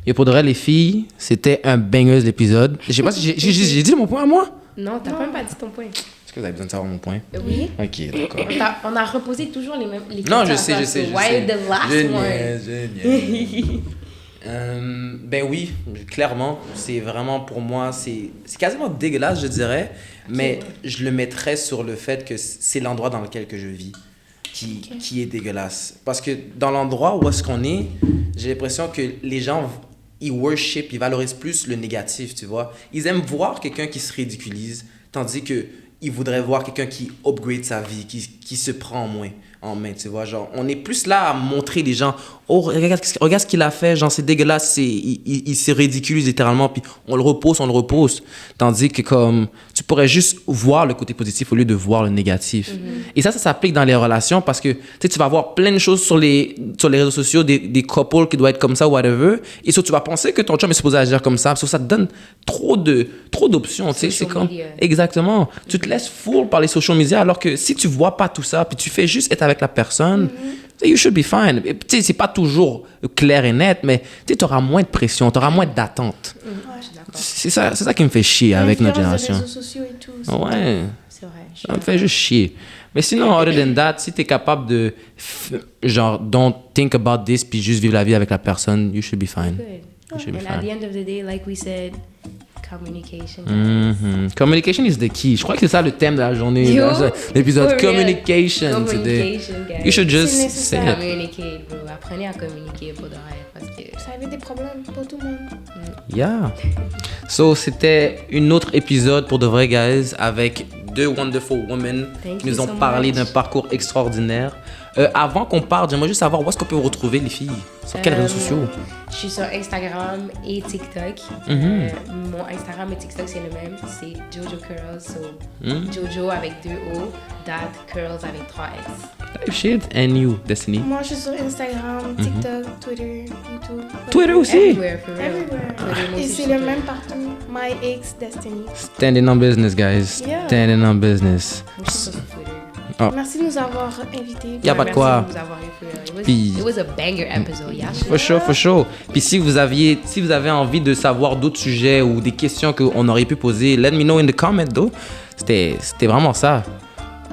Et pour de vrai, les filles, c'était un banger l'épisode. Je sais pas si j'ai dit mon point à moi. Non, t'as même pas dit ton point. Est-ce que vous avez besoin de savoir mon point? Oui. Ok, d'accord. On a reposé toujours les mêmes les Non, je questions à sais, toi, je so sais. Why the last one? Ben oui, clairement, c'est vraiment pour moi, c'est quasiment dégueulasse, je dirais, mais je le mettrais sur le fait que c'est l'endroit dans lequel que je vis qui est dégueulasse. Parce que dans l'endroit où est-ce qu'on est, j'ai l'impression que les gens, ils worship, ils valorisent plus le négatif, tu vois. Ils aiment voir quelqu'un qui se ridiculise, tandis que ils voudraient voir quelqu'un qui upgrade sa vie, qui se prend en main, tu vois. Genre, on est plus là à montrer les gens, oh, regarde ce qu'il a fait, genre, c'est dégueulasse, il se ridiculise littéralement, puis on le repose. Tandis que, comme, tu pourrais juste voir le côté positif au lieu de voir le négatif. Et ça s'applique dans les relations parce que, tu sais, tu vas voir plein de choses sur les réseaux sociaux, des couples qui doivent être comme ça, whatever, et tu vas penser que ton chum est supposé agir comme ça, parce que ça te donne trop d'options, tu sais, c'est comme... media. Exactement. Tu te laisses fourrer par les social media, alors que si tu vois pas tout ça, puis tu fais juste être avec la personne, you should be fine. Tu sais, c'est pas toujours clair et net, mais tu auras moins de pression, tu auras moins d'attente. Je suis d'accord. C'est ça qui me fait chier avec notre L'influence des génération. réseaux sociaux et tout. Ouais, C'est vrai. ça me fait juste chier. Mais sinon, other than that, si tu es capable de, genre, don't think about this, puis juste vivre la vie avec la personne, you should be fine. Good. You should be And at the fine. end of the day, like we said, communication. Communication is the key. Je crois que c'est ça le thème de la journée, Yo, l'épisode. for real. Communication today. Communication, guys. You should just C'est say nécessaire. it. Communiquer, bro. Apprenez à communiquer pour de vrai. Parce que Ça avait des problèmes pour tout le monde. Yeah. So, c'était un autre épisode pour de vrai, guys, avec deux wonderful women Thank qui you nous ont so parlé much. d'un parcours extraordinaire. Avant qu'on parte, j'aimerais juste savoir où est-ce qu'on peut vous retrouver, les filles. Sur quels réseaux sociaux? Je suis sur Instagram et TikTok. Mon Instagram et TikTok, c'est le même. C'est Jojo Curls. So, Jojo avec 2 O, dot Curls avec 3 S. Type shit. And you, Destiny. Moi, je suis sur Instagram, TikTok, Twitter, YouTube. Twitter aussi. Everywhere, for real. Everywhere. Twitter, moi Et aussi, c'est je le suis même partout. My ex Destiny. Standing on business, guys. Yeah. Standing on business. Moi, je suis sur Twitter. Oh. Merci de nous avoir invités. Y a pas de quoi. Merci de nous avoir eu, for real. Puis- It was a banger episode, yeah. For sure. Puis si vous avez envie de savoir d'autres sujets ou des questions qu'on aurait pu poser, let me know in the comment, though. C'était vraiment ça.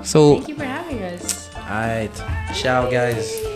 So, Thank you for having us. alright. Ciao, guys.